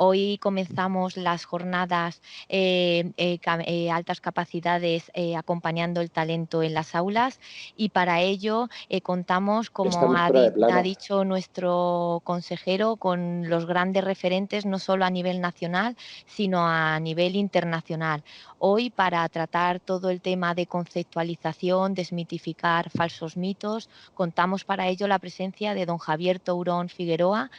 Hoy comenzamos las jornadas altas capacidades acompañando el talento en las aulas y para ello contamos, como Estamos fuera de ha plano. dicho nuestro consejero, con los grandes referentes no solo a nivel nacional, sino a nivel internacional. Hoy, para tratar todo el tema de conceptualización, desmitificar falsos mitos, contamos para ello la presencia de don Javier Tourón Figueroa.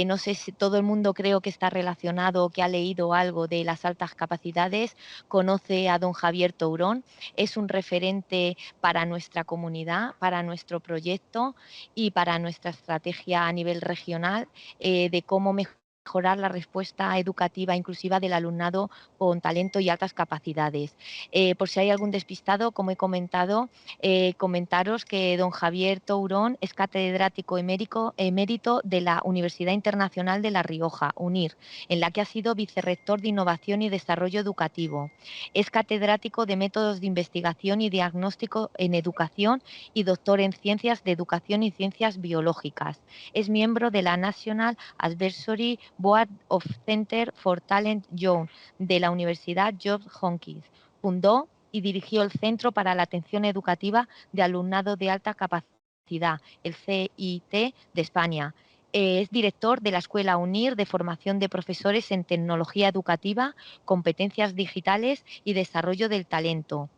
No sé si todo el mundo, creo que está relacionado o que ha leído algo de las altas capacidades, conoce a don Javier Tourón. Es un referente para nuestra comunidad, para nuestro proyecto y para nuestra estrategia a nivel regional de cómo mejorar la respuesta educativa inclusiva del alumnado con talento y altas capacidades. Por si hay algún despistado, como he comentado, comentaros que don Javier Tourón es catedrático emérito de la Universidad Internacional de La Rioja, UNIR, en la que ha sido vicerrector de Innovación y Desarrollo Educativo. Es catedrático de Métodos de Investigación y Diagnóstico en Educación y doctor en Ciencias de Educación y Ciencias Biológicas. Es miembro de la National Advisory Board of Center for Talent Young de la Universidad Johns Hopkins. Fundó y dirigió el Centro para la Atención Educativa de Alumnado de Alta Capacidad, el CIT de España. Es director de la Escuela UNIR de Formación de Profesores en Tecnología Educativa, Competencias Digitales y Desarrollo del Talento.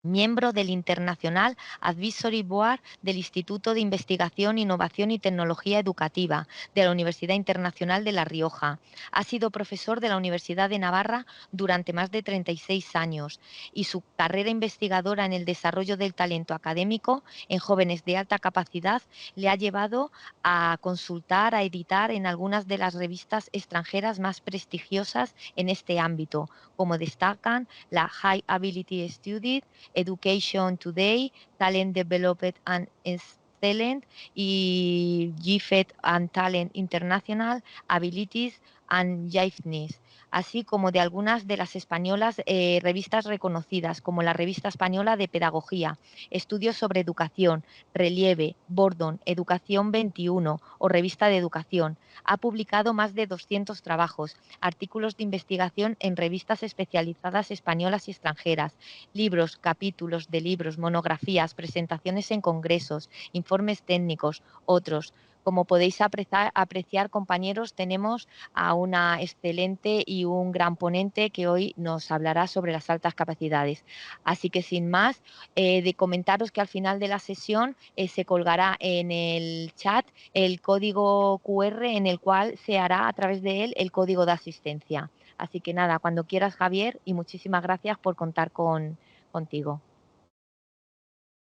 Miembro del International Advisory Board del Instituto de Investigación, Innovación y Tecnología Educativa de la Universidad Internacional de La Rioja. Ha sido profesor de la Universidad de Navarra durante más de 36 años y su carrera investigadora en el desarrollo del talento académico en jóvenes de alta capacidad le ha llevado a consultar, a editar en algunas de las revistas extranjeras más prestigiosas en este ámbito, como destacan la High Ability Studies, Education Today, Talent Developed and Excellent y GIFET and Talent International, Abilities and Jiveness, así como de algunas de las españolas revistas reconocidas, como la Revista Española de Pedagogía, Estudios sobre Educación, Relieve, Bordon, Educación 21 o Revista de Educación. Ha publicado más de 200 trabajos, artículos de investigación en revistas especializadas españolas y extranjeras, libros, capítulos de libros, monografías, presentaciones en congresos, informes técnicos, otros. Como podéis apreciar, compañeros, tenemos a una excelente y un gran ponente que hoy nos hablará sobre las altas capacidades. Así que, sin más, de comentaros que al final de la sesión se colgará en el chat el código QR en el cual se hará a través de él el código de asistencia. Así que nada, cuando quieras, Javier, y muchísimas gracias por contar contigo.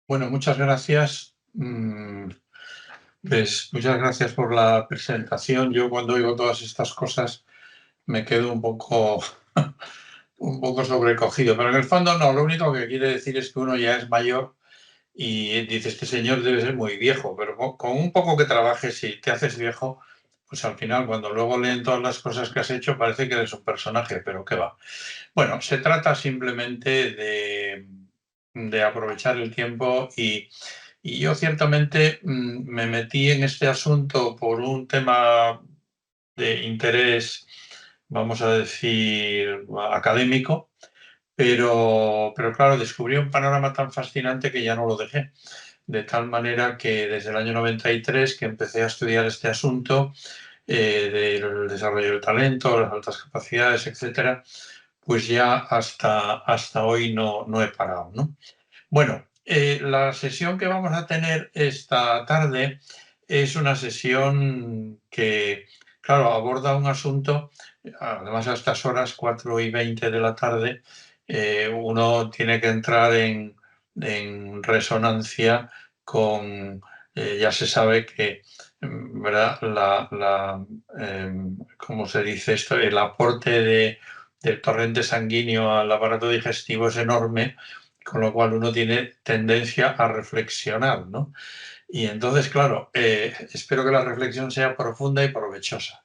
Bueno, muchas gracias. Pues muchas gracias por la presentación. Yo cuando oigo todas estas cosas me quedo un poco, un poco sobrecogido, pero en el fondo no, lo único que quiere decir es que uno ya es mayor y dice, este señor debe ser muy viejo, pero con un poco que trabajes y te haces viejo, pues al final cuando luego leen todas las cosas que has hecho parece que eres un personaje, pero qué va. Bueno, se trata simplemente de aprovechar el tiempo y yo ciertamente me metí en este asunto por un tema de interés, vamos a decir, académico, pero claro, descubrí un panorama tan fascinante que ya no lo dejé. De tal manera que desde el año 93 que empecé a estudiar este asunto del desarrollo del talento, las altas capacidades, etcétera, pues ya hasta hoy no he parado, ¿no? Bueno, la sesión que vamos a tener esta tarde es una sesión que, claro, aborda un asunto, además a estas horas, 4:20 de la tarde, uno tiene que entrar en resonancia con, ya se sabe que, ¿verdad? ¿Cómo se dice esto? El aporte del torrente sanguíneo al aparato digestivo es enorme, con lo cual uno tiene tendencia a reflexionar, ¿no? Y entonces, claro, espero que la reflexión sea profunda y provechosa.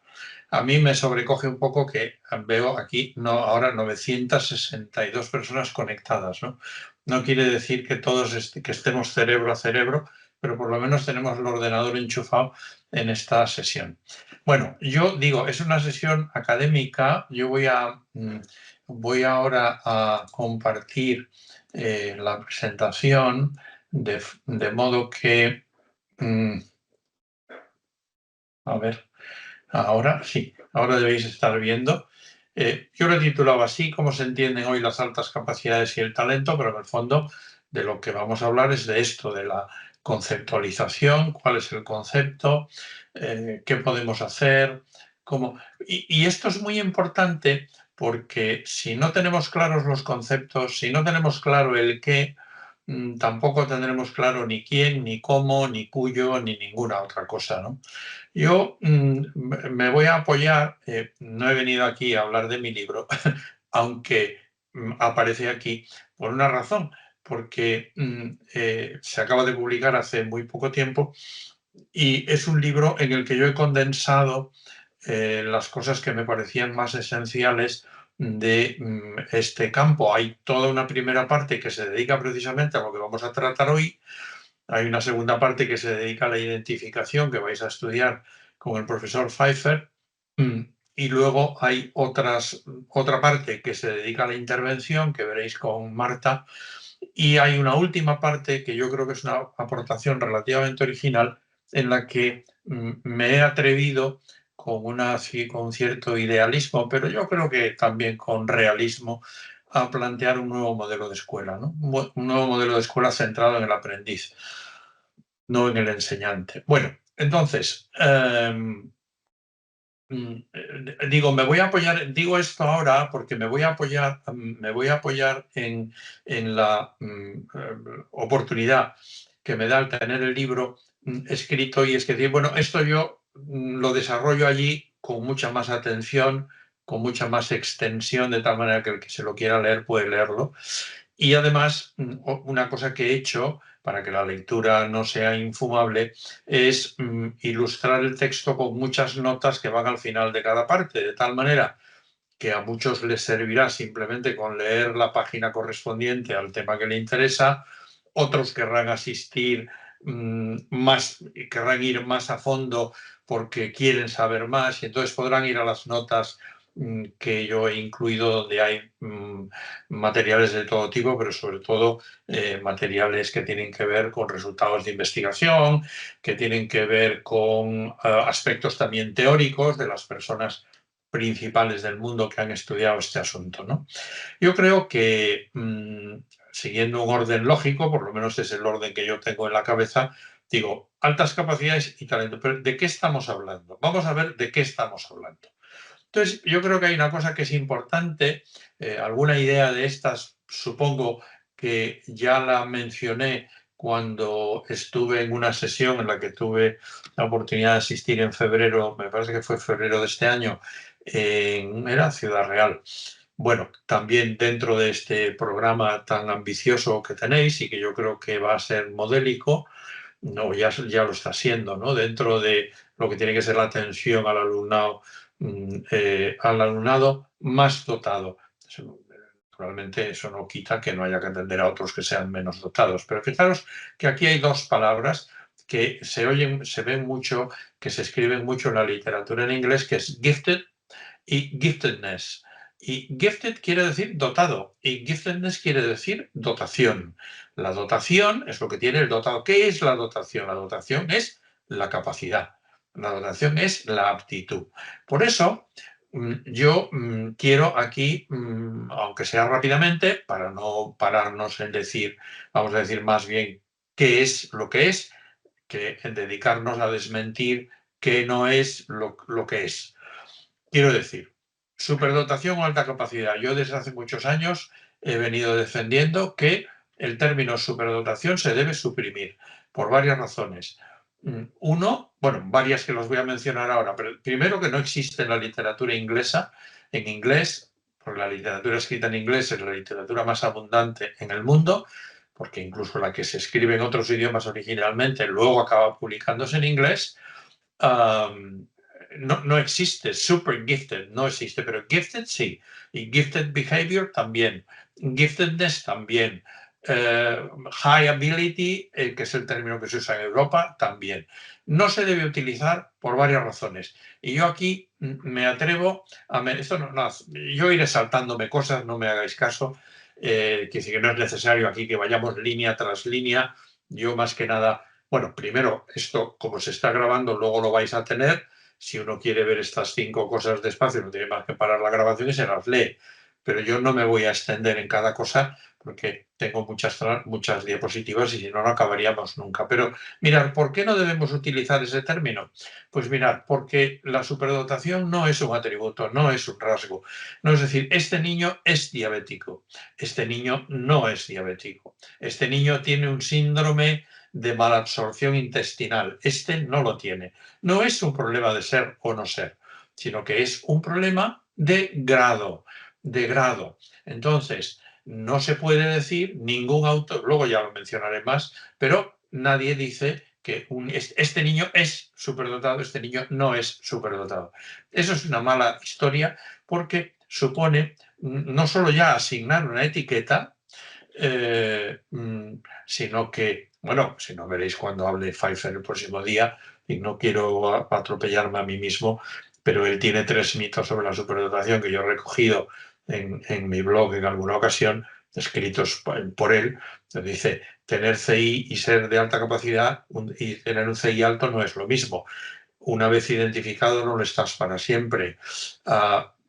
A mí me sobrecoge un poco que veo aquí ahora 962 personas conectadas, ¿no? No quiere decir que todos que estemos cerebro a cerebro, pero por lo menos tenemos el ordenador enchufado en esta sesión. Bueno, yo digo, es una sesión académica. Yo voy ahora a compartir la presentación de modo que, a ver, ahora sí, ahora debéis estar viendo. Yo lo he titulado así, cómo se entienden hoy las altas capacidades y el talento, pero en el fondo de lo que vamos a hablar es de esto, de la conceptualización, cuál es el concepto, qué podemos hacer, cómo. Y esto es muy importante porque si no tenemos claros los conceptos, si no tenemos claro el qué, tampoco tendremos claro ni quién, ni cómo, ni cuyo, ni ninguna otra cosa, ¿no? Yo me voy a apoyar, no he venido aquí a hablar de mi libro, aunque aparece aquí por una razón, porque se acaba de publicar hace muy poco tiempo y es un libro en el que yo he condensado las cosas que me parecían más esenciales de este campo. Hay toda una primera parte que se dedica precisamente a lo que vamos a tratar hoy. Hay una segunda parte que se dedica a la identificación, que vais a estudiar con el profesor Pfeiffer. Y luego hay otra parte que se dedica a la intervención, que veréis con Marta. Y hay una última parte que yo creo que es una aportación relativamente original, en la que me he atrevido con cierto idealismo, pero yo creo que también con realismo, a plantear un nuevo modelo de escuela, ¿no? Un nuevo modelo de escuela centrado en el aprendiz, no en el enseñante. Bueno, entonces, digo, me voy a apoyar, digo esto ahora porque me voy a apoyar en la oportunidad que me da el tener el libro escrito, y es que decir, bueno, esto yo lo desarrollo allí con mucha más atención, con mucha más extensión, de tal manera que el que se lo quiera leer puede leerlo. Y además, una cosa que he hecho para que la lectura no sea infumable es ilustrar el texto con muchas notas que van al final de cada parte, de tal manera que a muchos les servirá simplemente con leer la página correspondiente al tema que le interesa, otros querrán asistir querrán ir más a fondo porque quieren saber más, y entonces podrán ir a las notas que yo he incluido, donde hay materiales de todo tipo, pero sobre todo materiales que tienen que ver con resultados de investigación, que tienen que ver con aspectos también teóricos de las personas principales del mundo que han estudiado este asunto, ¿no? Yo creo que, siguiendo un orden lógico, por lo menos es el orden que yo tengo en la cabeza, digo, altas capacidades y talento. Pero ¿de qué estamos hablando? Vamos a ver de qué estamos hablando. Entonces, yo creo que hay una cosa que es importante, alguna idea de estas, supongo que ya la mencioné cuando estuve en una sesión en la que tuve la oportunidad de asistir en febrero, me parece que fue febrero de este año, era Ciudad Real. Bueno, también dentro de este programa tan ambicioso que tenéis y que yo creo que va a ser modélico, no, ya lo está siendo, ¿no? Dentro de lo que tiene que ser la atención al alumnado más dotado. Naturalmente, eso no quita que no haya que atender a otros que sean menos dotados. Pero fijaros que aquí hay dos palabras que se oyen, se ven mucho, que se escriben mucho en la literatura en inglés, que es gifted y giftedness. Y gifted quiere decir dotado y giftedness quiere decir dotación. La dotación es lo que tiene el dotado. ¿Qué es la dotación? La dotación es la capacidad. La dotación es la aptitud. Por eso, yo quiero aquí, aunque sea rápidamente, para no pararnos en decir, vamos a decir más bien qué es lo que es, que en dedicarnos a desmentir qué no es lo que es. Quiero decir, superdotación o alta capacidad. Yo desde hace muchos años he venido defendiendo que el término superdotación se debe suprimir por varias razones. Uno, bueno, varias que los voy a mencionar ahora, pero primero, que no existe en la literatura inglesa. En inglés, porque la literatura escrita en inglés es la literatura más abundante en el mundo, porque incluso la que se escribe en otros idiomas originalmente luego acaba publicándose en inglés. No existe super gifted, no existe, pero gifted sí, y gifted behavior también, giftedness también. high ability, que es el término que se usa en Europa, también. No se debe utilizar por varias razones. Y yo aquí me atrevo a... Esto yo iré saltándome cosas, no me hagáis caso. Que no es necesario aquí que vayamos línea tras línea. Yo más que nada... Bueno, primero, esto como se está grabando, luego lo vais a tener. Si uno quiere ver estas 5 cosas despacio, no tiene más que parar la grabación y se las lee. Pero yo no me voy a extender en cada cosa porque tengo muchas diapositivas y si no, no acabaríamos nunca. Pero mirad, ¿por qué no debemos utilizar ese término? Pues mirad, porque la superdotación no es un atributo, no es un rasgo. No es decir, este niño es diabético, este niño no es diabético, este niño tiene un síndrome de malabsorción intestinal, este no lo tiene. No es un problema de ser o no ser, sino que es un problema de grado, de grado. Entonces, no se puede decir ningún autor, luego ya lo mencionaré más, pero nadie dice que este niño es superdotado, este niño no es superdotado. Eso es una mala historia porque supone no solo ya asignar una etiqueta, sino que, bueno, si no veréis cuando hable Pfeiffer el próximo día, y no quiero atropellarme a mí mismo, pero él tiene 3 mitos sobre la superdotación que yo he recogido en mi blog en alguna ocasión, escritos por él. Dice, tener CI y ser de alta capacidad y tener un CI alto no es lo mismo. Una vez identificado no lo estás para siempre,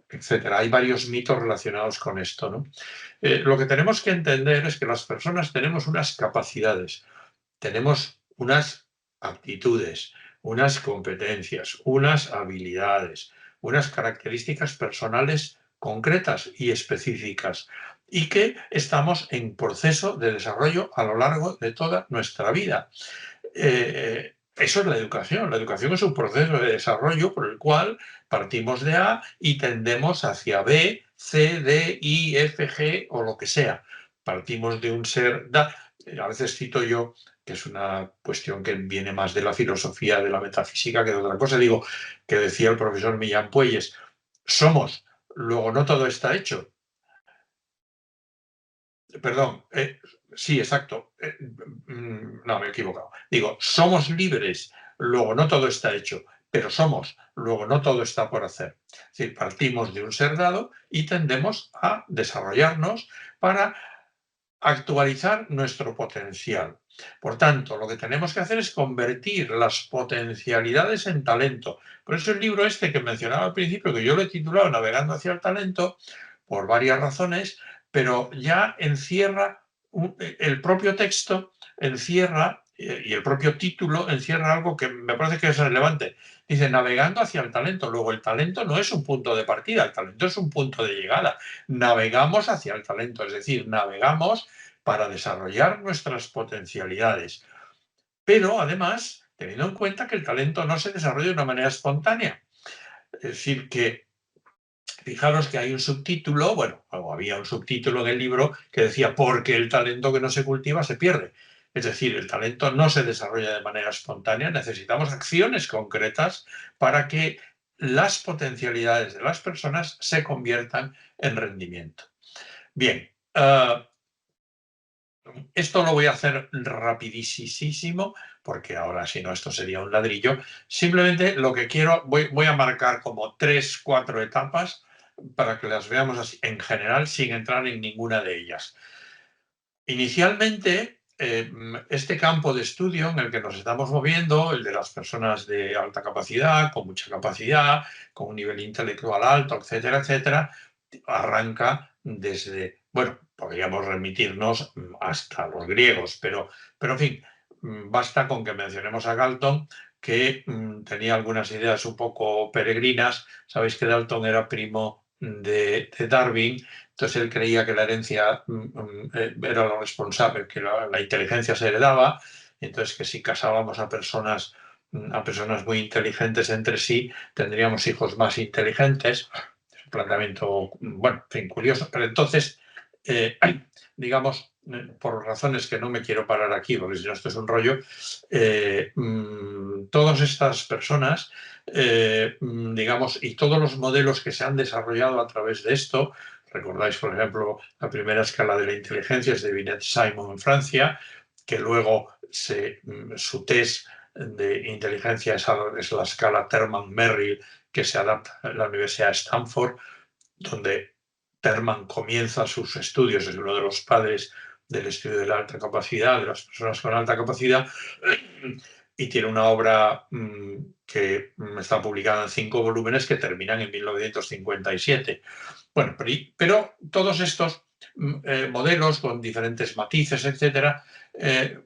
etcétera. Hay varios mitos relacionados con esto, ¿no? Lo que tenemos que entender es que las personas tenemos unas capacidades, tenemos unas aptitudes, unas competencias, unas habilidades, unas características personales concretas y específicas y que estamos en proceso de desarrollo a lo largo de toda nuestra vida. Eso es la educación. La educación es un proceso de desarrollo por el cual partimos de A y tendemos hacia B, C, D, I, F, G o lo que sea. Partimos de un ser... A veces cito yo, que es una cuestión que viene más de la filosofía, de la metafísica que de otra cosa, digo, que decía el profesor Millán Puelles, somos, luego no todo está hecho. Perdón, sí, exacto. No, me he equivocado. Digo, somos libres, luego no todo está hecho, pero somos, luego no todo está por hacer. Es decir, partimos de un ser dado y tendemos a desarrollarnos para actualizar nuestro potencial. Por tanto, lo que tenemos que hacer es convertir las potencialidades en talento. Por eso el libro este que mencionaba al principio, que yo lo he titulado Navegando hacia el talento, por varias razones, pero ya encierra, el propio texto encierra, y el propio título encierra algo que me parece que es relevante. Dice, navegando hacia el talento. Luego, el talento no es un punto de partida, el talento es un punto de llegada. Navegamos hacia el talento, es decir, navegamos para desarrollar nuestras potencialidades. Pero, además, teniendo en cuenta que el talento no se desarrolla de una manera espontánea. Es decir, que fijaros que hay un subtítulo, bueno, o había un subtítulo en el libro que decía, porque el talento que no se cultiva se pierde. Es decir, el talento no se desarrolla de manera espontánea, necesitamos acciones concretas para que las potencialidades de las personas se conviertan en rendimiento. Bien, esto lo voy a hacer rapidísimo, porque ahora si no esto sería un ladrillo. Simplemente lo que quiero, voy a marcar como 3, 4 etapas para que las veamos así, en general, sin entrar en ninguna de ellas. Inicialmente, este campo de estudio en el que nos estamos moviendo, el de las personas de alta capacidad, con mucha capacidad, con un nivel intelectual alto, etcétera, etcétera, arranca desde, bueno, podríamos remitirnos hasta los griegos, pero en fin, basta con que mencionemos a Galton, que tenía algunas ideas un poco peregrinas. Sabéis que Dalton era primo de Darwin, entonces él creía que la herencia era lo responsable, que la inteligencia se heredaba, entonces que si casábamos a personas muy inteligentes entre sí, tendríamos hijos más inteligentes. Es un planteamiento, bueno, en fin, curioso, pero entonces, digamos, por razones que no me quiero parar aquí, porque si no esto es un rollo, todas estas personas, digamos, y todos los modelos que se han desarrollado a través de esto, Recordáis, por ejemplo, la primera escala de la inteligencia es de Binet-Simon en Francia, que luego su test de inteligencia es la escala Terman-Merrill, que se adapta en la Universidad de Stanford, donde Terman comienza sus estudios, es uno de los padres del estudio de la alta capacidad, de las personas con alta capacidad, y tiene una obra que está publicada en 5 volúmenes que terminan en 1957. Bueno, pero todos estos modelos con diferentes matices, etcétera,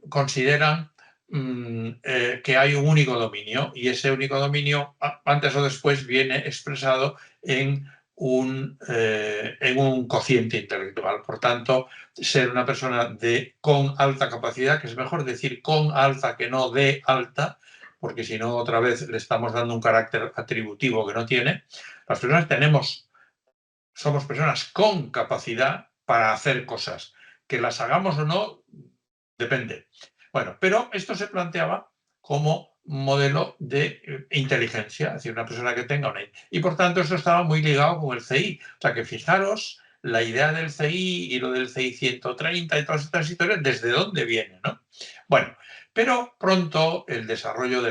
consideran que hay un único dominio, y ese único dominio antes o después viene expresado en un cociente intelectual. Por tanto, ser una persona con alta capacidad, que es mejor decir con alta que no de alta, porque si no otra vez le estamos dando un carácter atributivo que no tiene. Las personas somos personas con capacidad para hacer cosas. Que las hagamos o no, depende. Bueno, pero esto se planteaba como modelo de inteligencia, es decir, una persona que tenga una... Y por tanto eso estaba muy ligado con el CI. O sea que fijaros la idea del CI y lo del CI 130 y todas estas historias, ¿desde dónde viene? ¿No? Bueno, pero pronto el desarrollo de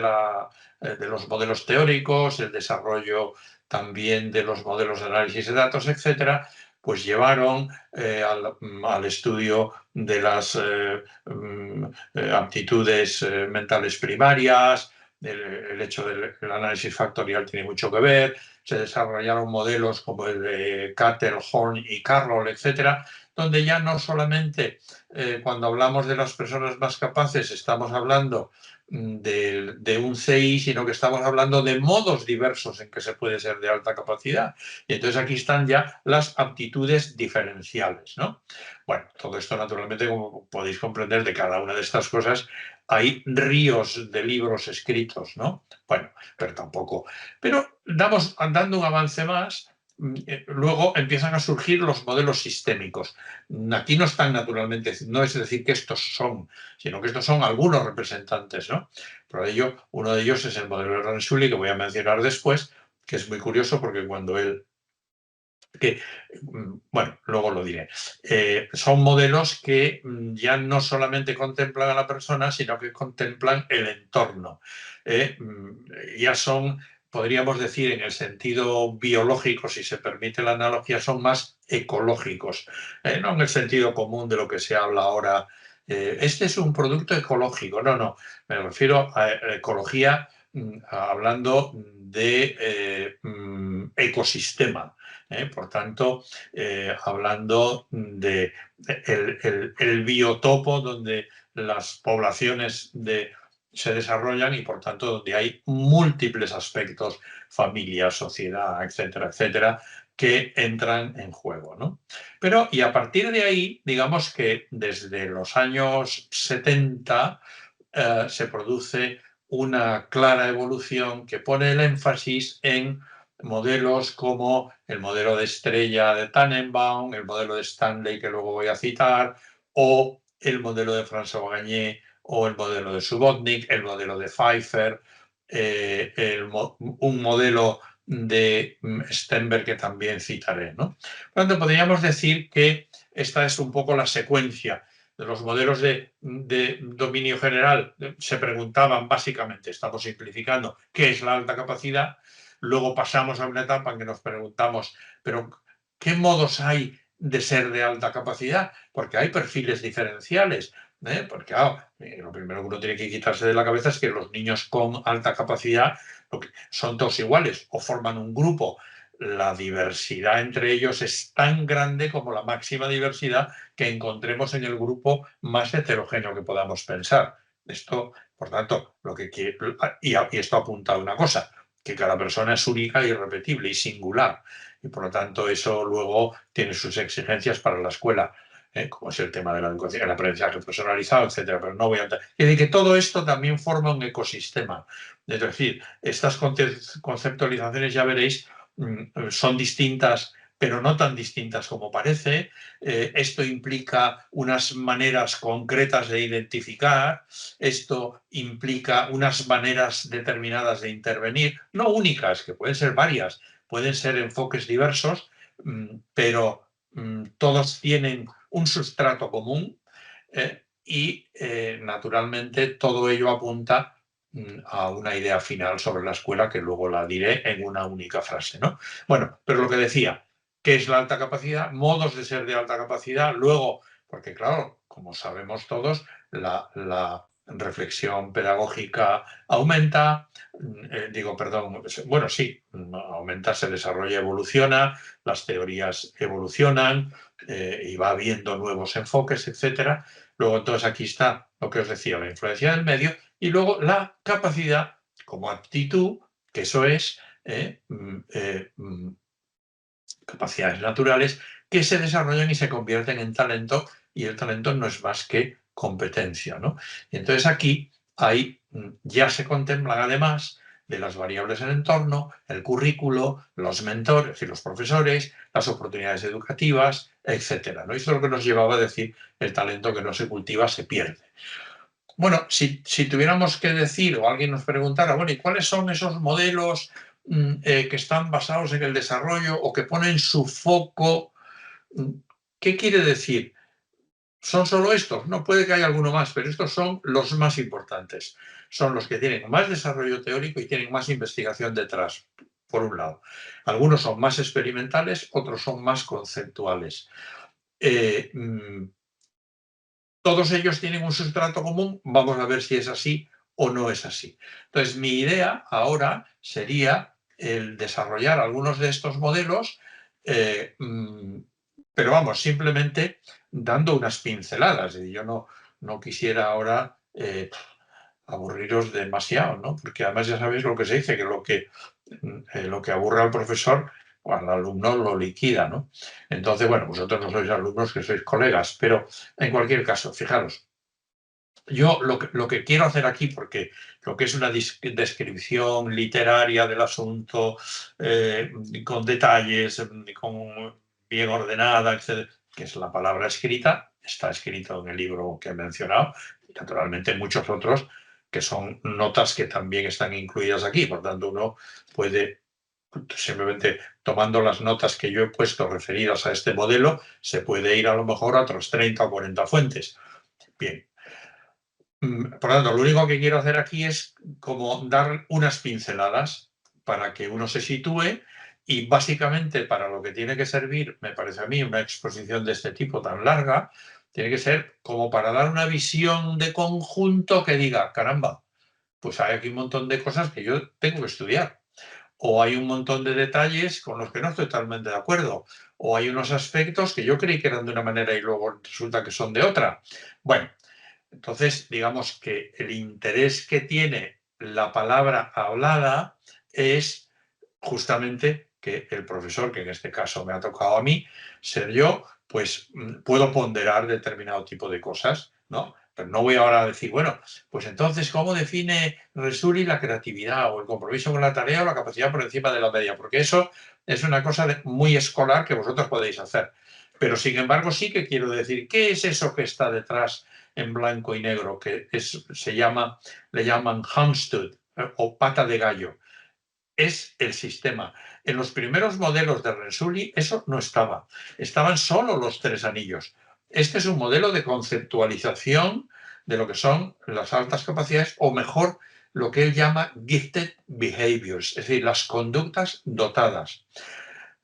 los modelos teóricos, el desarrollo también de los modelos de análisis de datos, etcétera, pues llevaron al estudio de las aptitudes mentales primarias. El hecho del análisis factorial tiene mucho que ver. Se desarrollaron modelos como el de Cattell, Horn y Carroll, etcétera, donde ya no solamente cuando hablamos de las personas más capaces estamos hablando de un CI, sino que estamos hablando de modos diversos en que se puede ser de alta capacidad. Y entonces aquí están ya las aptitudes diferenciales, ¿no? Bueno, todo esto naturalmente, como podéis comprender, de cada una de estas cosas hay ríos de libros escritos, ¿no? Bueno, pero tampoco. Pero dando un avance más, luego empiezan a surgir los modelos sistémicos. Aquí no están naturalmente, no es decir que estos son, sino que estos son algunos representantes, ¿no? Por ello, uno de ellos es el modelo de Renzulli, que voy a mencionar después, que es muy curioso porque cuando él bueno, luego lo diré. Son modelos que ya no solamente contemplan a la persona, sino que contemplan el entorno. Ya son, podríamos decir, en el sentido biológico, si se permite la analogía, son más ecológicos, no en el sentido común de lo que se habla ahora. Este es un producto ecológico. No, no, me refiero a ecología hablando de ecosistema. Por tanto, hablando de el biotopo donde las poblaciones se desarrollan y por tanto donde hay múltiples aspectos, familia, sociedad, etcétera, etcétera, que entran en juego, ¿no? Pero, y a partir de ahí, digamos que desde los años 70 se produce una clara evolución que pone el énfasis en modelos como el modelo de estrella de Tannenbaum, el modelo de Stanley que luego voy a citar, o el modelo de François Gagné, o el modelo de Subotnik, el modelo de Pfeiffer, un modelo de Stenberg que también citaré, ¿no? Por lo tanto, podríamos decir que esta es un poco la secuencia de los modelos de dominio general. Se preguntaban básicamente, estamos simplificando, ¿qué es la alta capacidad? Luego pasamos a una etapa en que nos preguntamos, pero ¿qué modos hay de ser de alta capacidad? Porque hay perfiles diferenciales. Porque lo primero que uno tiene que quitarse de la cabeza es que los niños con alta capacidad son todos iguales o forman un grupo. La diversidad entre ellos es tan grande como la máxima diversidad que encontremos en el grupo más heterogéneo que podamos pensar. Esto, por tanto, y esto apunta a una cosa, que cada persona es única, irrepetible y singular. Y por lo tanto, eso luego tiene sus exigencias para la escuela, como es el tema de la educación, el aprendizaje personalizado, etcétera. Pero no voy a... Es decir, que todo esto también forma un ecosistema. Es decir, estas conceptualizaciones, ya veréis, son distintas, pero no tan distintas como parece. Esto implica unas maneras concretas de identificar, esto implica unas maneras determinadas de intervenir, no únicas, que pueden ser varias, pueden ser enfoques diversos, pero todos tienen un sustrato común y naturalmente todo ello apunta a una idea final sobre la escuela que luego la diré en una única frase, ¿no? Bueno, pero lo que decía, ¿qué es la alta capacidad? Modos de ser de alta capacidad. Luego, porque claro, como sabemos todos, la reflexión pedagógica aumenta, bueno, sí, aumenta, se desarrolla, evoluciona, las teorías evolucionan y va habiendo nuevos enfoques, etcétera. Luego, entonces, aquí está lo que os decía, la influencia del medio y luego la capacidad como aptitud, que eso es capacidades naturales que se desarrollan y se convierten en talento, y el talento no es más que competencia, ¿no? Y entonces aquí ya se contemplan además de las variables del entorno, el currículo, los mentores, es decir, los profesores, las oportunidades educativas, etcétera, ¿no? Eso es lo que nos llevaba a decir el talento que no se cultiva se pierde. Bueno, si tuviéramos que decir o alguien nos preguntara, bueno, ¿y cuáles son esos modelos que están basados en el desarrollo o que ponen su foco? ¿Qué quiere decir? ¿Son solo estos? No, puede que haya alguno más, pero estos son los más importantes. Son los que tienen más desarrollo teórico y tienen más investigación detrás, por un lado. Algunos son más experimentales, otros son más conceptuales. Todos ellos tienen un sustrato común, vamos a ver si es así o no es así. Entonces, mi idea ahora sería el desarrollar algunos de estos modelos, pero vamos, simplemente dando unas pinceladas. Y yo no quisiera ahora aburriros demasiado, ¿no? Porque además ya sabéis lo que se dice, que lo que aburre al profesor, al alumno lo liquida, ¿no? Entonces, bueno, vosotros no sois alumnos, que sois colegas, pero en cualquier caso, fijaros, yo lo que quiero hacer aquí, porque lo que es una descripción literaria del asunto, con detalles, con bien ordenada, etcétera, que es la palabra escrita, está escrito en el libro que he mencionado, y naturalmente muchos otros que son notas que también están incluidas aquí. Por tanto, uno puede, simplemente tomando las notas que yo he puesto referidas a este modelo, se puede ir a lo mejor a otros 30 o 40 fuentes. Bien. Por lo tanto, lo único que quiero hacer aquí es como dar unas pinceladas para que uno se sitúe y básicamente para lo que tiene que servir, me parece a mí, una exposición de este tipo tan larga, tiene que ser como para dar una visión de conjunto que diga, caramba, pues hay aquí un montón de cosas que yo tengo que estudiar. O hay un montón de detalles con los que no estoy totalmente de acuerdo. O hay unos aspectos que yo creí que eran de una manera y luego resulta que son de otra. Bueno, entonces, digamos que el interés que tiene la palabra hablada es justamente que el profesor, que en este caso me ha tocado a mí, ser yo, pues puedo ponderar determinado tipo de cosas, ¿no? Pero no voy ahora a decir, bueno, pues entonces, ¿cómo define Resuri la creatividad o el compromiso con la tarea o la capacidad por encima de la media? Porque eso es una cosa muy escolar que vosotros podéis hacer. Pero, sin embargo, sí que quiero decir, ¿qué es eso que está detrás en blanco y negro, que le llaman Houndstooth o pata de gallo? Es el sistema. En los primeros modelos de Rensuli eso no estaba. Estaban solo los 3 anillos. Este es un modelo de conceptualización de lo que son las altas capacidades, o mejor, lo que él llama gifted behaviors, es decir, las conductas dotadas.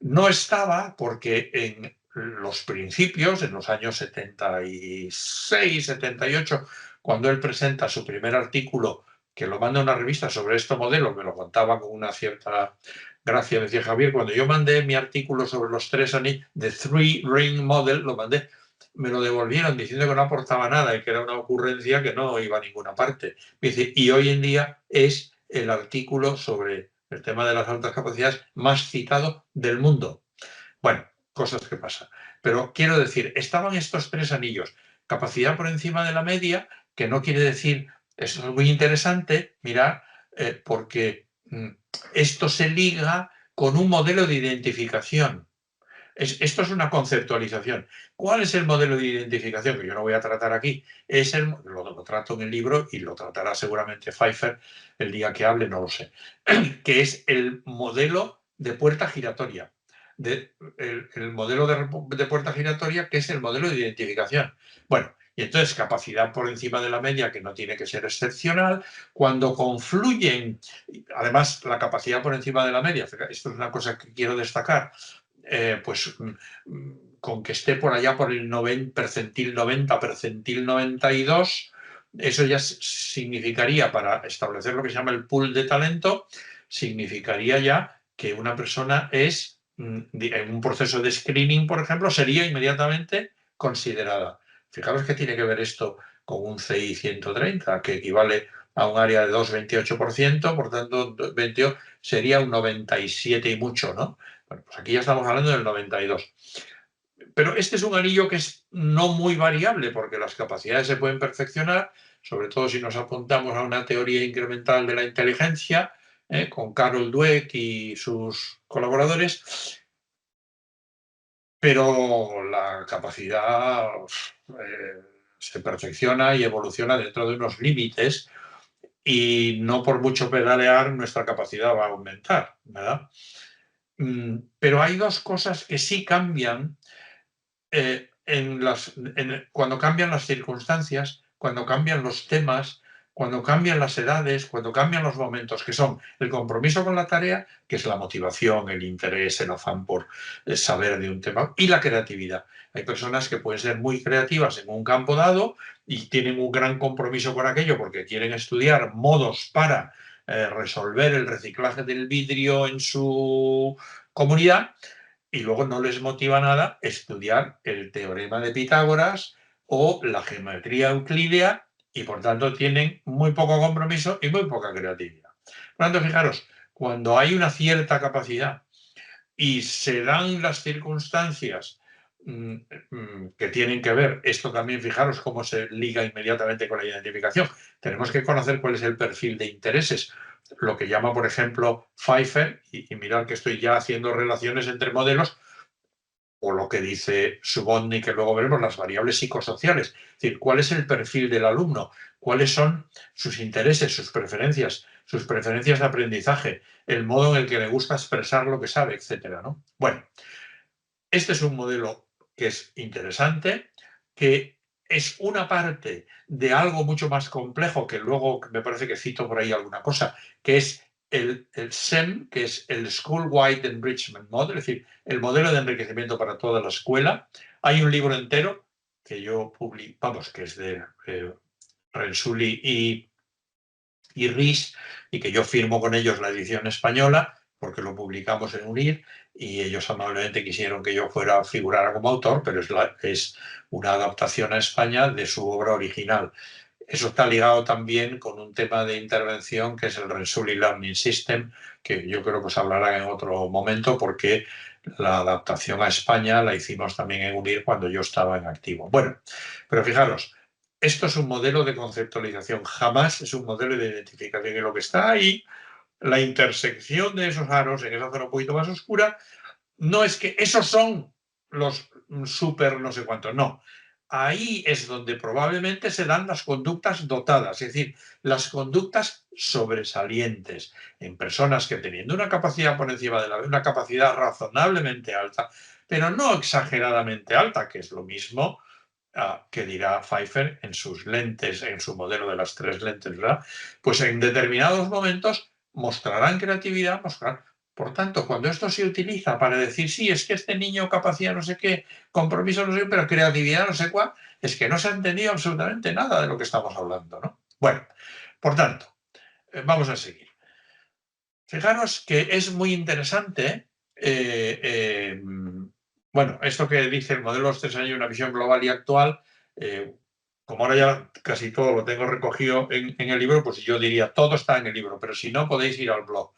No estaba porque en los principios, en los años 76, 78, cuando él presenta su primer artículo, que lo manda a una revista sobre este modelo, me lo contaba con una cierta gracia, decía Javier, cuando yo mandé mi artículo sobre los 3 anillos, The Three Ring Model, lo mandé, me lo devolvieron diciendo que no aportaba nada y que era una ocurrencia que no iba a ninguna parte. Dice, y hoy en día es el artículo sobre el tema de las altas capacidades más citado del mundo. Bueno, cosas que pasan. Pero quiero decir, estaban estos 3 anillos. Capacidad por encima de la media, que no quiere decir, eso es muy interesante, mirar, porque esto se liga con un modelo de identificación. Esto es una conceptualización. ¿Cuál es el modelo de identificación? Que yo no voy a tratar aquí. Lo trato en el libro y lo tratará seguramente Pfeiffer el día que hable, no lo sé. Que es el modelo de puerta giratoria. el modelo de puerta giratoria, que es el modelo de identificación. Bueno, y entonces capacidad por encima de la media, que no tiene que ser excepcional. Cuando confluyen, además la capacidad por encima de la media, esto es una cosa que quiero destacar, pues con que esté por allá por el percentil 90, percentil 92, eso ya significaría, para establecer lo que se llama el pool de talento, significaría ya que una persona es, en un proceso de screening, por ejemplo, sería inmediatamente considerada. Fijaros que tiene que ver esto con un CI 130, que equivale a un área de 2,28%, por tanto, 28 sería un 97 y mucho, ¿no? Bueno, pues aquí ya estamos hablando del 92. Pero este es un anillo que es no muy variable, porque las capacidades se pueden perfeccionar, sobre todo si nos apuntamos a una teoría incremental de la inteligencia, con Carol Dweck y sus colaboradores, pero la capacidad se perfecciona y evoluciona dentro de unos límites, y no por mucho pedalear nuestra capacidad va a aumentar, ¿verdad? Pero hay dos cosas que sí cambian cuando cambian las circunstancias, cuando cambian los temas, cuando cambian las edades, cuando cambian los momentos, que son el compromiso con la tarea, que es la motivación, el interés, el afán por saber de un tema, y la creatividad. Hay personas que pueden ser muy creativas en un campo dado y tienen un gran compromiso con aquello porque quieren estudiar modos para resolver el reciclaje del vidrio en su comunidad, y luego no les motiva nada estudiar el teorema de Pitágoras o la geometría euclídea, y por tanto tienen muy poco compromiso y muy poca creatividad. Por tanto, fijaros, cuando hay una cierta capacidad y se dan las circunstancias que tienen que ver, esto también fijaros cómo se liga inmediatamente con la identificación. Tenemos que conocer cuál es el perfil de intereses, lo que llama, por ejemplo, Pfeiffer, y mirad que estoy ya haciendo relaciones entre modelos, o lo que dice Subotny, que luego veremos, las variables psicosociales. Es decir, cuál es el perfil del alumno, cuáles son sus intereses, sus preferencias de aprendizaje, el modo en el que le gusta expresar lo que sabe, etcétera, ¿no? Bueno, este es un modelo que es interesante, que es una parte de algo mucho más complejo, que luego me parece que cito por ahí alguna cosa, que es el SEM, que es el School Wide Enrichment Model, es decir, el modelo de enriquecimiento para toda la escuela. Hay un libro entero que yo publico, vamos, que es de Rensuli y Ries, y que yo firmo con ellos la edición española, porque lo publicamos en UNIR, y ellos amablemente quisieron que yo figurara como autor, pero es una adaptación a España de su obra original. Eso está ligado también con un tema de intervención que es el Rensuli Learning System, que yo creo que os hablará en otro momento, porque la adaptación a España la hicimos también en UNIR cuando yo estaba en activo. Bueno, pero fijaros, esto es un modelo de conceptualización, jamás es un modelo de identificación. Y lo que está ahí, la intersección de esos aros en esa zona un poquito más oscura, no es que esos son los super no sé cuántos, no. Ahí es donde probablemente se dan las conductas dotadas, es decir, las conductas sobresalientes en personas que, teniendo una capacidad por encima de una capacidad razonablemente alta, pero no exageradamente alta, que es lo mismo que dirá Pfeiffer en sus lentes, en su modelo de las 3 lentes, ¿verdad? Pues en determinados momentos mostrarán creatividad, Por tanto, cuando esto se utiliza para decir, sí, es que este niño capacidad no sé qué, compromiso no sé qué, pero creatividad no sé cuál, es que no se ha entendido absolutamente nada de lo que estamos hablando, ¿no? Bueno, por tanto, vamos a seguir. Fijaros que es muy interesante, bueno, esto que dice el modelo de los 3 años, una visión global y actual, como ahora ya casi todo lo tengo recogido en el libro, pues yo diría, todo está en el libro, pero si no, podéis ir al blog.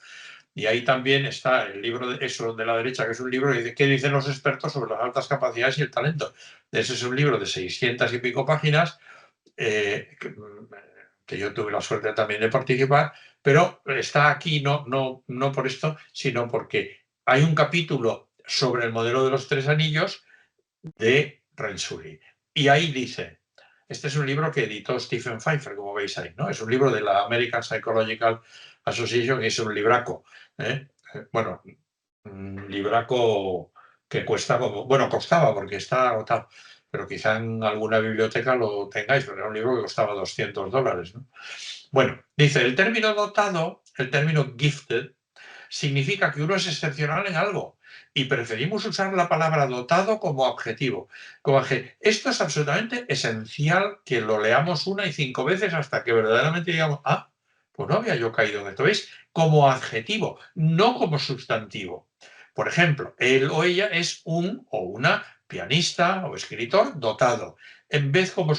Y ahí también está el libro, eso de la derecha, que es un libro que dice qué dicen los expertos sobre las altas capacidades y el talento. Ese es un libro de 600 y pico páginas, que yo tuve la suerte también de participar, pero está aquí no por esto, sino porque hay un capítulo sobre el modelo de los 3 anillos de Rensuli. Y ahí dice, este es un libro que editó Stephen Pfeiffer, como veis ahí, ¿no? Es un libro de la American Psychological Association y es un libraco. Bueno, un libraco que cuesta como, bueno, costaba porque está agotado, pero quizá en alguna biblioteca lo tengáis, pero era un libro que costaba $200, ¿no? Bueno, dice, el término dotado, el término gifted, significa que uno es excepcional en algo y preferimos usar la palabra dotado como adjetivo. Esto es absolutamente esencial que lo leamos 1 y 5 veces hasta que verdaderamente digamos, ah, pues no había yo caído en esto. ¿Veis? Como adjetivo, no como sustantivo. Por ejemplo, él o ella es un o una pianista o escritor dotado, en vez como,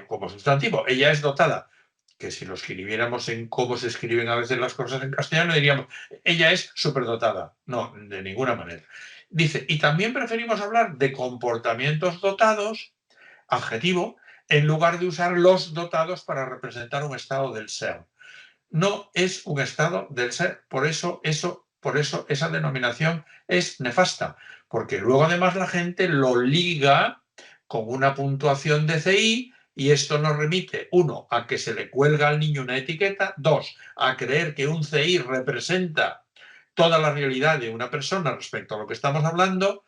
como sustantivo. Ella es dotada, que si lo escribiéramos en cómo se escriben a veces las cosas en castellano, diríamos, ella es superdotada. No, de ninguna manera. Dice, y también preferimos hablar de comportamientos dotados, adjetivo, en lugar de usar los dotados para representar un estado del ser. No es un estado del ser, por eso esa denominación es nefasta, porque luego además la gente lo liga con una puntuación de CI y esto nos remite, 1, a que se le cuelga al niño una etiqueta, 2, a creer que un CI representa toda la realidad de una persona respecto a lo que estamos hablando,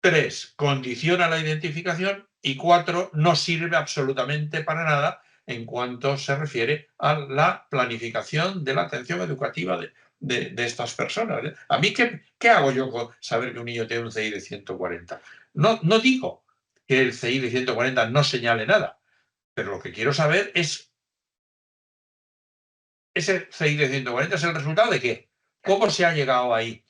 3, condiciona la identificación y 4, no sirve absolutamente para nada en cuanto se refiere a la planificación de la atención educativa de estas personas. ¿A mí qué hago yo con saber que un niño tiene un CI de 140? No digo que el CI de 140 no señale nada, pero lo que quiero saber es, ese CI de 140 es el resultado de qué, cómo se ha llegado ahí.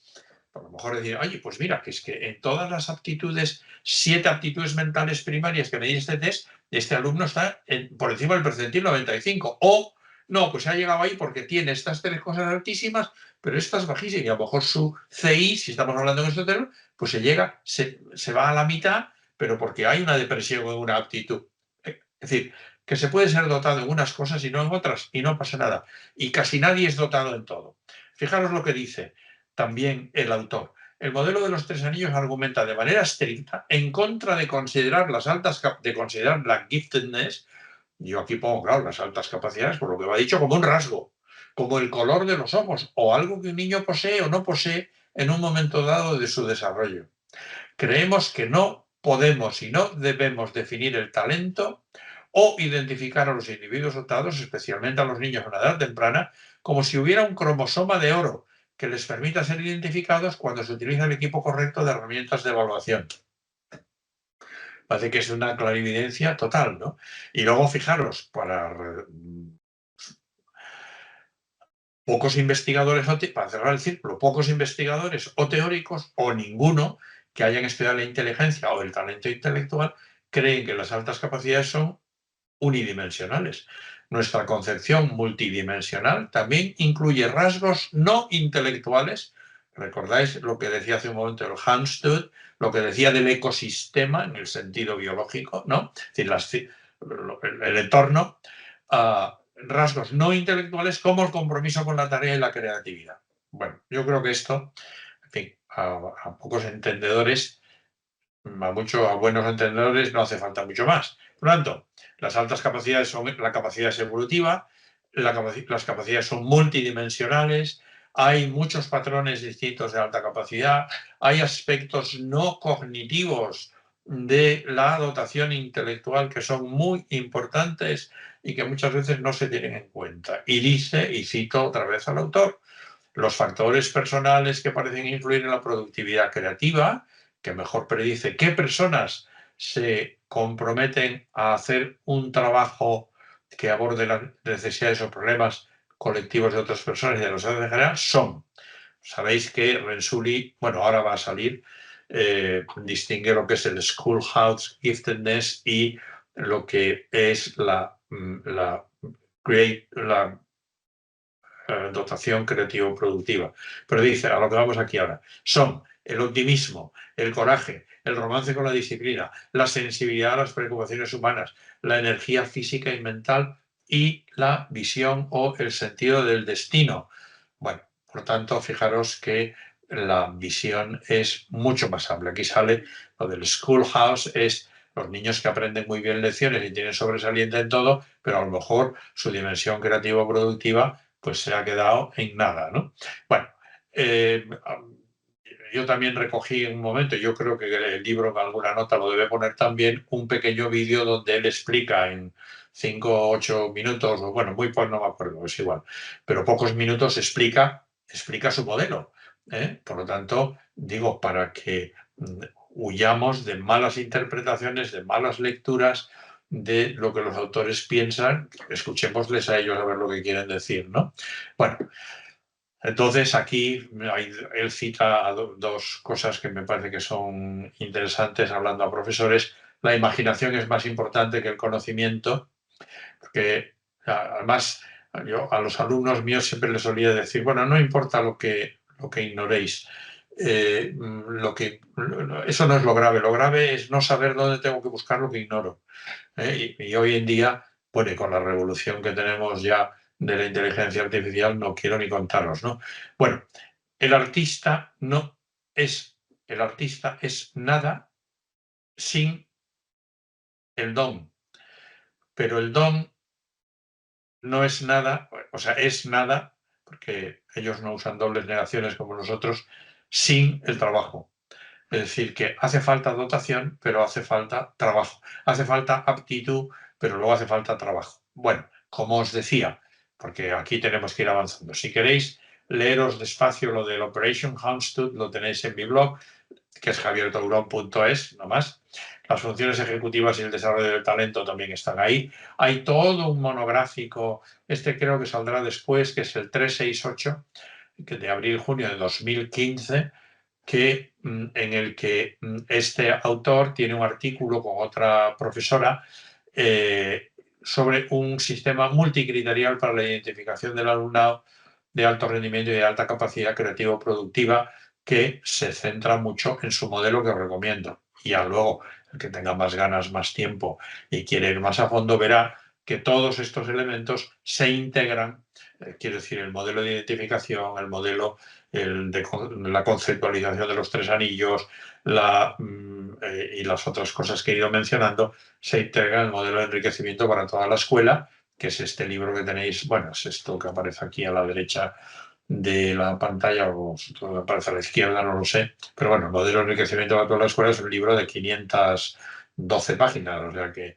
A lo mejor decir, oye, pues mira, que es que en todas las aptitudes, 7 aptitudes mentales primarias que me di este test, este alumno está por encima del percentil 95. O, no, pues ha llegado ahí porque tiene estas 3 cosas altísimas, pero estas bajísimas. Y a lo mejor su CI, si estamos hablando en este tema, pues se va a la mitad, pero porque hay una depresión en una aptitud. Es decir, que se puede ser dotado en unas cosas y no en otras, y no pasa nada. Y casi nadie es dotado en todo. Fijaros lo que dice también el autor. El modelo de los 3 anillos argumenta de manera estricta en contra de considerar la giftedness, yo aquí pongo, claro, las altas capacidades, por lo que me ha dicho, como un rasgo, como el color de los ojos, o algo que un niño posee o no posee en un momento dado de su desarrollo. Creemos que no podemos y no debemos definir el talento o identificar a los individuos dotados, especialmente a los niños a una edad temprana, como si hubiera un cromosoma de oro que les permita ser identificados cuando se utiliza el equipo correcto de herramientas de evaluación. Parece que es una clarividencia total, ¿no? Y luego, fijaros, pocos investigadores, para cerrar el círculo, pocos investigadores o teóricos o ninguno que hayan estudiado la inteligencia o el talento intelectual creen que las altas capacidades son unidimensionales. Nuestra concepción multidimensional también incluye rasgos no intelectuales. ¿Recordáis lo que decía hace un momento el Hanstud, lo que decía del ecosistema en el sentido biológico, ¿no? Es decir, el entorno, rasgos no intelectuales como el compromiso con la tarea y la creatividad. Bueno, yo creo que esto, en fin, a pocos entendedores, a buenos entendedores no hace falta mucho más. Por lo tanto, las altas capacidades la capacidad es evolutiva, las capacidades son multidimensionales, hay muchos patrones distintos de alta capacidad, hay aspectos no cognitivos de la dotación intelectual que son muy importantes y que muchas veces no se tienen en cuenta. Y dice, y cito otra vez al autor, los factores personales que parecen influir en la productividad creativa, que mejor predice qué personas se comprometen a hacer un trabajo que aborde las necesidades o problemas colectivos de otras personas y de la sociedad en general, son. Sabéis que Rensuli, bueno, ahora va a salir, distingue lo que es el Schoolhouse Giftedness y lo que es la dotación creativo-productiva. Pero dice, a lo que vamos aquí ahora, son el optimismo, el coraje, el romance con la disciplina, la sensibilidad a las preocupaciones humanas, la energía física y mental y la visión o el sentido del destino. Bueno, por tanto, fijaros que la visión es mucho más amplia. Aquí sale lo del schoolhouse, es los niños que aprenden muy bien lecciones y tienen sobresaliente en todo, pero a lo mejor su dimensión creativo-productiva pues se ha quedado en nada, ¿no? Bueno, Yo también recogí en un momento, yo creo que el libro en alguna nota lo debe poner también, un pequeño vídeo donde él explica en 5 o 8 minutos, o bueno, muy poco, no me acuerdo, es igual, pero pocos minutos explica su modelo. Por lo tanto, digo, para que huyamos de malas interpretaciones, de malas lecturas, de lo que los autores piensan, escuchémosles a ellos a ver lo que quieren decir, ¿no? Bueno, entonces aquí él cita dos cosas que me parece que son interesantes hablando a profesores. La imaginación es más importante que el conocimiento, porque además yo a los alumnos míos siempre les solía decir, bueno, no importa lo que ignoréis, eso no es lo grave es no saber dónde tengo que buscar lo que ignoro. Y hoy en día, bueno, y con la revolución que tenemos ya de la inteligencia artificial, no quiero ni contaros, ¿no? Bueno, el artista no es, el artista es nada sin el don, pero el don no es nada, o sea, es nada, porque ellos no usan dobles negaciones como nosotros, sin el trabajo. Es decir, que hace falta dotación, pero hace falta trabajo. Hace falta aptitud, pero luego hace falta trabajo. Bueno, como os decía, porque aquí tenemos que ir avanzando. Si queréis leeros despacio lo del Operation Houndstooth, lo tenéis en mi blog, que es javiertaurón.es, no más. Las funciones ejecutivas y el desarrollo del talento también están ahí. Hay todo un monográfico, este creo que saldrá después, que es el 368, que de abril-junio de 2015, en el que este autor tiene un artículo con otra profesora sobre un sistema multicriterial para la identificación del alumnado de alto rendimiento y de alta capacidad creativo-productiva, que se centra mucho en su modelo, que os recomiendo. Y ya luego, el que tenga más ganas, más tiempo y quiere ir más a fondo, verá que todos estos elementos se integran, quiero decir, el modelo de identificación, el modelo la conceptualización de los tres anillos y las otras cosas que he ido mencionando, se integra en el modelo de enriquecimiento para toda la escuela, que es este libro que tenéis, bueno, es esto que aparece aquí a la derecha de la pantalla, o que aparece a la izquierda, no lo sé, pero bueno, el modelo de enriquecimiento para toda la escuela es un libro de 512 páginas, o sea que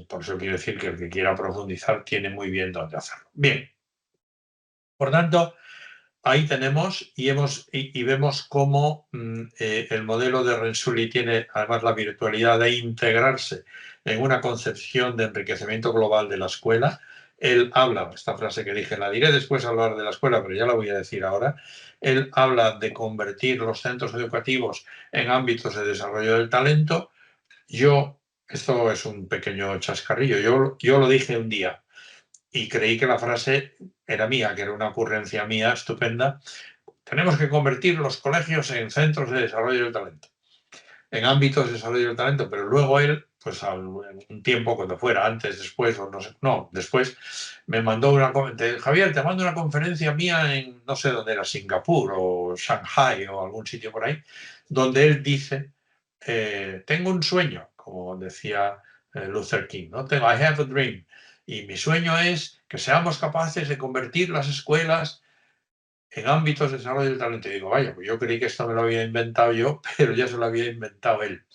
por eso quiero decir que el que quiera profundizar tiene muy bien dónde hacerlo. Bien, por tanto, ahí tenemos y vemos cómo el modelo de Renzulli tiene además la virtualidad de integrarse en una concepción de enriquecimiento global de la escuela. Él habla, esta frase que dije, la diré después al hablar de la escuela, pero ya la voy a decir ahora. Él habla de convertir los centros educativos en ámbitos de desarrollo del talento. Esto es un pequeño chascarrillo, yo lo dije un día y creí que la frase era mía, que era una ocurrencia mía estupenda. Tenemos que convertir los colegios en centros de desarrollo del talento, en ámbitos de desarrollo del talento, pero luego él, pues un tiempo, cuando fuera, antes, después, o no sé, no, después, me mandó Javier, te mando una conferencia mía en, no sé dónde era, Singapur o Shanghai o algún sitio por ahí, donde él dice, tengo un sueño, como decía Luther King, ¿no? I have a dream, y mi sueño es que seamos capaces de convertir las escuelas en ámbitos de desarrollo del talento. Y digo, vaya, pues yo creí que esto me lo había inventado yo, pero ya se lo había inventado él.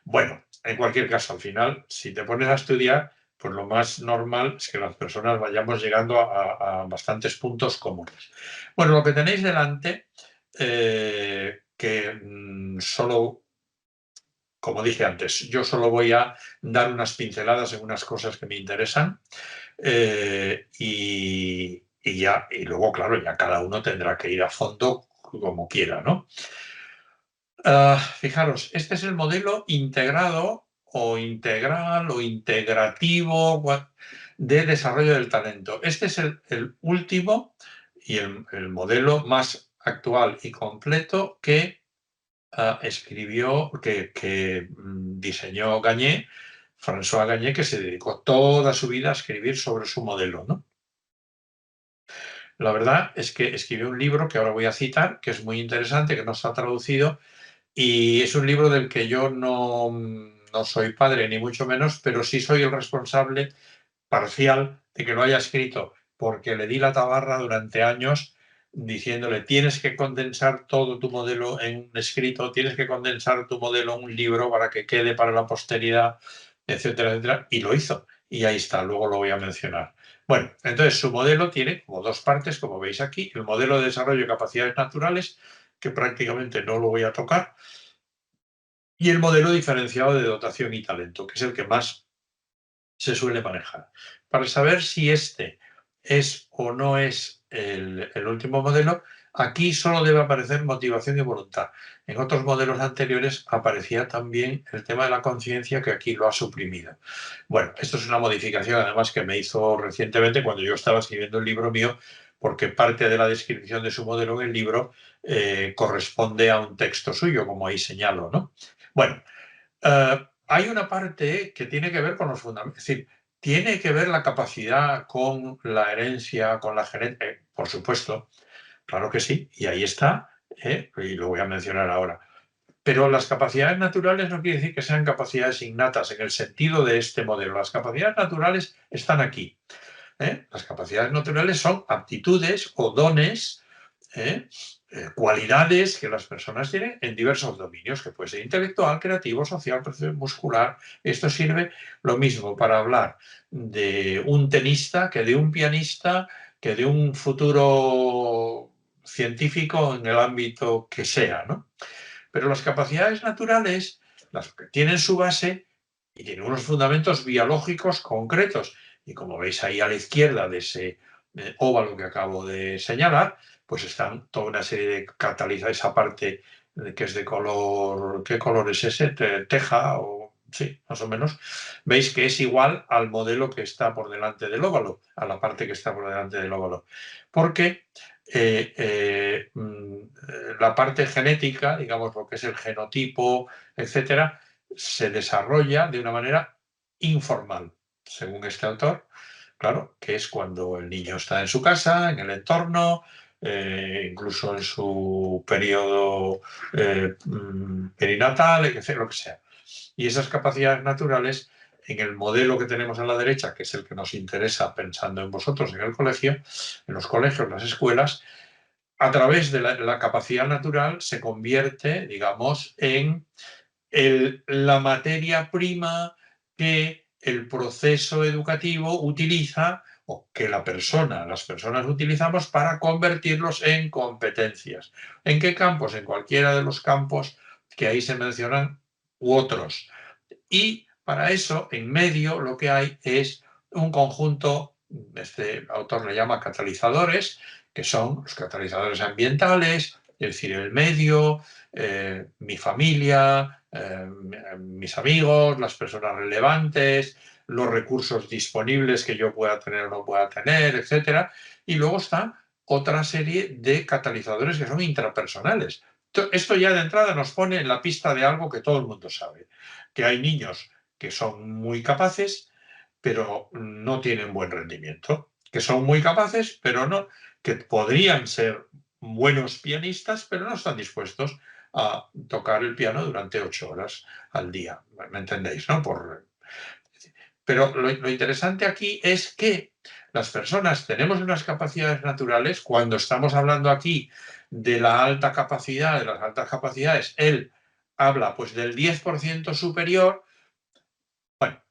Bueno, en cualquier caso, al final, si te pones a estudiar, pues lo más normal es que las personas vayamos llegando a bastantes puntos comunes. Bueno, lo que tenéis delante, que solo, como dije antes, yo solo voy a dar unas pinceladas en unas cosas que me interesan. Y luego, claro, ya cada uno tendrá que ir a fondo como quiera, ¿no? Fijaros, este es el modelo integrado o integral o integrativo de desarrollo del talento. Este es el último y el modelo más actual y completo que escribió, que diseñó Gagné, François Gagné, que se dedicó toda su vida a escribir sobre su modelo, ¿no? La verdad es que escribió un libro que ahora voy a citar, que es muy interesante, que no está traducido, y es un libro del que yo no soy padre, ni mucho menos, pero sí soy el responsable parcial de que lo haya escrito, porque le di la tabarra durante años diciéndole tienes que condensar todo tu modelo en un escrito, tienes que condensar tu modelo en un libro para que quede para la posteridad, etcétera, etcétera, y lo hizo. Y ahí está, luego lo voy a mencionar. Bueno, entonces su modelo tiene como dos partes, como veis aquí, el modelo de desarrollo de capacidades naturales, que prácticamente no lo voy a tocar, y el modelo diferenciado de dotación y talento, que es el que más se suele manejar. Para saber si este es o no es el último modelo, aquí solo debe aparecer motivación y voluntad. En otros modelos anteriores aparecía también el tema de la conciencia, que aquí lo ha suprimido. Bueno, esto es una modificación además que me hizo recientemente cuando yo estaba escribiendo el libro mío, porque parte de la descripción de su modelo en el libro corresponde a un texto suyo, como ahí señalo, ¿no? Bueno, hay una parte que tiene que ver con los fundamentos, es decir, tiene que ver la capacidad con la herencia, con la genética, por supuesto, claro que sí, y ahí está, y lo voy a mencionar ahora. Pero las capacidades naturales no quiere decir que sean capacidades innatas en el sentido de este modelo. Las capacidades naturales están aquí. Las capacidades naturales son aptitudes o dones, ¿eh? Cualidades que las personas tienen en diversos dominios, que puede ser intelectual, creativo, social, muscular. Esto sirve lo mismo para hablar de un tenista que de un pianista, que de un futuro científico en el ámbito que sea, ¿no? Pero las capacidades naturales, las que tienen su base y tienen unos fundamentos biológicos concretos. Y como veis ahí a la izquierda de ese óvalo que acabo de señalar, pues están toda una serie de catalizadores, esa parte que es de color, ¿qué color es ese? Teja o sí, más o menos. Veis que es igual al modelo que está por delante del óvalo, a la parte que está por delante del óvalo. Porque la parte genética, digamos lo que es el genotipo, etcétera, se desarrolla de una manera informal, según este autor, claro, que es cuando el niño está en su casa, en el entorno, incluso en su periodo perinatal, etc., lo que sea. Y esas capacidades naturales, en el modelo que tenemos a la derecha, que es el que nos interesa pensando en vosotros en el colegio, en los colegios, las escuelas, a través de la capacidad natural se convierte, digamos, en la materia prima que el proceso educativo utiliza o que las personas utilizamos para convertirlos en competencias. ¿En qué campos? En cualquiera de los campos que ahí se mencionan u otros. Y para eso, en medio, lo que hay es un conjunto, este autor le llama catalizadores, que son los catalizadores ambientales, es decir, el medio, mi familia, mis amigos, las personas relevantes, los recursos disponibles que yo pueda tener o no pueda tener, etc. Y luego está otra serie de catalizadores que son intrapersonales. Esto ya de entrada nos pone en la pista de algo que todo el mundo sabe, que hay niños que son muy capaces, pero no tienen buen rendimiento, que son muy capaces, pero no, que podrían ser buenos pianistas, pero no están dispuestos a tocar el piano durante 8 horas al día. ¿Me entendéis? ¿No? Pero lo interesante aquí es que las personas tenemos unas capacidades naturales. Cuando estamos hablando aquí de la alta capacidad, de las altas capacidades, él habla pues del 10% superior. Bueno,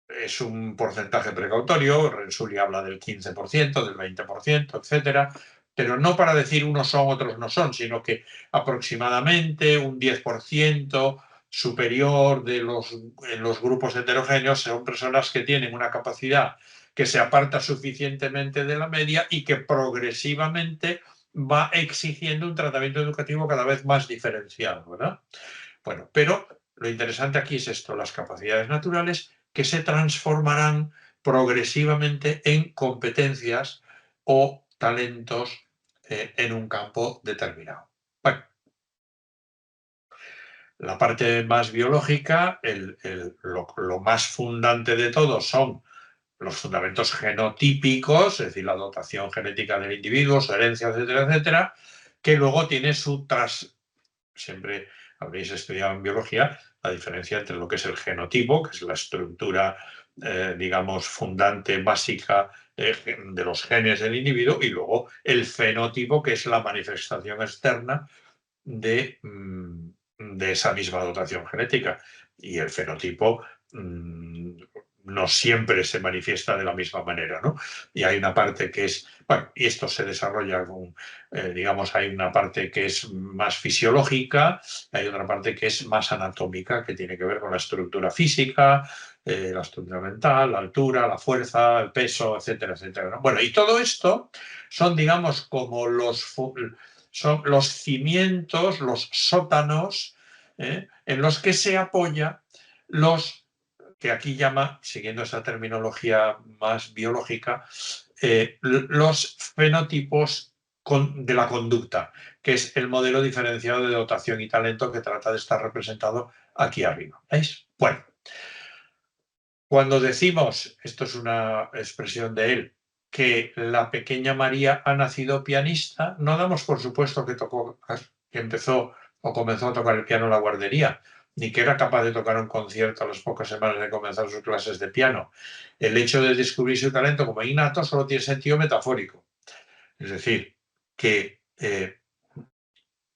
es un porcentaje precautorio, Rensuli habla del 15%, del 20%, etcétera, pero no para decir unos son, otros no son, sino que aproximadamente un 10% superior en los grupos heterogéneos son personas que tienen una capacidad que se aparta suficientemente de la media y que progresivamente va exigiendo un tratamiento educativo cada vez más diferenciado, ¿verdad? Bueno, pero lo interesante aquí es esto, las capacidades naturales que se transformarán progresivamente en competencias o talentos en un campo determinado. Bueno, la parte más biológica, lo más fundante de todo son los fundamentos genotípicos, es decir, la dotación genética del individuo, su herencia, etcétera, etcétera, que luego tiene siempre habréis estudiado en biología la diferencia entre lo que es el genotipo, que es la estructura digamos, fundante básica de los genes del individuo, y luego el fenotipo, que es la manifestación externa de esa misma dotación genética. Y el fenotipo no siempre se manifiesta de la misma manera, ¿no? Y hay una parte que es, bueno, y esto se desarrolla digamos, hay una parte que es más fisiológica, hay otra parte que es más anatómica, que tiene que ver con la estructura física, la estructura mental, la altura, la fuerza, el peso, etcétera, etcétera, ¿no? Bueno, y todo esto son, digamos, como son los cimientos, los sótanos, en los que se apoya los que aquí llama, siguiendo esa terminología más biológica, los fenotipos de la conducta, que es el modelo diferenciado de dotación y talento que trata de estar representado aquí arriba. ¿Veis? Bueno, cuando decimos, esto es una expresión de él, que la pequeña María ha nacido pianista, no damos por supuesto que empezó o comenzó a tocar el piano en la guardería, ni que era capaz de tocar un concierto a las pocas semanas de comenzar sus clases de piano. El hecho de descubrir su talento como innato solo tiene sentido metafórico. Es decir, que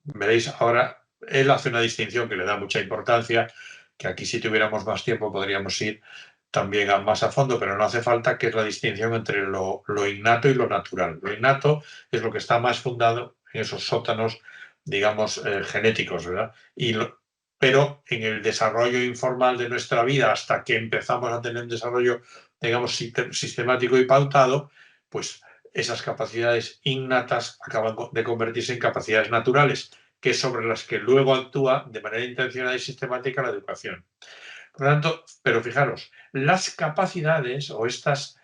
veréis ahora, él hace una distinción que le da mucha importancia, que aquí si tuviéramos más tiempo podríamos ir también más a fondo, pero no hace falta, que es la distinción entre lo innato y lo natural. Lo innato es lo que está más fundado en esos sótanos, digamos, genéticos, ¿verdad? Pero en el desarrollo informal de nuestra vida, hasta que empezamos a tener un desarrollo, digamos, sistemático y pautado, pues esas capacidades innatas acaban de convertirse en capacidades naturales, que es sobre las que luego actúa de manera intencionada y sistemática la educación. Por lo tanto, pero fijaros, las capacidades o estas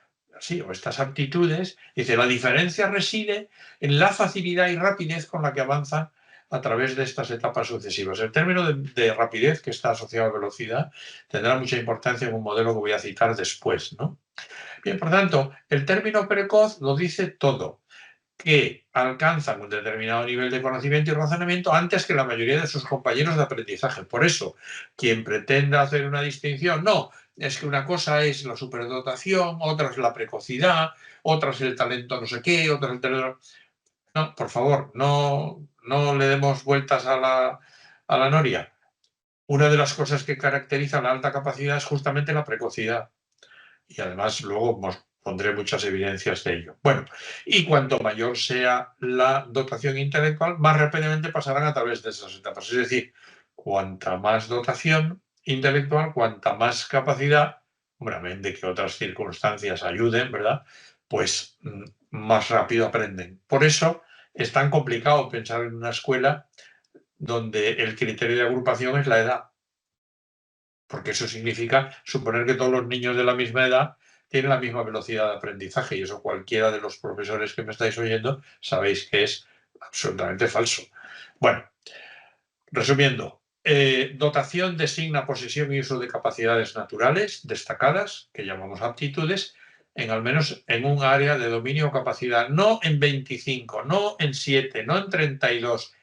aptitudes, dice, la diferencia reside en la facilidad y rapidez con la que avanzan a través de estas etapas sucesivas. El término de rapidez, que está asociado a velocidad, tendrá mucha importancia en un modelo que voy a citar después, ¿no? Bien, por tanto, el término precoz lo dice todo, que alcanzan un determinado nivel de conocimiento y razonamiento antes que la mayoría de sus compañeros de aprendizaje. Por eso, quien pretenda hacer una distinción, no, es que una cosa es la superdotación, otra es la precocidad, otra es el talento no sé qué, otra es el talento... No, por favor, no le demos vueltas a la noria. Una de las cosas que caracteriza la alta capacidad es justamente la precocidad. Y además luego pondré muchas evidencias de ello. Bueno, y cuanto mayor sea la dotación intelectual, más rápidamente pasarán a través de esas etapas. Es decir, cuanta más dotación intelectual, cuanta más capacidad, obviamente que otras circunstancias ayuden, ¿verdad? Pues más rápido aprenden. Por eso es tan complicado pensar en una escuela donde el criterio de agrupación es la edad, porque eso significa suponer que todos los niños de la misma edad tienen la misma velocidad de aprendizaje, y eso cualquiera de los profesores que me estáis oyendo sabéis que es absolutamente falso. Bueno, resumiendo, dotación designa posesión y uso de capacidades naturales destacadas, que llamamos aptitudes, en al menos en un área de dominio o capacidad, no en 25, no en 7, no en 32,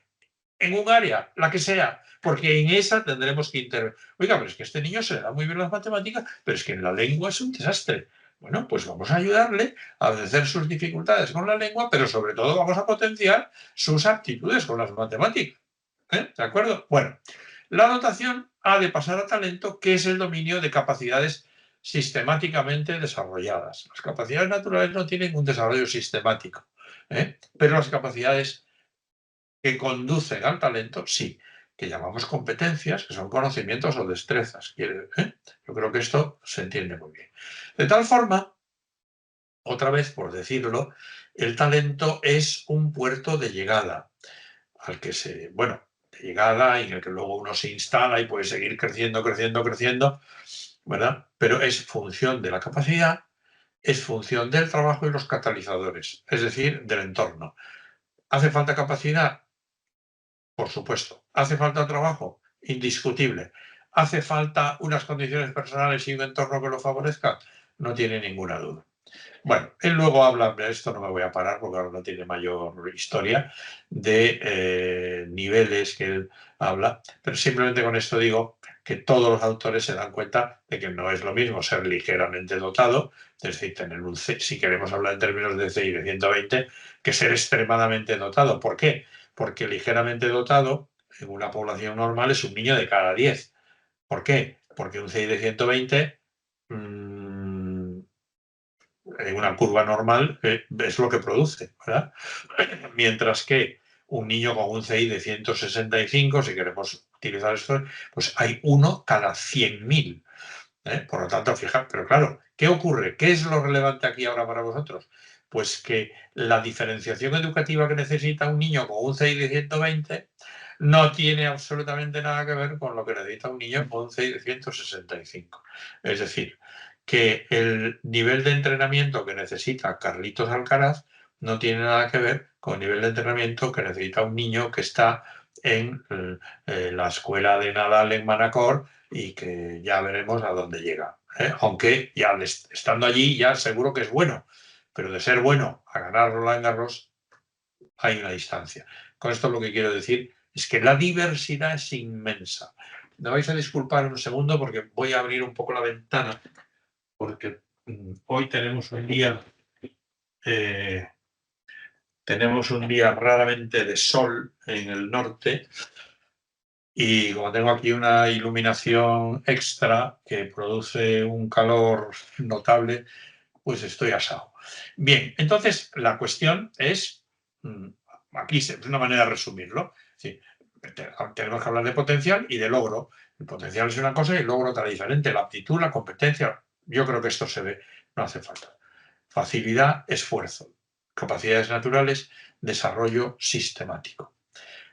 en un área, la que sea, porque en esa tendremos que intervenir. Oiga, pero es que a este niño se le da muy bien las matemáticas, pero es que en la lengua es un desastre. Bueno, pues vamos a ayudarle a vencer sus dificultades con la lengua, pero sobre todo vamos a potenciar sus aptitudes con las matemáticas. ¿De acuerdo? Bueno, la dotación ha de pasar a talento, que es el dominio de capacidades sistemáticamente desarrolladas. Las capacidades naturales no tienen un desarrollo sistemático, pero las capacidades que conducen al talento, sí, que llamamos competencias, que son conocimientos o destrezas. Yo creo que esto se entiende muy bien. De tal forma, otra vez por decirlo, el talento es un puerto de llegada al que de llegada en el que luego uno se instala y puede seguir creciendo, creciendo, creciendo, ¿verdad? Pero es función de la capacidad, es función del trabajo y los catalizadores, es decir, del entorno. ¿Hace falta capacidad? Por supuesto. ¿Hace falta trabajo? Indiscutible. ¿Hace falta unas condiciones personales y un entorno que lo favorezca? No tiene ninguna duda. Bueno, él luego habla, de esto no me voy a parar porque ahora no tiene mayor historia, de niveles que él habla, pero simplemente con esto digo que todos los autores se dan cuenta de que no es lo mismo ser ligeramente dotado, es decir, tener un C, si queremos hablar en términos de CI de 120, que ser extremadamente dotado. ¿Por qué? Porque ligeramente dotado en una población normal es un niño de cada 10. ¿Por qué? Porque un CI de 120 en una curva normal es lo que produce, ¿verdad? Mientras que un niño con un CI de 165, si queremos utilizar esto, pues hay uno cada 100.000. Por lo tanto, fijaos, pero claro, ¿qué ocurre? ¿Qué es lo relevante aquí ahora para vosotros? Pues que la diferenciación educativa que necesita un niño con un CI de 120 no tiene absolutamente nada que ver con lo que necesita un niño con un CI de 165. Es decir, que el nivel de entrenamiento que necesita Carlitos Alcaraz no tiene nada que ver con el nivel de entrenamiento que necesita un niño que está en la escuela de Nadal en Manacor y que ya veremos a dónde llega. Aunque ya estando allí ya seguro que es bueno, pero de ser bueno a ganar Roland Garros hay una distancia. Con esto lo que quiero decir es que la diversidad es inmensa. Me vais a disculpar un segundo porque voy a abrir un poco la ventana porque hoy eh, tenemos un día raramente de sol en el norte. Y como tengo aquí una iluminación extra que produce un calor notable, pues estoy asado. Bien, entonces la cuestión es, aquí es una manera de resumirlo, sí, tenemos que hablar de potencial y de logro. El potencial es una cosa y el logro otra diferente. La aptitud, la competencia, yo creo que esto se ve, no hace falta. Facilidad, esfuerzo, capacidades naturales, desarrollo sistemático.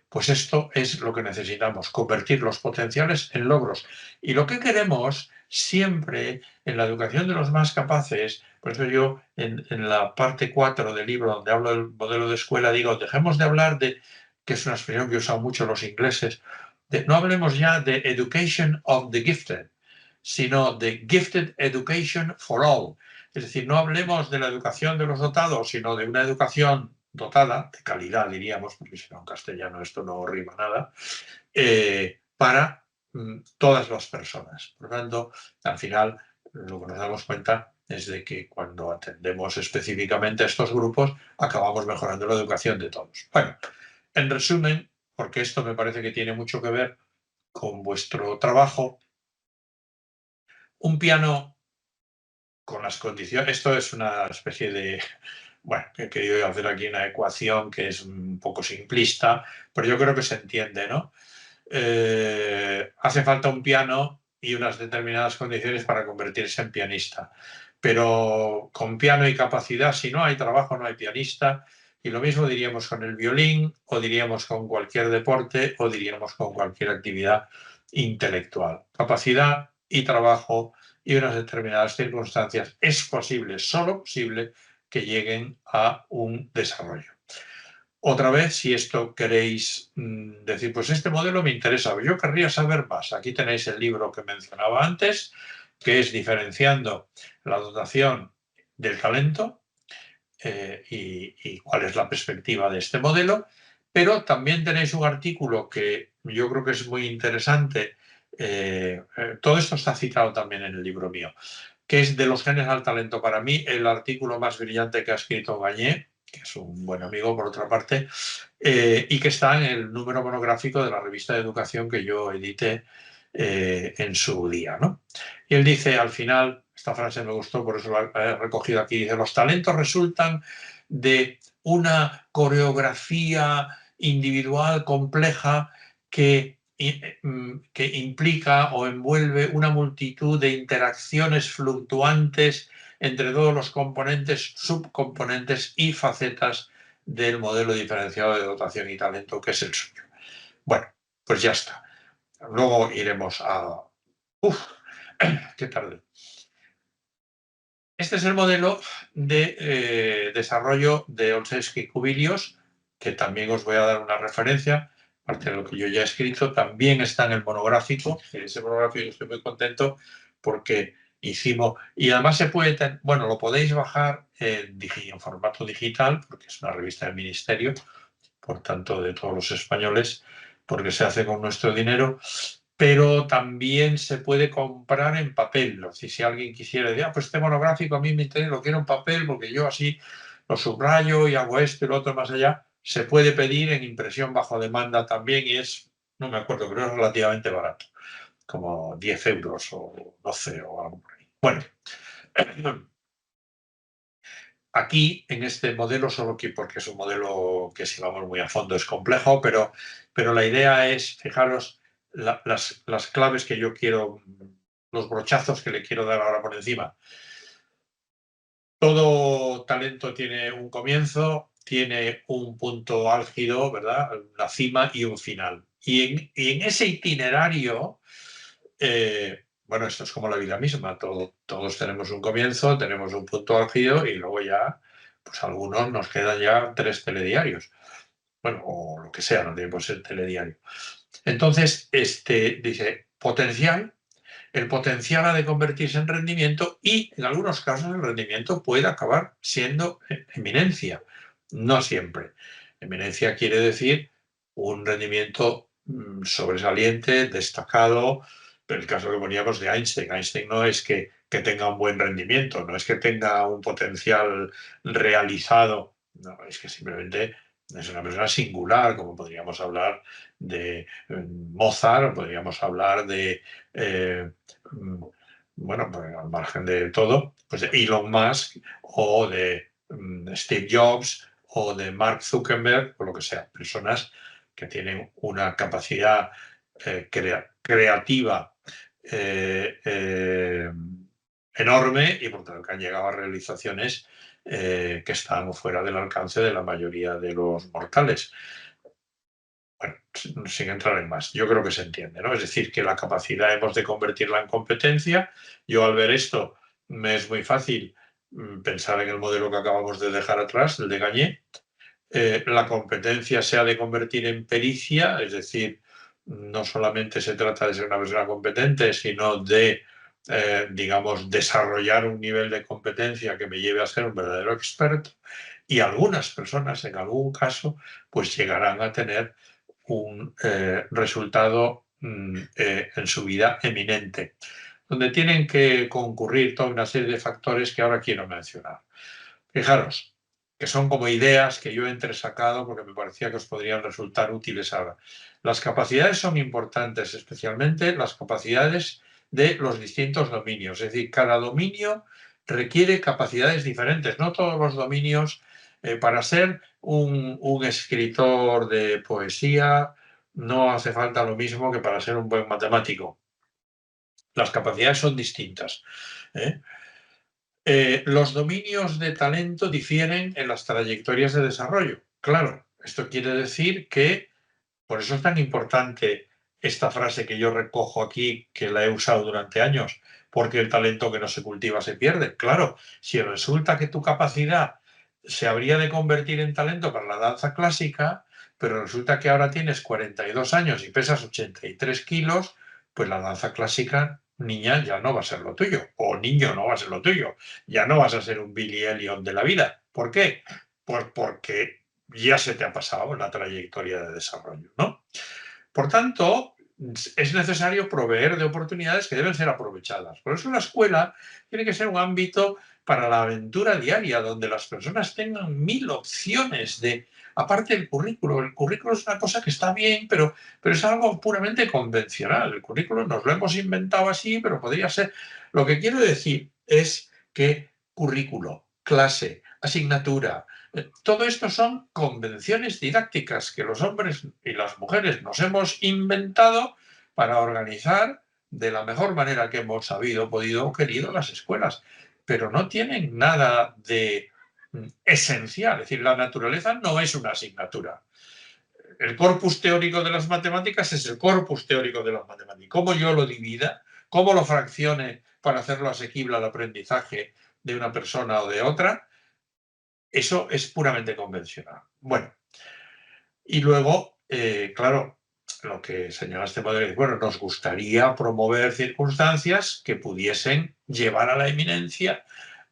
Pues esto es lo que necesitamos, convertir los potenciales en logros. Y lo que queremos siempre en la educación de los más capaces, por eso yo en la parte 4 del libro donde hablo del modelo de escuela digo, dejemos de hablar de, que es una expresión que usan mucho los ingleses, no hablemos ya de education of the gifted, sino de gifted education for all. Es decir, no hablemos de la educación de los dotados, sino de una educación dotada, de calidad diríamos, porque si no en castellano esto no rima nada, para todas las personas. Por lo tanto, al final lo que nos damos cuenta es de que cuando atendemos específicamente a estos grupos, acabamos mejorando la educación de todos. Bueno, en resumen, porque esto me parece que tiene mucho que ver con vuestro trabajo, un piano con las condiciones, esto es una especie de, bueno, he querido hacer aquí una ecuación que es un poco simplista, pero yo creo que se entiende, ¿no? Hace falta un piano y unas determinadas condiciones para convertirse en pianista. Pero con piano y capacidad, si no hay trabajo, no hay pianista. Y lo mismo diríamos con el violín, o diríamos con cualquier deporte, o diríamos con cualquier actividad intelectual. Capacidad y trabajo y unas determinadas circunstancias es posible, solo posible, que lleguen a un desarrollo. Otra vez, si esto queréis decir, pues este modelo me interesa, yo querría saber más. Aquí tenéis el libro que mencionaba antes, que es Diferenciando la dotación del talento y cuál es la perspectiva de este modelo. Pero también tenéis un artículo que yo creo que es muy interesante. Todo esto está citado también en el libro mío, que es de los genes al talento. Para mí, el artículo más brillante que ha escrito Gagné, que es un buen amigo por otra parte, y que está en el número monográfico de la revista de educación que yo edité en su día, ¿no? Y él dice al final, esta frase me gustó, por eso la he recogido aquí, dice, los talentos resultan de una coreografía individual compleja que implica o envuelve una multitud de interacciones fluctuantes entre todos los componentes, subcomponentes y facetas del modelo diferenciado de dotación y talento que es el suyo. Bueno, pues ya está. Luego iremos a... ¡Uf! ¡Qué tarde! Este es el modelo de desarrollo de Olszewski-Cubilius, que también os voy a dar una referencia, aparte de lo que yo ya he escrito, también está en el monográfico. En ese monográfico estoy muy contento porque y además se puede, bueno, lo podéis bajar en formato digital, porque es una revista del Ministerio, por tanto de todos los españoles, porque se hace con nuestro dinero, pero también se puede comprar en papel. O sea, si alguien quisiera decir, pues este monográfico a mí me interesa, lo quiero en papel porque yo así lo subrayo y hago esto y lo otro más allá, se puede pedir en impresión bajo demanda también y es, no me acuerdo, creo que es relativamente barato, como 10 euros o 12 o algo por ahí. Bueno, aquí en este modelo, solo que porque es un modelo que si vamos muy a fondo es complejo, pero la idea es, fijaros, las claves que yo quiero, los brochazos que le quiero dar ahora por encima. Todo talento tiene un comienzo, tiene un punto álgido, ¿verdad? La cima y un final. Y en ese itinerario, bueno, esto es como la vida misma, todos tenemos un comienzo, tenemos un punto álgido y luego ya, pues algunos nos quedan ya 3 telediarios. Bueno, o lo que sea, no tiene por ser telediario. Entonces, dice, potencial, el potencial ha de convertirse en rendimiento y en algunos casos el rendimiento puede acabar siendo eminencia. No siempre. Eminencia quiere decir un rendimiento sobresaliente, destacado. Pero el caso que poníamos de Einstein. Einstein no es que tenga un buen rendimiento, no es que tenga un potencial realizado, no, es que simplemente es una persona singular, como podríamos hablar de Mozart, o podríamos hablar de mm, bueno, pues al margen de todo, pues de Elon Musk o de Steve Jobs o de Mark Zuckerberg o lo que sea, personas que tienen una capacidad creativa enorme y por tanto que han llegado a realizaciones que están fuera del alcance de la mayoría de los mortales. Bueno, sin entrar en más, yo creo que se entiende, ¿no? Es decir, que la capacidad hemos de convertirla en competencia. Yo al ver esto me es muy fácil pensar en el modelo que acabamos de dejar atrás, el de Gagné. La competencia se ha de convertir en pericia, es decir, no solamente se trata de ser una persona competente, sino de, digamos, desarrollar un nivel de competencia que me lleve a ser un verdadero experto. Y algunas personas, en algún caso, pues llegarán a tener un resultado en su vida eminente, donde tienen que concurrir toda una serie de factores que ahora quiero mencionar. Fijaros, que son como ideas que yo he entresacado porque me parecía que os podrían resultar útiles ahora. Las capacidades son importantes, especialmente las capacidades de los distintos dominios. Es decir, cada dominio requiere capacidades diferentes. No todos los dominios, para ser un escritor de poesía, no hace falta lo mismo que para ser un buen matemático. Las capacidades son distintas. ¿eh? Los dominios de talento difieren en las trayectorias de desarrollo. Claro, esto quiere decir que, por eso es tan importante esta frase que yo recojo aquí, que la he usado durante años, porque el talento que no se cultiva se pierde. Claro, si resulta que tu capacidad se habría de convertir en talento para la danza clásica, pero resulta que ahora tienes 42 años y pesas 83 kilos, pues la danza clásica, niña, ya no va a ser lo tuyo, o niño, no va a ser lo tuyo, ya no vas a ser un Billy Elliot de la vida. ¿Por qué? Pues porque ya se te ha pasado la trayectoria de desarrollo, ¿no? Por tanto, es necesario proveer de oportunidades que deben ser aprovechadas. Por eso la escuela tiene que ser un ámbito para la aventura diaria, donde las personas tengan 1000 opciones de, aparte del currículo. El currículo es una cosa que está bien, pero es algo puramente convencional. El currículo nos lo hemos inventado así, pero podría ser. Lo que quiero decir es que currículo, clase, asignatura, todo esto son convenciones didácticas que los hombres y las mujeres nos hemos inventado para organizar de la mejor manera que hemos sabido, podido o querido las escuelas, pero no tienen nada de esencial. Es decir, la naturaleza no es una asignatura. El corpus teórico de las matemáticas es el corpus teórico de las matemáticas. Cómo yo lo divida, cómo lo fraccione para hacerlo asequible al aprendizaje de una persona o de otra, eso es puramente convencional. Bueno, y luego, claro, lo que señalaste, bueno, nos gustaría promover circunstancias que pudiesen llevar a la eminencia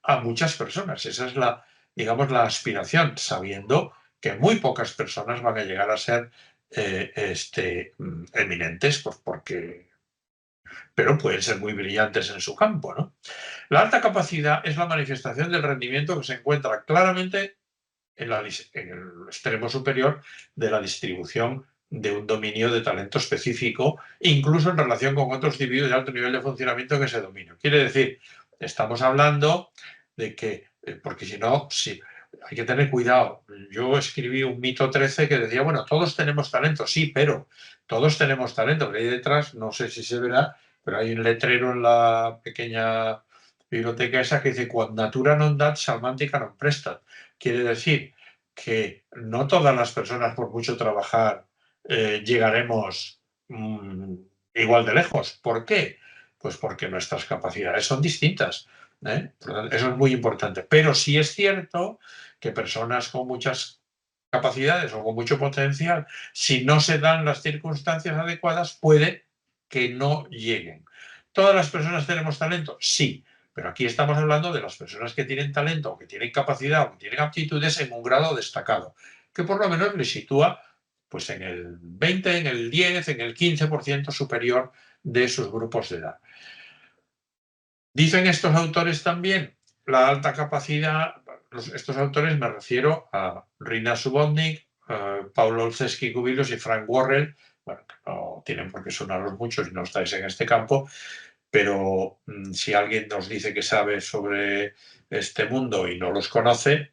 a muchas personas. Esa es la, digamos, la aspiración, sabiendo que muy pocas personas van a llegar a ser eminentes, pues pero pueden ser muy brillantes en su campo, ¿no? La alta capacidad es la manifestación del rendimiento que se encuentra claramente en el extremo superior de la distribución de un dominio de talento específico, incluso en relación con otros individuos de alto nivel de funcionamiento en ese dominio. Quiere decir, estamos hablando de que, porque si no, sí, hay que tener cuidado. Yo escribí un mito 13 que decía, bueno, todos tenemos talento, sí, pero todos tenemos talento, pero ahí detrás, no sé si se verá, pero hay un letrero en la pequeña biblioteca esa que dice, quod natura non dat, salmantica non prestat. Quiere decir que no todas las personas, por mucho trabajar, llegaremos igual de lejos. ¿Por qué? Pues porque nuestras capacidades son distintas. Eso es muy importante. Pero sí es cierto que personas con muchas capacidades o con mucho potencial, si no se dan las circunstancias adecuadas, puede que no lleguen. ¿Todas las personas tenemos talento? Sí, pero aquí estamos hablando de las personas que tienen talento, o que tienen capacidad, o que tienen aptitudes en un grado destacado, que por lo menos les sitúa pues, en el 20, en el 10, en el 15% superior de sus grupos de edad. Dicen estos autores también, la alta capacidad, estos autores me refiero a Rina Subotnik, Paulo Olszewski-Cubilius y Frank Worrell, bueno, que no tienen por qué sonaros mucho si no estáis en este campo, pero si alguien nos dice que sabe sobre este mundo y no los conoce,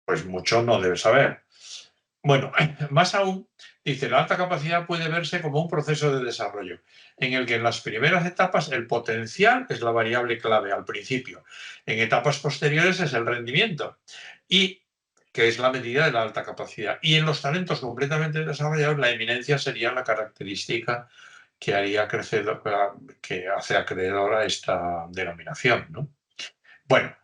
pues mucho no debe saber. Bueno, más aún, dice, la alta capacidad puede verse como un proceso de desarrollo, en el que en las primeras etapas el potencial es la variable clave al principio, en etapas posteriores es el rendimiento, y que es la medida de la alta capacidad. Y en los talentos completamente desarrollados, la eminencia sería la característica que haría crecer, que hace acreedora a esta denominación, ¿no? Bueno,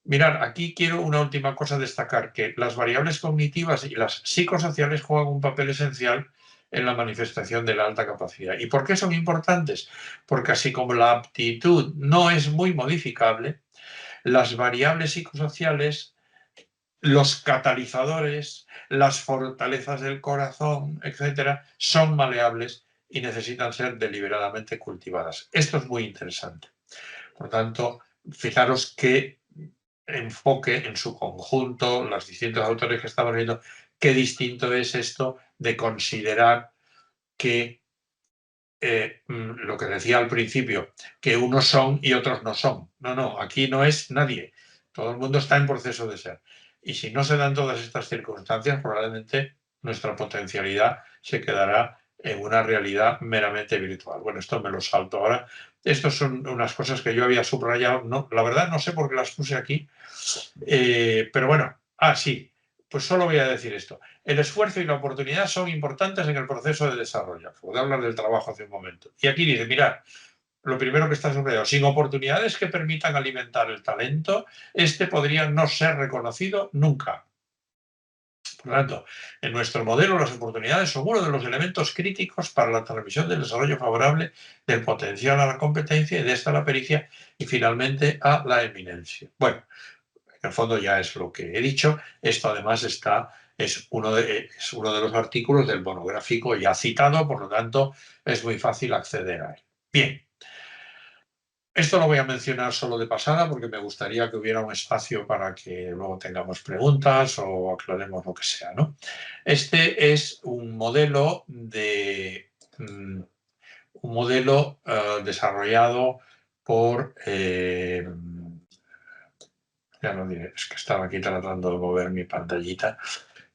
mirad, aquí quiero una última cosa destacar, que las variables cognitivas y las psicosociales juegan un papel esencial en la manifestación de la alta capacidad. ¿Y por qué son importantes? Porque así como la aptitud no es muy modificable, las variables psicosociales, los catalizadores, las fortalezas del corazón, etcétera, son maleables y necesitan ser deliberadamente cultivadas. Esto es muy interesante. Por tanto, fijaros qué enfoque en su conjunto, los distintos autores que estamos viendo, qué distinto es esto de considerar que lo que decía al principio, que unos son y otros no son. No, no, aquí no es nadie. Todo el mundo está en proceso de ser. Y si no se dan todas estas circunstancias, probablemente nuestra potencialidad se quedará en una realidad meramente virtual. Bueno, esto me lo salto ahora. Estas son unas cosas que yo había subrayado. No, la verdad no sé por qué las puse aquí, pero bueno, sí, pues solo voy a decir esto. El esfuerzo y la oportunidad son importantes en el proceso de desarrollo. Puedo hablar del trabajo hace un momento. Y aquí dice, mirad, lo primero que está subrayado, sin oportunidades que permitan alimentar el talento, este podría no ser reconocido nunca. Por lo tanto, en nuestro modelo las oportunidades son uno de los elementos críticos para la transmisión del desarrollo favorable del potencial a la competencia y de esta a la pericia y finalmente a la eminencia. Bueno, en el fondo ya es lo que he dicho. Esto además es uno de los artículos del monográfico ya citado, por lo tanto es muy fácil acceder a él. Bien, esto lo voy a mencionar solo de pasada porque me gustaría que hubiera un espacio para que luego tengamos preguntas o aclaremos lo que sea, ¿no? Este es un modelo desarrollado por ya no diré, es que estaba aquí tratando de mover mi pantallita,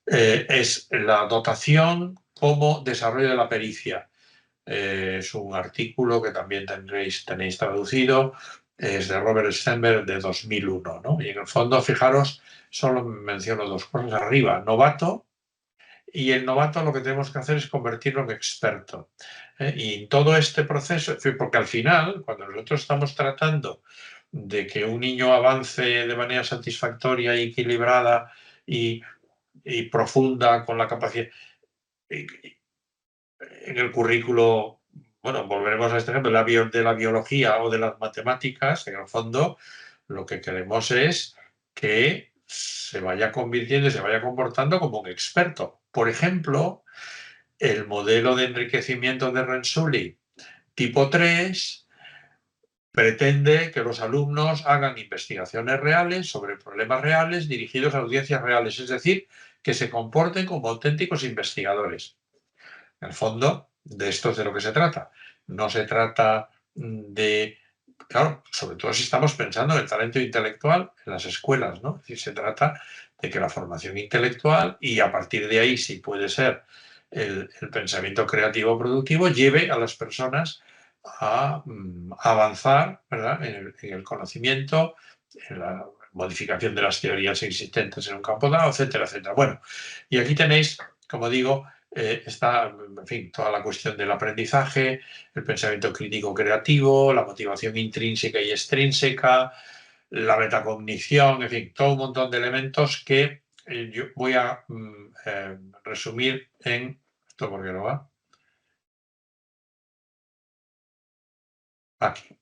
es la dotación como desarrollo de la pericia. Es un artículo que también tenéis traducido, es de Robert Stenberg de 2001, ¿no? Y en el fondo, fijaros, solo menciono dos cosas arriba, novato, y el novato lo que tenemos que hacer es convertirlo en experto. Y todo este proceso, porque al final, cuando nosotros estamos tratando de que un niño avance de manera satisfactoria y equilibrada y profunda con la capacidad, en el currículo, bueno, volveremos a este ejemplo, de la biología o de las matemáticas, en el fondo, lo que queremos es que se vaya convirtiendo y se vaya comportando como un experto. Por ejemplo, el modelo de enriquecimiento de Renzulli tipo 3 pretende que los alumnos hagan investigaciones reales sobre problemas reales dirigidos a audiencias reales, es decir, que se comporten como auténticos investigadores. En el fondo, de esto es de lo que se trata. No se trata de, claro, sobre todo si estamos pensando en el talento intelectual en las escuelas, ¿no? Es decir, se trata de que la formación intelectual y a partir de ahí, si puede ser el pensamiento creativo productivo, lleve a las personas a avanzar, ¿verdad? En el conocimiento, en la modificación de las teorías existentes en un campo dado, etcétera, etcétera. Bueno, y aquí tenéis, como digo, está, en fin, toda la cuestión del aprendizaje, el pensamiento crítico creativo, la motivación intrínseca y extrínseca, la metacognición, en fin, todo un montón de elementos que yo voy a resumir en esto, porque no va aquí.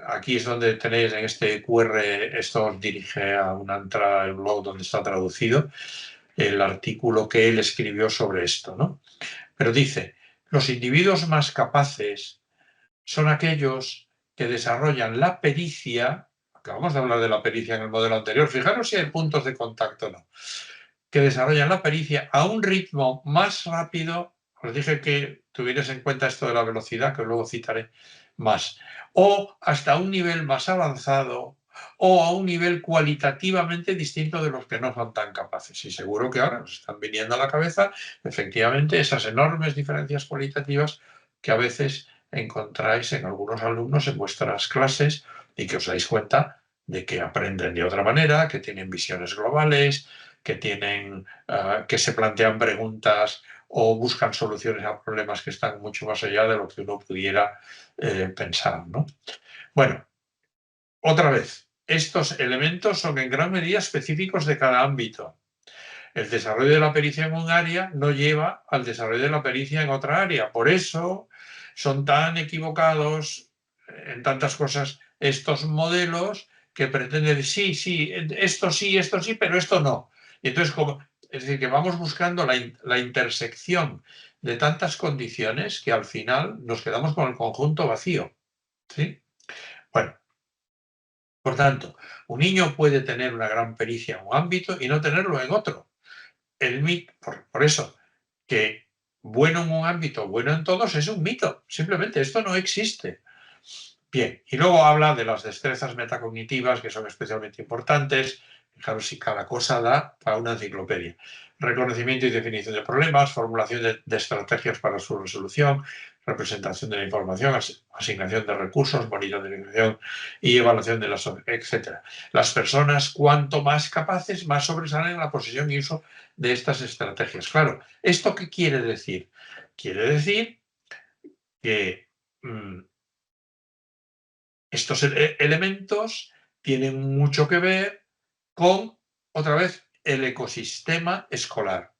Aquí es donde tenéis en este QR, esto os dirige a una entrada del blog donde está traducido el artículo que él escribió sobre esto, ¿no? Pero dice, los individuos más capaces son aquellos que desarrollan la pericia, acabamos de hablar de la pericia en el modelo anterior, fijaros si hay puntos de contacto o no, que desarrollan la pericia a un ritmo más rápido, os dije que tuvierais en cuenta esto de la velocidad, que luego citaré más, o hasta un nivel más avanzado, o a un nivel cualitativamente distinto de los que no son tan capaces. Y seguro que ahora nos están viniendo a la cabeza, efectivamente, esas enormes diferencias cualitativas que a veces encontráis en algunos alumnos en vuestras clases y que os dais cuenta de que aprenden de otra manera, que tienen visiones globales, que tienen, que se plantean preguntas o buscan soluciones a problemas que están mucho más allá de lo que uno pudiera pensar, ¿no? Bueno, otra vez, estos elementos son en gran medida específicos de cada ámbito. El desarrollo de la pericia en un área no lleva al desarrollo de la pericia en otra área. Por eso son tan equivocados en tantas cosas estos modelos que pretenden, sí, esto sí, pero esto no. Y entonces, es decir, que vamos buscando la intersección de tantas condiciones que al final nos quedamos con el conjunto vacío. ¿Sí? Bueno, por tanto, un niño puede tener una gran pericia en un ámbito y no tenerlo en otro. Por eso, que bueno en un ámbito, bueno en todos, es un mito. Simplemente esto no existe. Bien, y luego habla de las destrezas metacognitivas, que son especialmente importantes. Fijaros si cada cosa da para una enciclopedia. Reconocimiento y definición de problemas, formulación de estrategias para su resolución, representación de la información, asignación de recursos, monitorización y evaluación de las, etc. Las personas, cuanto más capaces, más sobresalen en la posesión y uso de estas estrategias. Claro, ¿esto qué quiere decir? Quiere decir que estos elementos tienen mucho que ver con, otra vez, el ecosistema escolar,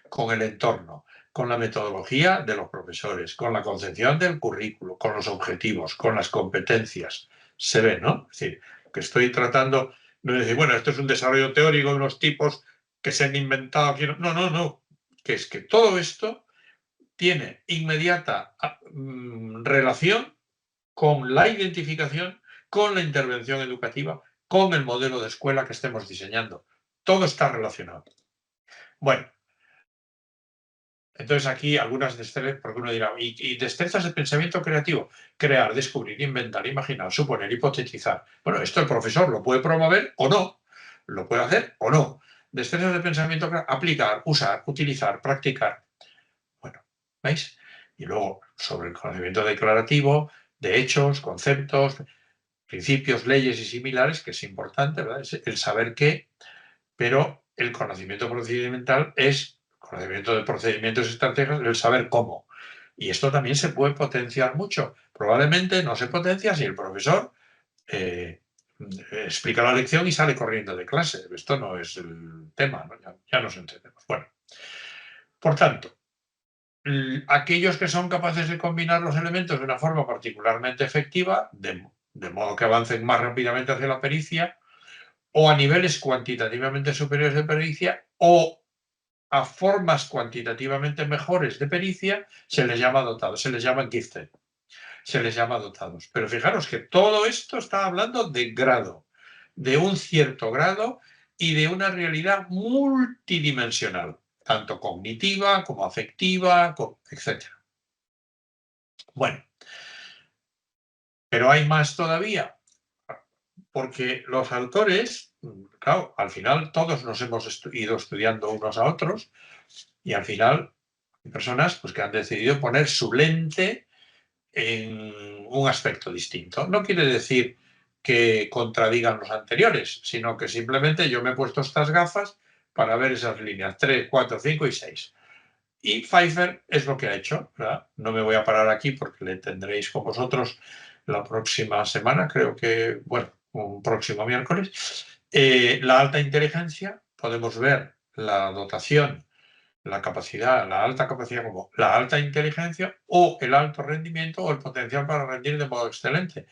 con el entorno, con la metodología de los profesores, con la concepción del currículo, con los objetivos, con las competencias. Se ve, ¿no? Es decir, que estoy tratando, no es decir, bueno, esto es un desarrollo teórico de unos tipos que se han inventado aquí. No, no, no. Que es que todo esto tiene inmediata relación con la identificación, con la intervención educativa, con el modelo de escuela que estemos diseñando. Todo está relacionado. Bueno, entonces aquí algunas destrezas, porque uno dirá, ¿y destrezas de pensamiento creativo? Crear, descubrir, inventar, imaginar, suponer, hipotetizar. Bueno, esto el profesor lo puede promover o no, lo puede hacer o no. Destrezas de pensamiento creativo, aplicar, usar, utilizar, practicar. Bueno, ¿veis? Y luego sobre el conocimiento declarativo, de hechos, conceptos, principios, leyes y similares, que es importante, ¿verdad? Es el saber qué, pero el conocimiento procedimental es conocimiento de procedimientos y estrategias, el saber cómo. Y esto también se puede potenciar mucho. Probablemente no se potencia si el profesor explica la lección y sale corriendo de clase. Esto no es el tema, ¿no? Ya nos entendemos. Bueno, Por tanto, aquellos que son capaces de combinar los elementos de una forma particularmente efectiva, de modo que avancen más rápidamente hacia la pericia, o a niveles cuantitativamente superiores de pericia, o a formas cuantitativamente mejores de pericia, se les llama dotados, se les llama gifted, se les llama dotados. Pero fijaros que todo esto está hablando de grado, de un cierto grado y de una realidad multidimensional, tanto cognitiva como afectiva, etc. Bueno, pero hay más todavía, porque los autores, claro, al final todos nos hemos ido estudiando unos a otros y al final hay personas pues, que han decidido poner su lente en un aspecto distinto. No quiere decir que contradigan los anteriores, sino que simplemente yo me he puesto estas gafas para ver esas líneas 3, 4, 5 y 6. Y Pfeiffer es lo que ha hecho, ¿verdad? No me voy a parar aquí porque le tendréis con vosotros la próxima semana, creo que, bueno, un próximo miércoles. La alta inteligencia, podemos ver la dotación, la capacidad, la alta capacidad como la alta inteligencia o el alto rendimiento o el potencial para rendir de modo excelente.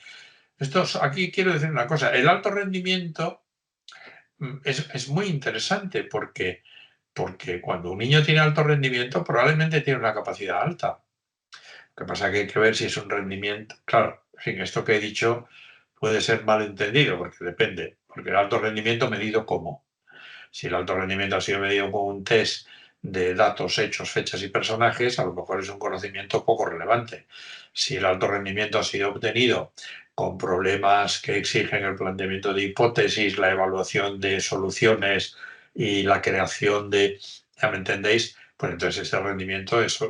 Aquí quiero decir una cosa, el alto rendimiento es muy interesante porque cuando un niño tiene alto rendimiento probablemente tiene una capacidad alta. Lo que pasa es que hay que ver si es un rendimiento. Claro, en fin, esto que he dicho puede ser malentendido porque depende. Porque el alto rendimiento medido como. Si el alto rendimiento ha sido medido con un test de datos, hechos, fechas y personajes, a lo mejor es un conocimiento poco relevante. Si el alto rendimiento ha sido obtenido con problemas que exigen el planteamiento de hipótesis, la evaluación de soluciones y la creación de, ya me entendéis, pues entonces ese rendimiento es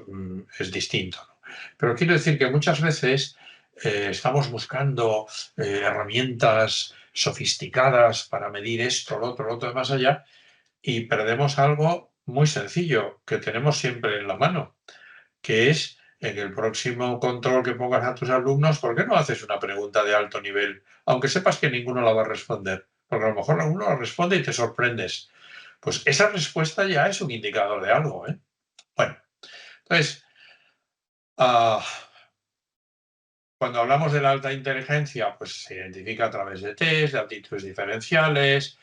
distinto, ¿no? Pero quiero decir que muchas veces estamos buscando herramientas sofisticadas para medir esto, lo otro, de más allá, y perdemos algo muy sencillo que tenemos siempre en la mano, que es en el próximo control que pongas a tus alumnos, ¿por qué no haces una pregunta de alto nivel? Aunque sepas que ninguno la va a responder, porque a lo mejor alguno la responde y te sorprendes. Pues esa respuesta ya es un indicador de algo, ¿eh? Bueno, entonces, cuando hablamos de la alta inteligencia, pues se identifica a través de test, de aptitudes diferenciales,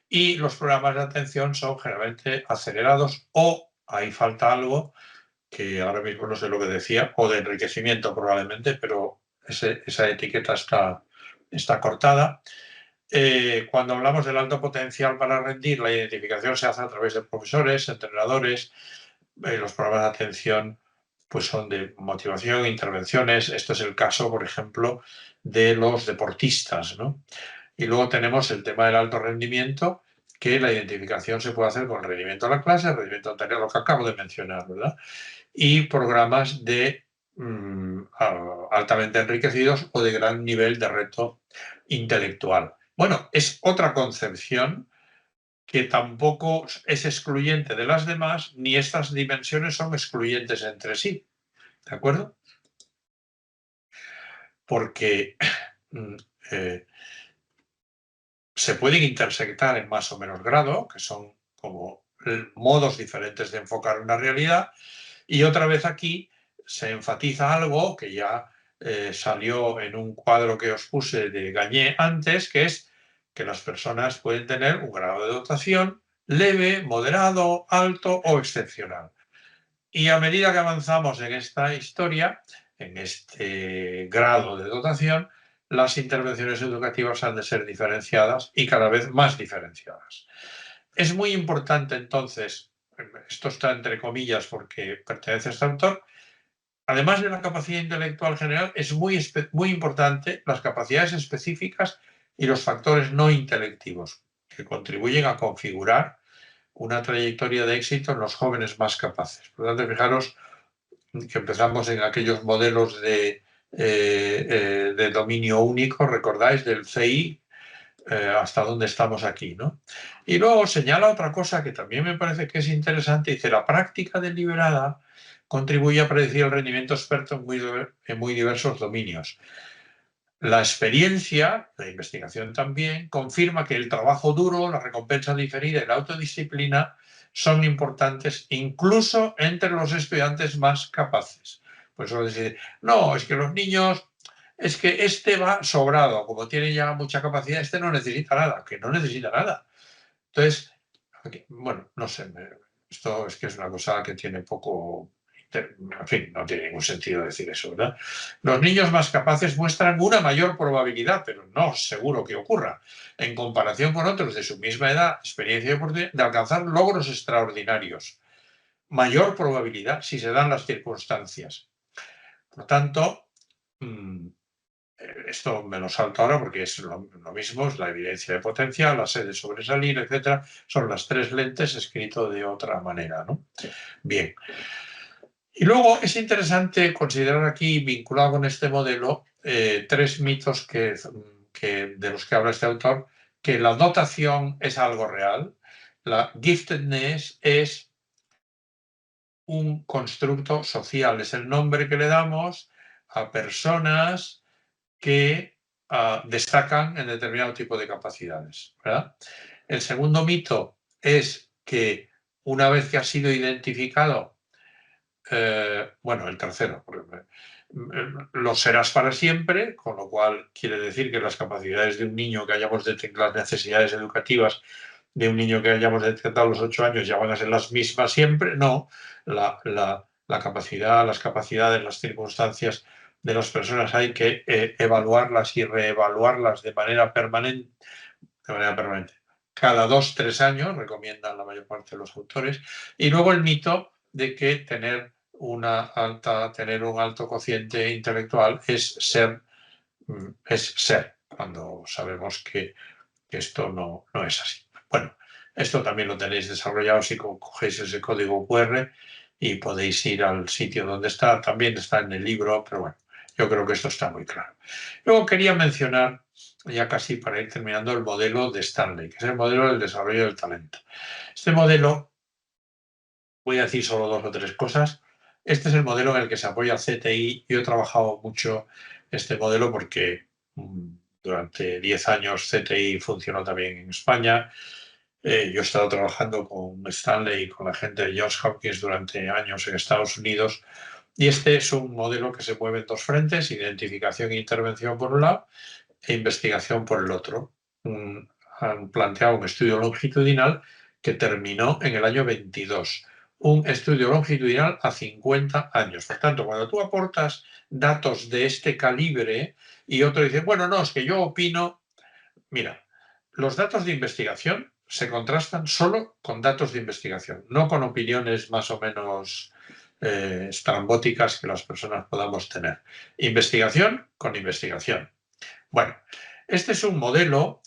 y los programas de atención son generalmente acelerados o, ahí falta algo, que ahora mismo no sé lo que decía, o de enriquecimiento probablemente, pero esa etiqueta está cortada. Cuando hablamos del alto potencial para rendir, la identificación se hace a través de profesores, entrenadores, los programas de atención pues son de motivación, intervenciones. Esto es el caso, por ejemplo, de los deportistas, ¿no? Y luego tenemos el tema del alto rendimiento, que la identificación se puede hacer con el rendimiento de la clase, el rendimiento anterior, lo que acabo de mencionar, ¿verdad? Y programas de altamente enriquecidos o de gran nivel de reto intelectual. Bueno, es otra concepción que tampoco es excluyente de las demás, ni estas dimensiones son excluyentes entre sí. ¿De acuerdo? Porque se pueden intersectar en más o menos grado, que son como modos diferentes de enfocar una realidad, y otra vez aquí se enfatiza algo que ya salió en un cuadro que os puse de Gagné antes, que es que las personas pueden tener un grado de dotación leve, moderado, alto o excepcional. Y a medida que avanzamos en esta historia, en este grado de dotación, las intervenciones educativas han de ser diferenciadas y cada vez más diferenciadas. Es muy importante entonces, esto está entre comillas porque pertenece a este autor, además de la capacidad intelectual general, es muy importante las capacidades específicas y los factores no intelectivos que contribuyen a configurar una trayectoria de éxito en los jóvenes más capaces. Por lo tanto, fijaros que empezamos en aquellos modelos de dominio único, recordáis, del CI, hasta dónde estamos aquí, ¿no? Y luego señala otra cosa que también me parece que es interesante, dice, la práctica deliberada contribuye a predecir el rendimiento experto en muy diversos dominios. La experiencia, la investigación también, confirma que el trabajo duro, la recompensa diferida y la autodisciplina son importantes incluso entre los estudiantes más capaces. Pues suele decir, no, es que los niños, es que este va sobrado, como tiene ya mucha capacidad, este no necesita nada, que no necesita nada. Entonces, bueno, no sé, esto es que es una cosa que tiene poco, en fin, no tiene ningún sentido decir eso, ¿verdad? Los niños más capaces muestran una mayor probabilidad, pero no seguro que ocurra, en comparación con otros de su misma edad, experiencia y oportunidad, de alcanzar logros extraordinarios. Mayor probabilidad si se dan las circunstancias. Por tanto, esto me lo salto ahora porque es lo mismo, es la evidencia de potencial, la sed de sobresalir, etcétera. Son las tres lentes escrito de otra manera, ¿no? Bien. Y luego es interesante considerar aquí, vinculado con este modelo, tres mitos de los que habla este autor, que la dotación es algo real, la giftedness es un constructo social, es el nombre que le damos a personas que destacan en determinado tipo de capacidades, ¿verdad? El segundo mito es que una vez que ha sido identificado, bueno, el tercero, lo serás para siempre, con lo cual quiere decir que las capacidades de un niño que hayamos detectado, las necesidades educativas de un niño que hayamos detectado a los 8 años ya van a ser las mismas siempre. No, la capacidad, las capacidades, las circunstancias de las personas hay que evaluarlas y reevaluarlas de manera permanente. Cada 2-3 años, recomiendan la mayor parte de los autores. Y luego el mito de que tener un alto cociente intelectual es ser, cuando sabemos que esto no es así. Bueno, esto también lo tenéis desarrollado si cogéis ese código QR y podéis ir al sitio donde está. También está en el libro, pero bueno, yo creo que esto está muy claro. Luego quería mencionar, ya casi para ir terminando, el modelo de Stanley, que es el modelo del desarrollo del talento. Este modelo, voy a decir solo 2 o 3 cosas. Este es el modelo en el que se apoya el CTI. Yo he trabajado mucho este modelo porque durante 10 años CTI funcionó también en España. Yo he estado trabajando con Stanley y con la gente de Johns Hopkins durante años en Estados Unidos. Y este es un modelo que se mueve en 2 frentes, identificación e intervención por un lado e investigación por el otro. Han planteado un estudio longitudinal que terminó en el año 22. Un estudio longitudinal a 50 años. Por tanto, cuando tú aportas datos de este calibre y otro dice, bueno, no, es que yo opino, mira, los datos de investigación se contrastan solo con datos de investigación, no con opiniones más o menos estrambóticas que las personas podamos tener. Investigación con investigación. Bueno, este es un modelo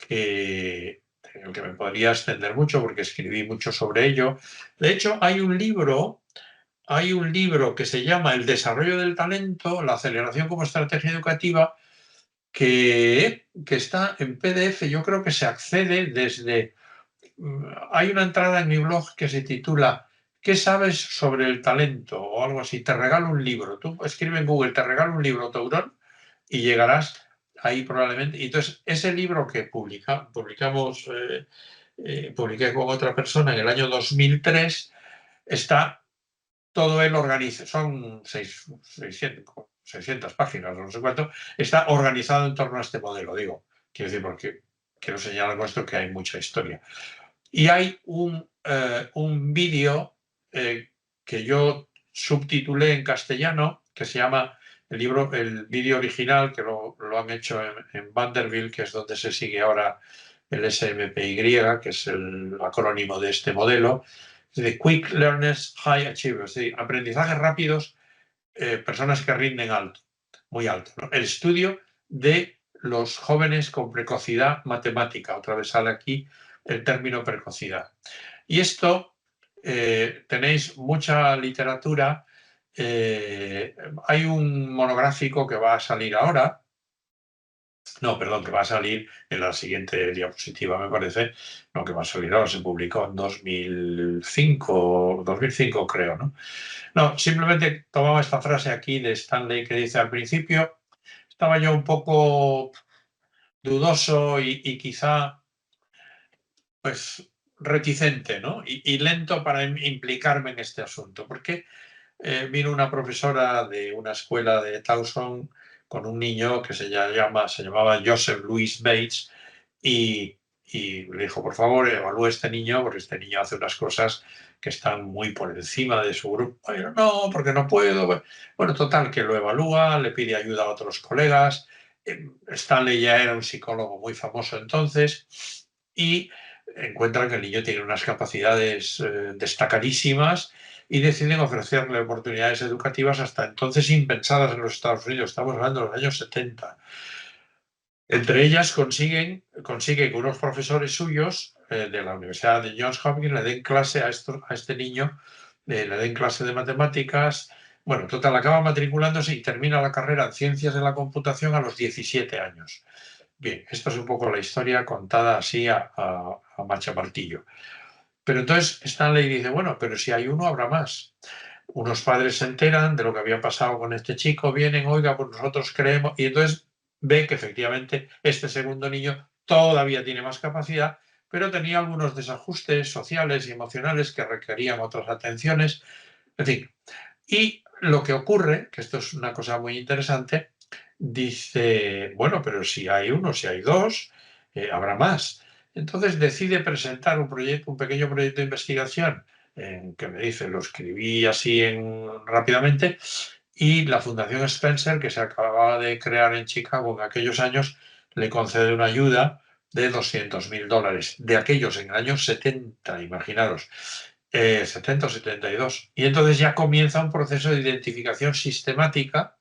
en el que me podría extender mucho porque escribí mucho sobre ello. De hecho, hay un libro que se llama El desarrollo del talento, la aceleración como estrategia educativa, que está en PDF. Yo creo que se accede desde... Hay una entrada en mi blog que se titula ¿Qué sabes sobre el talento? O algo así. Te regalo un libro. Tú escribe en Google, te regalo un libro, Tourón, y llegarás ahí probablemente. Y entonces, ese libro que publiqué con otra persona en el año 2003, está todo él organizado, son 600 páginas, no sé cuánto, está organizado en torno a este modelo, digo. Quiero decir, porque quiero señalar con esto que hay mucha historia. Y hay un vídeo que yo subtitulé en castellano, que se llama el vídeo original, que lo han hecho en Vanderbilt, que es donde se sigue ahora el SMPY, que es el acrónimo de este modelo, de Quick Learners, High Achievers, es decir, aprendizajes rápidos, personas que rinden alto, muy alto, ¿no? El estudio de los jóvenes con precocidad matemática, otra vez sale aquí el término precocidad. Y esto, tenéis mucha literatura, hay un monográfico que va a salir ahora, no, perdón, que va a salir en la siguiente diapositiva, me parece, no, que va a salir ahora, se publicó en 2005 creo, ¿no? No, simplemente tomaba esta frase aquí de Stanley que dice, al principio estaba yo un poco dudoso y quizá, pues, reticente, ¿no? Y lento para implicarme en este asunto, porque vino una profesora de una escuela de Towson con un niño que se llamaba Joseph Louis Bates y le dijo, por favor, evalúe a este niño, porque este niño hace unas cosas que están muy por encima de su grupo. Pero no, porque no puedo. Bueno, total, que lo evalúa, le pide ayuda a otros colegas. Stanley ya era un psicólogo muy famoso entonces y encuentra que el niño tiene unas capacidades destacadísimas y deciden ofrecerle oportunidades educativas hasta entonces impensadas en los Estados Unidos. Estamos hablando de los años 70. Entre ellas consigue que unos profesores suyos de la Universidad de Johns Hopkins le den clase a este niño, le den clase de matemáticas. Bueno, total, acaba matriculándose y termina la carrera en Ciencias de la Computación a los 17 años. Bien, esta es un poco la historia contada así a machamartillo. Pero entonces Stanley dice, bueno, pero si hay uno, habrá más. Unos padres se enteran de lo que había pasado con este chico, vienen, oiga, pues nosotros creemos, y entonces ve que efectivamente este segundo niño todavía tiene más capacidad, pero tenía algunos desajustes sociales y emocionales que requerían otras atenciones, en fin. Y lo que ocurre, que esto es una cosa muy interesante, dice, bueno, pero si hay uno, si hay dos, habrá más. Entonces decide presentar un pequeño proyecto de investigación que me dice, lo escribí así rápidamente, y la Fundación Spencer, que se acababa de crear en Chicago en aquellos años, le concede una ayuda de $200.000, de aquellos en el año 70, imaginaros, 70 o 72. Y entonces ya comienza un proceso de identificación sistemática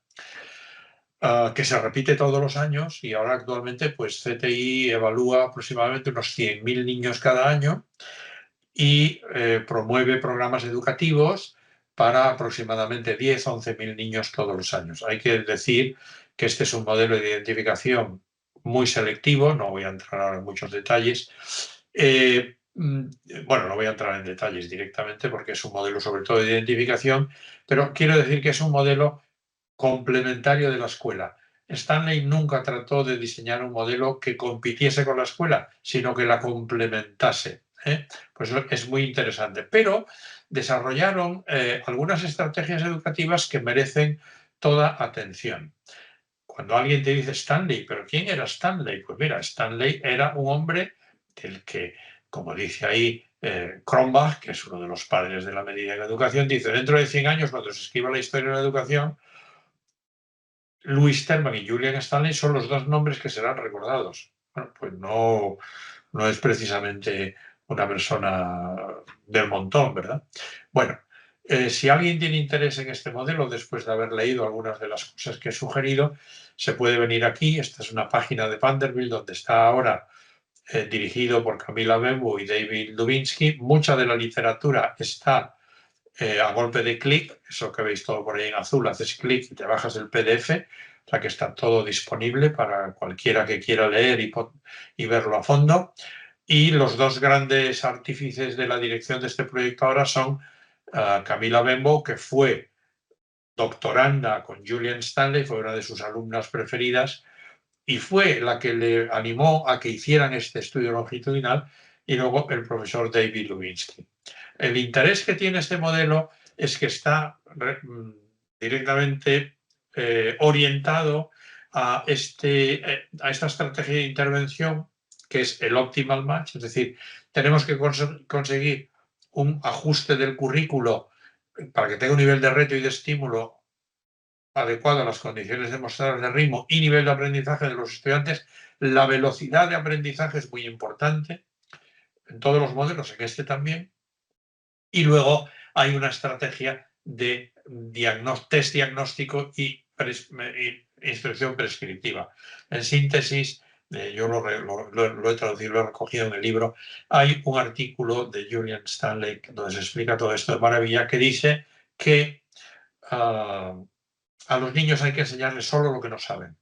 que se repite todos los años y ahora actualmente pues CTI evalúa aproximadamente unos 100.000 niños cada año y promueve programas educativos para aproximadamente 10 o 11.000 niños todos los años. Hay que decir que este es un modelo de identificación muy selectivo, no voy a entrar ahora en muchos detalles. Bueno, no voy a entrar en detalles directamente porque es un modelo sobre todo de identificación, pero quiero decir que es un modelo complementario de la escuela. Stanley nunca trató de diseñar un modelo que compitiese con la escuela, sino que la complementase. Pues es muy interesante. Pero desarrollaron algunas estrategias educativas que merecen toda atención. Cuando alguien te dice Stanley, ¿pero quién era Stanley? Pues mira, Stanley era un hombre del que, como dice ahí Cronbach, que es uno de los padres de la medida en educación, dice, dentro de 100 años, cuando se escriba la historia de la educación, Louis Terman y Julian Stanley son los dos nombres que serán recordados. Bueno, pues no es precisamente una persona del montón, ¿verdad? Bueno, si alguien tiene interés en este modelo, después de haber leído algunas de las cosas que he sugerido, se puede venir aquí. Esta es una página de Vanderbilt donde está ahora dirigido por Camila Bembo y David Dubinsky. Mucha de la literatura está a golpe de clic, eso que veis todo por ahí en azul, haces clic y te bajas el PDF, o sea que está todo disponible para cualquiera que quiera leer y verlo a fondo. Y los dos grandes artífices de la dirección de este proyecto ahora son Camila Bembo, que fue doctoranda con Julian Stanley, fue una de sus alumnas preferidas y fue la que le animó a que hicieran este estudio longitudinal, y luego el profesor David Lubinsky. El interés que tiene este modelo es que está directamente orientado a esta estrategia de intervención que es el optimal match, es decir, tenemos que conseguir un ajuste del currículo para que tenga un nivel de reto y de estímulo adecuado a las condiciones demostradas de ritmo y nivel de aprendizaje de los estudiantes. La velocidad de aprendizaje es muy importante en todos los modelos, en este también. Y luego hay una estrategia de test diagnóstico y instrucción prescriptiva. En síntesis, yo lo he traducido, lo he recogido en el libro, hay un artículo de Julian Stanley donde se explica todo esto de maravilla, que dice que a los niños hay que enseñarles solo lo que no saben.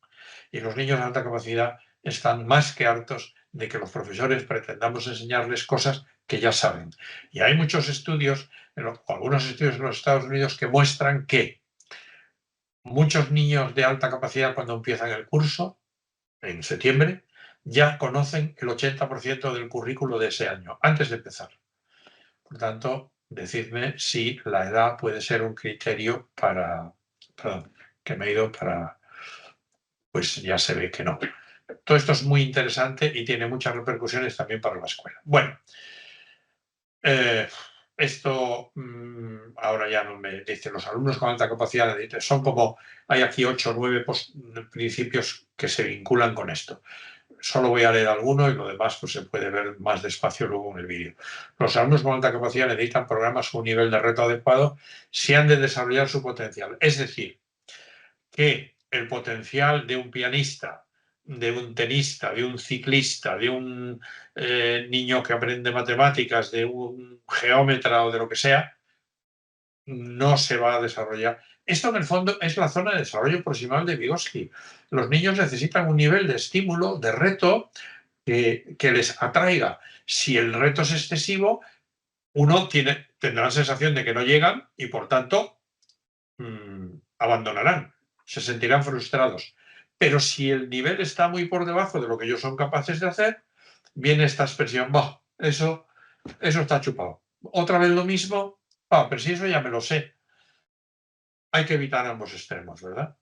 Y los niños de alta capacidad están más que hartos de que los profesores pretendamos enseñarles cosas que ya saben. Y hay muchos estudios, algunos estudios en los Estados Unidos, que muestran que muchos niños de alta capacidad cuando empiezan el curso, en septiembre, ya conocen el 80% del currículo de ese año, antes de empezar. Por tanto, decidme si la edad puede ser un criterio para... Perdón, que me he ido para... Pues ya se ve que no. Todo esto es muy interesante y tiene muchas repercusiones también para la escuela. Bueno, esto ahora ya no me dice los alumnos con alta capacidad de son como, hay aquí 8 o 9 principios que se vinculan con esto. Solo voy a leer alguno y lo demás pues, se puede ver más despacio luego en el vídeo. Los alumnos con alta capacidad necesitan programas con un nivel de reto adecuado si han de desarrollar su potencial. Es decir, que el potencial de un pianista, de un tenista, de un ciclista, de un niño que aprende matemáticas, de un geómetra o de lo que sea, no se va a desarrollar. Esto en el fondo es la zona de desarrollo proximal de Vygotsky. Los niños necesitan un nivel de estímulo, de reto, que les atraiga. Si el reto es excesivo, tendrá la sensación de que no llegan y por tanto abandonarán, se sentirán frustrados. Pero si el nivel está muy por debajo de lo que ellos son capaces de hacer, viene esta expresión, bah, eso está chupado. Otra vez lo mismo, pero si eso ya me lo sé. Hay que evitar ambos extremos, ¿verdad?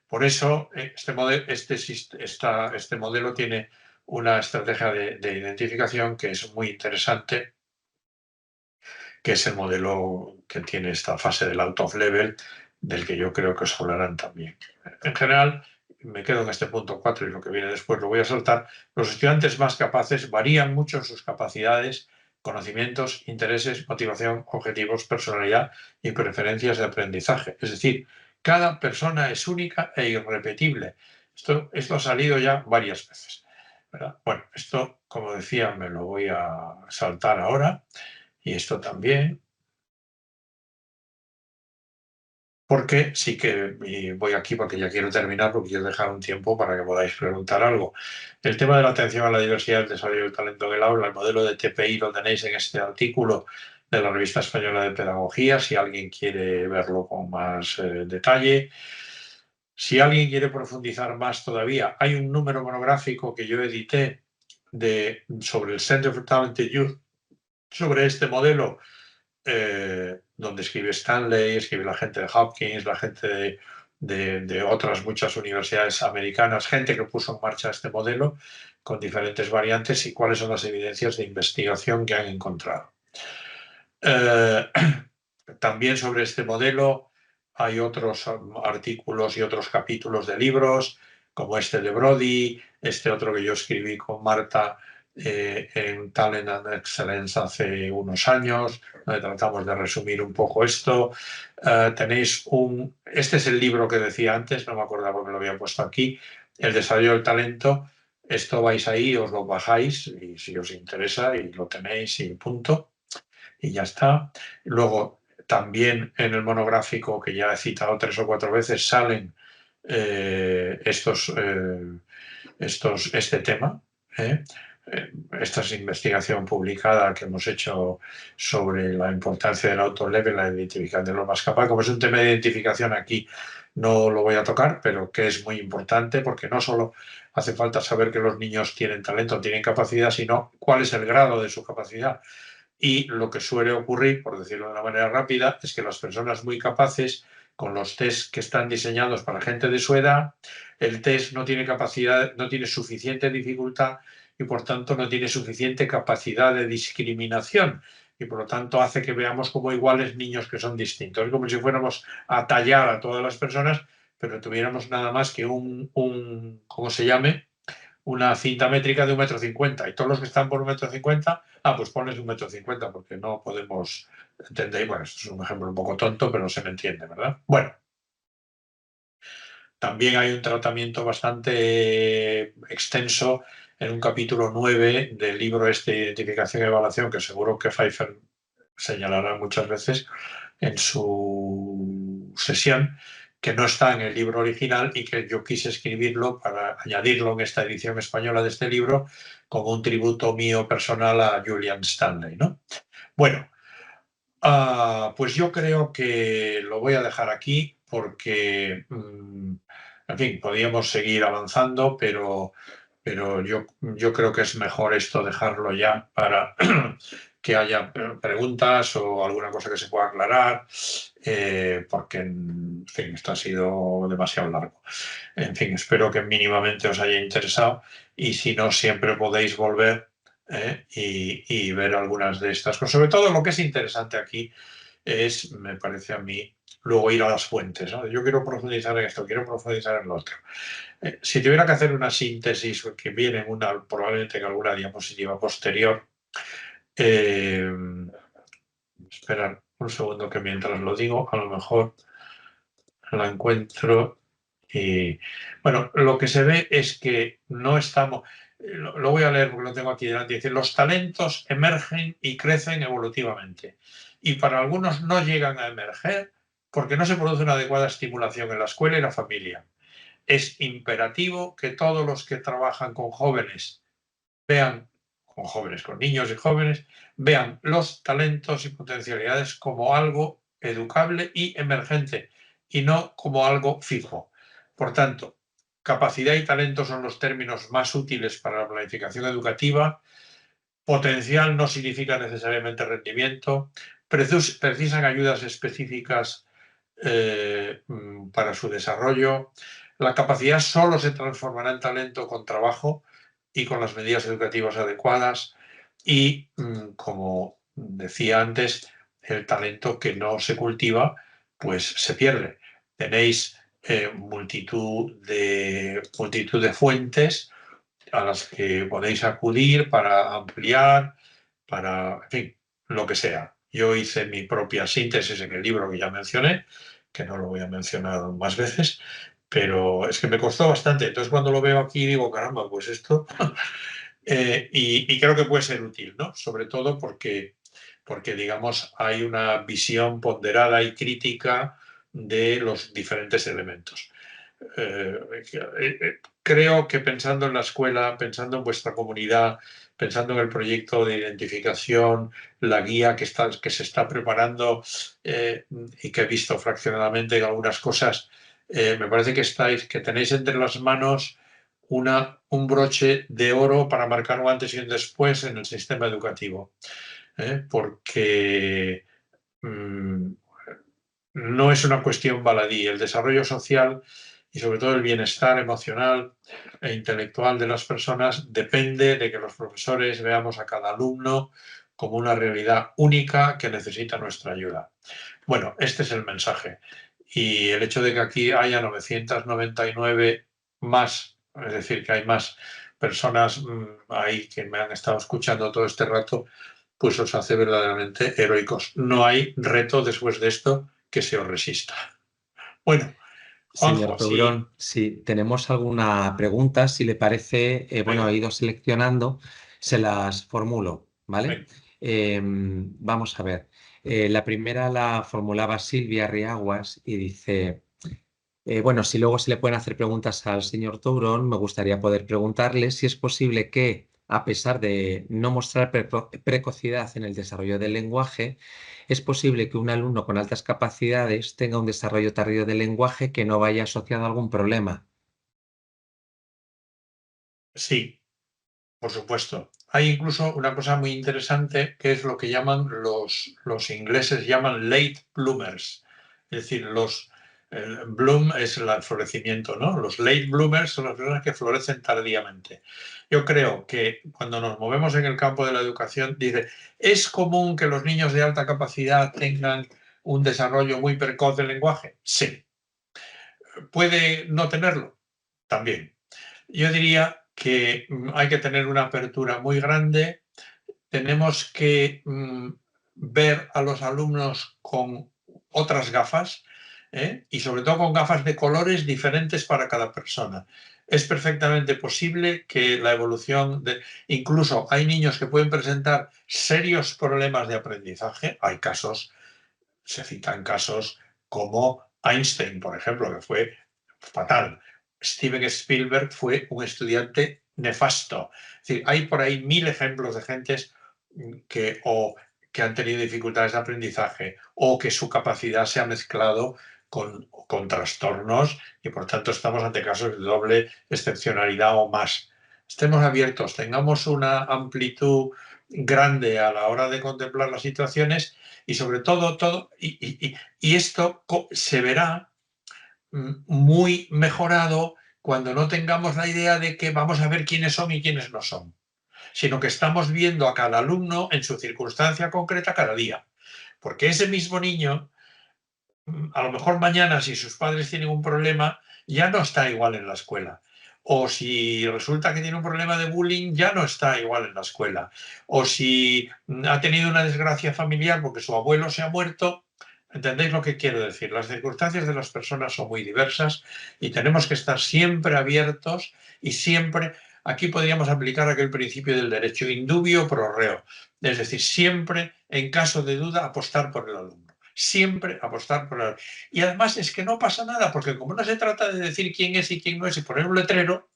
Por eso este modelo tiene una estrategia de identificación que es muy interesante, que es el modelo que tiene esta fase del out of level, del que yo creo que os hablarán también. En general, me quedo en este punto 4 y lo que viene después lo voy a saltar. Los estudiantes más capaces varían mucho en sus capacidades, conocimientos, intereses, motivación, objetivos, personalidad y preferencias de aprendizaje. Es decir, cada persona es única e irrepetible. Esto ha salido ya varias veces, ¿verdad? Bueno, esto, como decía, me lo voy a saltar ahora. Y esto también, porque sí que y voy aquí porque ya quiero terminar, porque quiero dejar un tiempo para que podáis preguntar algo. El tema de la atención a la diversidad, el desarrollo del talento en el aula, el modelo de TPI lo tenéis en este artículo de la Revista Española de Pedagogía, si alguien quiere verlo con más detalle. Si alguien quiere profundizar más todavía, hay un número monográfico que yo edité sobre el Center for Talented Youth, sobre este modelo, donde escribe Stanley, escribe la gente de Hopkins, la gente de otras muchas universidades americanas, gente que puso en marcha este modelo con diferentes variantes y cuáles son las evidencias de investigación que han encontrado. También sobre este modelo hay otros artículos y otros capítulos de libros, como este de Brody, este otro que yo escribí con Marta en Talent and Excellence hace unos años, donde tratamos de resumir un poco esto. Este es el libro que decía antes, no me acordaba porque lo había puesto aquí, El desarrollo del talento. Esto vais ahí, os lo bajáis y si os interesa y lo tenéis y punto. Y ya está. Luego, también en el monográfico que ya he citado 3 o 4 veces, salen este tema. Esta es investigación publicada que hemos hecho sobre la importancia del auto-level, la identificación de los más capaces. Como es un tema de identificación aquí, no lo voy a tocar, pero que es muy importante porque no solo hace falta saber que los niños tienen talento, tienen capacidad, sino cuál es el grado de su capacidad. Y lo que suele ocurrir, por decirlo de una manera rápida, es que las personas muy capaces, con los test que están diseñados para gente de su edad, el test no tiene capacidad, no tiene suficiente dificultad y por tanto no tiene suficiente capacidad de discriminación y por lo tanto hace que veamos como iguales niños que son distintos. Es como si fuéramos a tallar a todas las personas, pero tuviéramos nada más que ¿cómo se llame? Una cinta métrica de 1,50 m y todos los que están por 1,50 m, pues pones 1,50 m porque no podemos entender. Bueno, esto es un ejemplo un poco tonto, pero se me entiende, ¿verdad? Bueno, también hay un tratamiento bastante extenso en un capítulo 9 del libro este Identificación y Evaluación, que seguro que Pfeiffer señalará muchas veces en su sesión, que no está en el libro original y que yo quise escribirlo para añadirlo en esta edición española de este libro como un tributo mío personal a Julian Stanley, ¿no? Bueno, pues yo creo que lo voy a dejar aquí porque, en fin, podríamos seguir avanzando, pero pero yo creo que es mejor esto dejarlo ya para que haya preguntas o alguna cosa que se pueda aclarar, porque, en fin, esto ha sido demasiado largo. En fin, espero que mínimamente os haya interesado y si no, siempre podéis volver y ver algunas de estas cosas. Sobre todo lo que es interesante aquí es, me parece a mí, luego ir a las fuentes, ¿no? Yo quiero profundizar en esto, quiero profundizar en lo otro. Si tuviera que hacer una síntesis que viene probablemente en alguna diapositiva posterior, eh, esperar un segundo que mientras lo digo, a lo mejor la encuentro. Y bueno, lo que se ve es que no estamos, lo voy a leer porque lo tengo aquí delante, dice, los talentos emergen y crecen evolutivamente. Y para algunos no llegan a emerger porque no se produce una adecuada estimulación en la escuela y la familia. Es imperativo que todos los que trabajan con jóvenes vean, con niños y jóvenes, vean los talentos y potencialidades como algo educable y emergente y no como algo fijo. Por tanto, capacidad y talento son los términos más útiles para la planificación educativa. Potencial no significa necesariamente rendimiento. Precisan ayudas específicas para su desarrollo. La capacidad solo se transformará en talento con trabajo y con las medidas educativas adecuadas. Y, como decía antes, el talento que no se cultiva, pues se pierde. Tenéis multitud de fuentes a las que podéis acudir para ampliar, para, en fin, lo que sea. Yo hice mi propia síntesis en el libro que ya mencioné, que no lo voy a mencionar más veces, pero es que me costó bastante. Entonces, cuando lo veo aquí, digo, caramba, pues esto. Y creo que puede ser útil, ¿no? Sobre todo porque, digamos, hay una visión ponderada y crítica de los diferentes elementos. Creo que pensando en la escuela, pensando en vuestra comunidad, pensando en el proyecto de identificación, la guía que se está preparando y que he visto fraccionadamente en algunas cosas, me parece que tenéis entre las manos un broche de oro para marcar un antes y un después en el sistema educativo. Porque no es una cuestión baladí. El desarrollo social y sobre todo el bienestar emocional e intelectual de las personas depende de que los profesores veamos a cada alumno como una realidad única que necesita nuestra ayuda. Bueno, este es el mensaje. Y el hecho de que aquí haya 999 más, es decir, que hay más personas ahí que me han estado escuchando todo este rato, pues os hace verdaderamente heroicos. No hay reto después de esto que se os resista. Bueno, Señor Juanjo, sí. Tourón, si tenemos alguna pregunta, si le parece, bueno, he Venga, ido seleccionando, se las formulo, ¿vale? venga. Vamos a ver. La primera la formulaba Silvia Riaguas y dice, bueno, si luego se le pueden hacer preguntas al señor Tourón, me gustaría poder preguntarle si es posible que, a pesar de no mostrar precocidad en el desarrollo del lenguaje, es posible que un alumno con altas capacidades tenga un desarrollo tardío del lenguaje que no vaya asociado a algún problema. Sí, por supuesto. Hay incluso una cosa muy interesante que es lo que llaman los ingleses llaman late bloomers. Es decir, el bloom es el florecimiento, ¿no? Los late bloomers son las personas que florecen tardíamente. Yo creo que cuando nos movemos en el campo de la educación, dice, ¿es común que los niños de alta capacidad tengan un desarrollo muy precoz del lenguaje? Sí. ¿Puede no tenerlo? También. Yo diría que hay que tener una apertura muy grande. Tenemos que ver a los alumnos con otras gafas y sobre todo con gafas de colores diferentes para cada persona. Es perfectamente posible que la evolución incluso hay niños que pueden presentar serios problemas de aprendizaje. Hay casos, se citan casos como Einstein, por ejemplo, que fue fatal. Steven Spielberg fue un estudiante nefasto. Es decir, hay por ahí 1000 ejemplos de gentes que han tenido dificultades de aprendizaje o que su capacidad se ha mezclado con trastornos y por tanto estamos ante casos de doble excepcionalidad o más. estemos abiertos, tengamos una amplitud grande a la hora de contemplar las situaciones y sobre todo, y esto se verá muy mejorado cuando no tengamos la idea de que vamos a ver quiénes son y quiénes no son, sino que estamos viendo a cada alumno en su circunstancia concreta cada día. Porque ese mismo niño, a lo mejor mañana, si sus padres tienen un problema, ya no está igual en la escuela. O si resulta que tiene un problema de bullying, ya no está igual en la escuela. O si ha tenido una desgracia familiar porque su abuelo se ha muerto. ¿Entendéis lo que quiero decir? Las circunstancias de las personas son muy diversas y tenemos que estar siempre abiertos y siempre, aquí podríamos aplicar aquel principio del derecho, in dubio pro reo. Es decir, siempre, en caso de duda, apostar por el alumno. Siempre apostar por el alumno. Y además es que no pasa nada, porque como no se trata de decir quién es y quién no es y poner un letrero,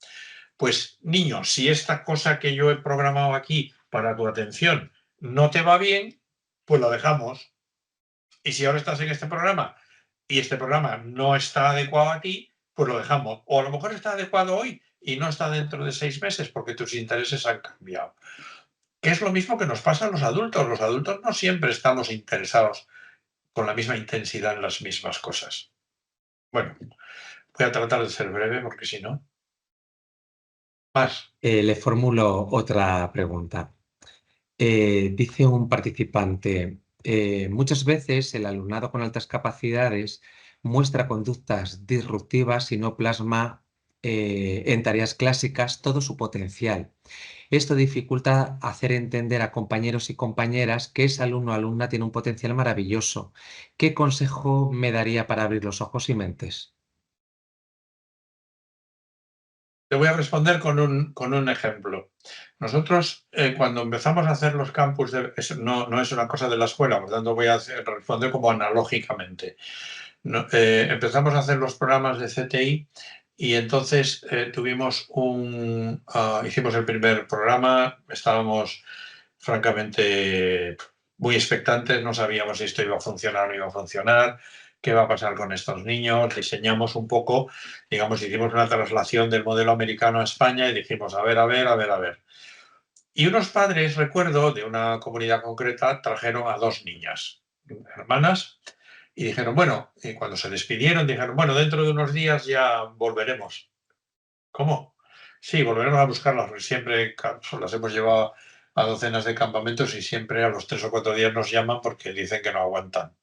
pues niño, si esta cosa que yo he programado aquí para tu atención no te va bien, pues lo dejamos. Y si ahora estás en este programa y este programa no está adecuado a ti, pues lo dejamos. O a lo mejor está adecuado hoy y no está dentro de 6 meses porque tus intereses han cambiado. Que es lo mismo que nos pasa a los adultos. Los adultos no siempre estamos interesados con la misma intensidad en las mismas cosas. Bueno, voy a tratar de ser breve porque si no... Más. Le formulo otra pregunta. Dice un participante, muchas veces el alumnado con altas capacidades muestra conductas disruptivas y no plasma en tareas clásicas todo su potencial. Esto dificulta hacer entender a compañeros y compañeras que ese alumno o alumna tiene un potencial maravilloso. ¿Qué consejo me daría para abrir los ojos y mentes? Te voy a responder con un ejemplo. Nosotros, cuando empezamos a hacer los campus, no es una cosa de la escuela, por tanto voy a responder como analógicamente. Empezamos a hacer los programas de CTI y entonces hicimos el primer programa, estábamos francamente muy expectantes, no sabíamos si esto iba a funcionar o no iba a funcionar, qué va a pasar con estos niños, diseñamos un poco, digamos, hicimos una traslación del modelo americano a España y dijimos, a ver. Y unos padres, recuerdo, de una comunidad concreta, trajeron a 2 niñas, hermanas, y dijeron, bueno, y cuando se despidieron, dijeron, bueno, dentro de unos días ya volveremos. ¿Cómo? Sí, volveremos a buscarlas, porque siempre las hemos llevado a docenas de campamentos y siempre a los 3 o 4 días nos llaman porque dicen que no aguantan.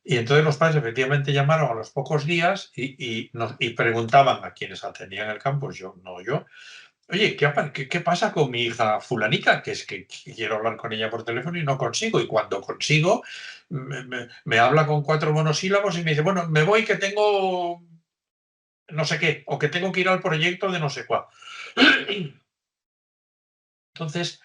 Y entonces los padres efectivamente llamaron a los pocos días y preguntaban a quienes atendían el campus, yo. Oye, ¿qué pasa con mi hija fulanita? Que es que quiero hablar con ella por teléfono y no consigo. Y cuando consigo, me habla con 4 monosílabos y me dice, bueno, me voy que tengo no sé qué, o que tengo que ir al proyecto de no sé cuál. Entonces,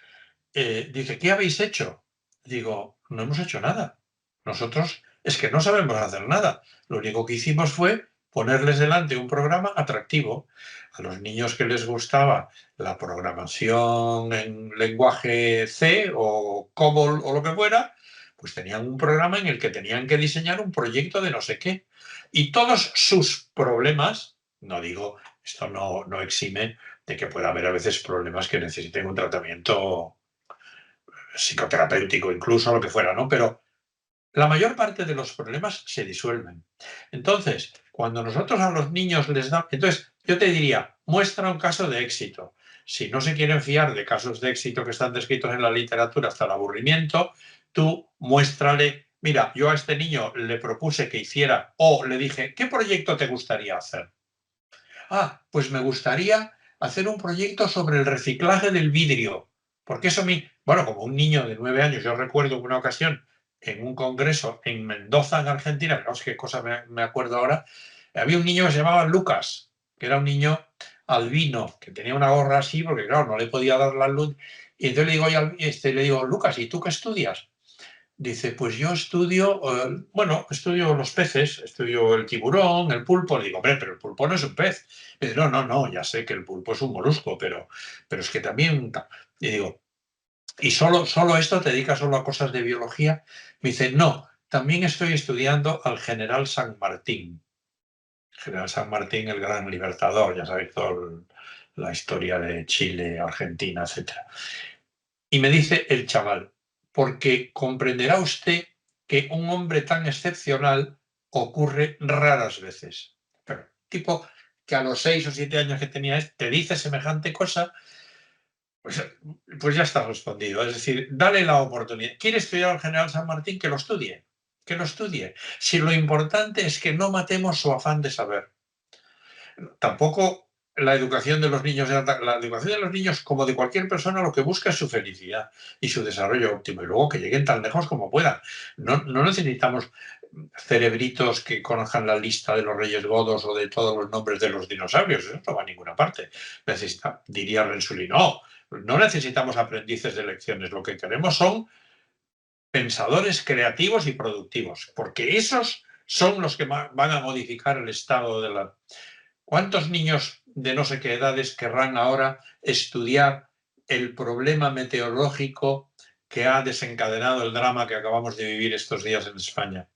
dice, ¿qué habéis hecho? Digo, no hemos hecho nada. Nosotros es que no sabemos hacer nada. Lo único que hicimos fue ponerles delante un programa atractivo. A los niños que les gustaba la programación en lenguaje C o COBOL o lo que fuera, pues tenían un programa en el que tenían que diseñar un proyecto de no sé qué. Y todos sus problemas, no digo, esto no exime de que pueda haber a veces problemas que necesiten un tratamiento psicoterapéutico, incluso lo que fuera, ¿no? Pero la mayor parte de los problemas se disuelven. Entonces, cuando nosotros a los niños les damos... Entonces, yo te diría, muestra un caso de éxito. Si no se quieren fiar de casos de éxito que están descritos en la literatura hasta el aburrimiento, tú muéstrale, mira, yo a este niño le propuse que hiciera, o le dije, ¿qué proyecto te gustaría hacer? Ah, pues me gustaría hacer un proyecto sobre el reciclaje del vidrio. Porque eso bueno, como un niño de 9 años, yo recuerdo una ocasión en un congreso en Mendoza, en Argentina, no sé qué cosa me acuerdo ahora, había un niño que se llamaba Lucas, que era un niño albino, que tenía una gorra así, porque claro, no le podía dar la luz. Y entonces le digo, Lucas, ¿y tú qué estudias? Dice, pues yo estudio los peces, estudio el tiburón, el pulpo. Le digo, hombre, pero el pulpo no es un pez. Me dice, no, ya sé que el pulpo es un molusco, pero es que también... Y digo, ¿y solo esto te dedicas solo a cosas de biología? Me dice, no, también estoy estudiando al general San Martín. General San Martín, el gran libertador, ya sabéis, todo la historia de Chile, Argentina, etc. Y me dice el chaval, porque comprenderá usted que un hombre tan excepcional ocurre raras veces. Pero tipo que a los 6 o 7 años que tenía te dice semejante cosa, pues, pues ya está respondido. Es decir, dale la oportunidad. ¿Quiere estudiar al General San Martín? Que lo estudie. Que lo estudie. Si lo importante es que no matemos su afán de saber. Tampoco la educación de los niños, la educación de los niños, como de cualquier persona, lo que busca es su felicidad y su desarrollo óptimo, y luego que lleguen tan lejos como puedan. No necesitamos cerebritos que conozcan la lista de los reyes godos o de todos los nombres de los dinosaurios, eso no va a ninguna parte. Diría Rensuli, no necesitamos aprendices de lecciones, lo que queremos son pensadores creativos y productivos, porque esos son los que van a modificar el estado de la... ¿Cuántos niños de no sé qué edades querrán ahora estudiar el problema meteorológico que ha desencadenado el drama que acabamos de vivir estos días en España?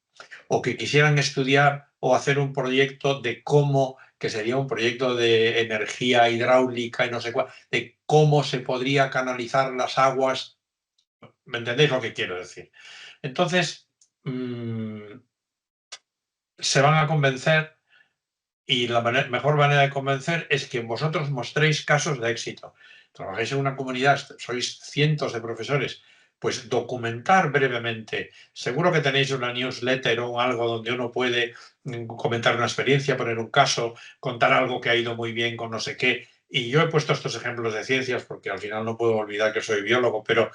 O que quisieran estudiar o hacer un proyecto de cómo, que sería un proyecto de energía hidráulica y no sé cuál, de cómo se podría canalizar las aguas. ¿Me entendéis lo que quiero decir? Entonces, se van a convencer. Y la mejor manera de convencer es que vosotros mostréis casos de éxito. Trabajáis en una comunidad, sois cientos de profesores, pues documentar brevemente. Seguro que tenéis una newsletter o algo donde uno puede comentar una experiencia, poner un caso, contar algo que ha ido muy bien con no sé qué. Y yo he puesto estos ejemplos de ciencias porque al final no puedo olvidar que soy biólogo, pero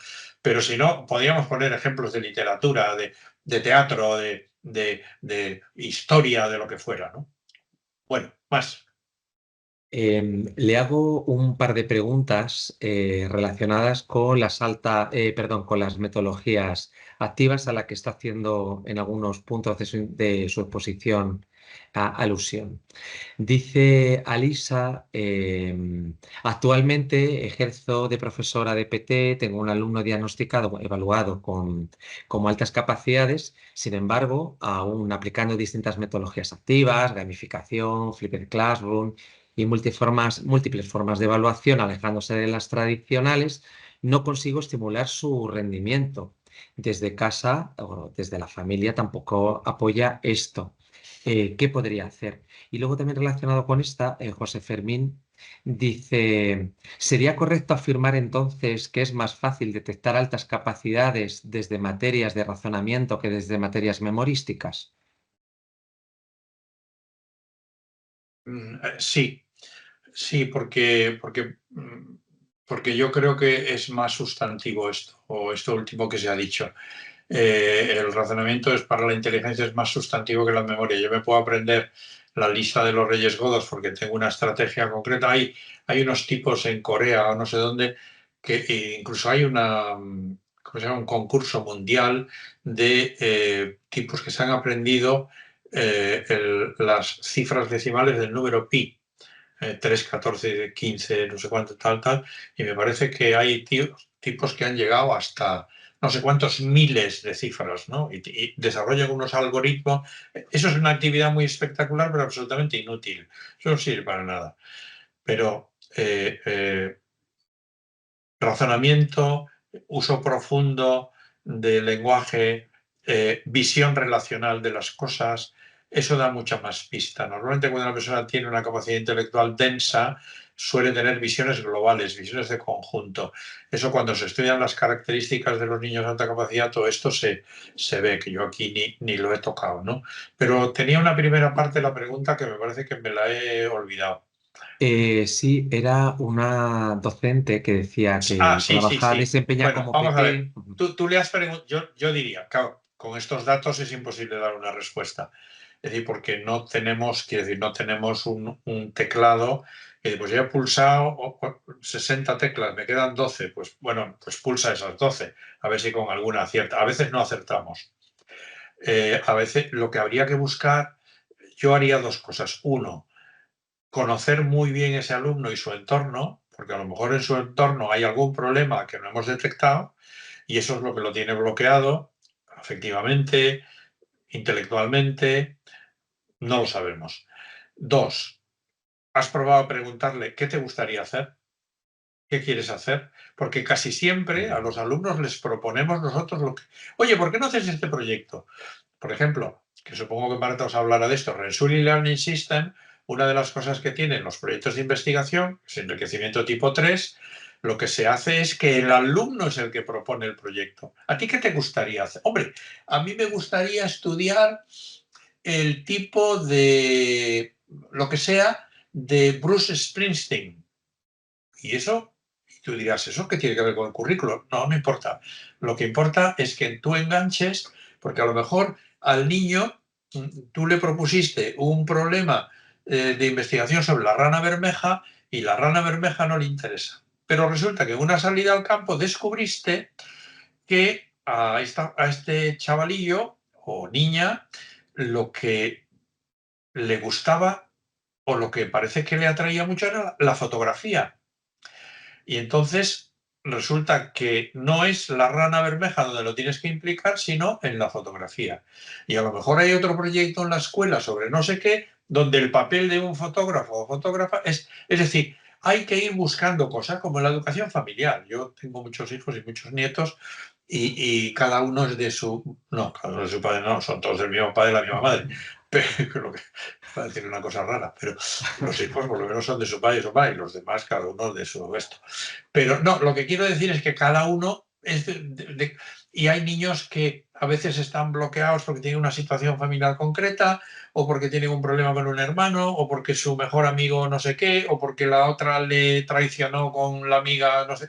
si no, podríamos poner ejemplos de literatura, de teatro, de historia, de lo que fuera, ¿no? Bueno, más. Le hago un par de preguntas relacionadas con con las metodologías activas a la que está haciendo en algunos puntos de su exposición alusión. Dice Alisa, actualmente ejerzo de profesora de PT, tengo un alumno diagnosticado, evaluado como altas capacidades, sin embargo, aún aplicando distintas metodologías activas, gamificación, flipped classroom y múltiples formas de evaluación, alejándose de las tradicionales, no consigo estimular su rendimiento. Desde casa o desde la familia tampoco apoya esto. ¿Qué podría hacer? Y luego también relacionado con esta, José Fermín dice, ¿sería correcto afirmar entonces que es más fácil detectar altas capacidades desde materias de razonamiento que desde materias memorísticas? Sí, sí, porque yo creo que es más sustantivo esto, o esto último que se ha dicho. El razonamiento es para la inteligencia es más sustantivo que la memoria. Yo me puedo aprender la lista de los reyes godos porque tengo una estrategia concreta. Hay unos tipos en Corea o no sé dónde que incluso hay ¿cómo se llama? Un concurso mundial de tipos que se han aprendido las cifras decimales del número pi. 3, 14, 15, no sé cuánto, tal, y me parece que hay tipos que han llegado hasta no sé cuántos miles de cifras, ¿no? Y desarrollan unos algoritmos. Eso es una actividad muy espectacular, pero absolutamente inútil. Eso no sirve para nada. Pero razonamiento, uso profundo del lenguaje, visión relacional de las cosas, eso da mucha más pista. Normalmente cuando una persona tiene una capacidad intelectual densa, suele tener visiones globales, visiones de conjunto. Eso cuando se estudian las características de los niños de alta capacidad, todo esto se ve, que yo aquí ni lo he tocado, ¿no? Pero tenía una primera parte de la pregunta que me parece que me la he olvidado. Sí, era una docente que decía que Sí, sí, trabaja, sí. desempeña Bueno, como vamos a ver. PT. Tú le has preguntado, yo diría, claro, con estos datos es imposible dar una respuesta. Es decir, porque no tenemos, quiero decir, no tenemos un teclado. Pues ya he pulsado 60 teclas, me quedan 12. Pues bueno, pues pulsa esas 12, a ver si con alguna acierta. A veces no acertamos. A veces lo que habría que buscar, yo haría dos cosas. Uno, conocer muy bien ese alumno y su entorno, porque a lo mejor en su entorno hay algún problema que no hemos detectado y eso es lo que lo tiene bloqueado, afectivamente, intelectualmente, no lo sabemos. Dos, has probado a preguntarle qué te gustaría hacer, qué quieres hacer, porque casi siempre a los alumnos les proponemos nosotros lo que, oye, ¿por qué no haces este proyecto? Por ejemplo, que supongo que Marta os hablará de esto, Rensuri Learning System, una de las cosas que tienen los proyectos de investigación, es enriquecimiento tipo 3, lo que se hace es que el alumno es el que propone el proyecto. ¿A ti qué te gustaría hacer? Hombre, a mí me gustaría estudiar el tipo de, lo que sea, de Bruce Springsteen. Y eso, tú dirás, ¿eso qué tiene que ver con el currículo? No, no importa. Lo que importa es que tú enganches, porque a lo mejor al niño tú le propusiste un problema de investigación sobre la rana bermeja y la rana bermeja no le interesa. Pero resulta que en una salida al campo descubriste que a este chavalillo o niña lo que le gustaba o lo que parece que le atraía mucho era la fotografía. Y entonces resulta que no es la rana bermeja donde lo tienes que implicar, sino en la fotografía. Y a lo mejor hay otro proyecto en la escuela sobre no sé qué, donde el papel de un fotógrafo o fotógrafa es decir, hay que ir buscando cosas como en la educación familiar. Yo tengo muchos hijos y muchos nietos y cada uno es de su... No, cada uno es de su padre, no, son todos del mismo padre y la misma madre. Pero lo que va a decir una cosa rara, pero los hijos por lo menos son de su padre y su madre, y los demás cada uno de su esto. Pero no, lo que quiero decir es que cada uno es y hay niños que a veces están bloqueados porque tienen una situación familiar concreta, o porque tienen un problema con un hermano, o porque su mejor amigo no sé qué, o porque la otra le traicionó con la amiga no sé.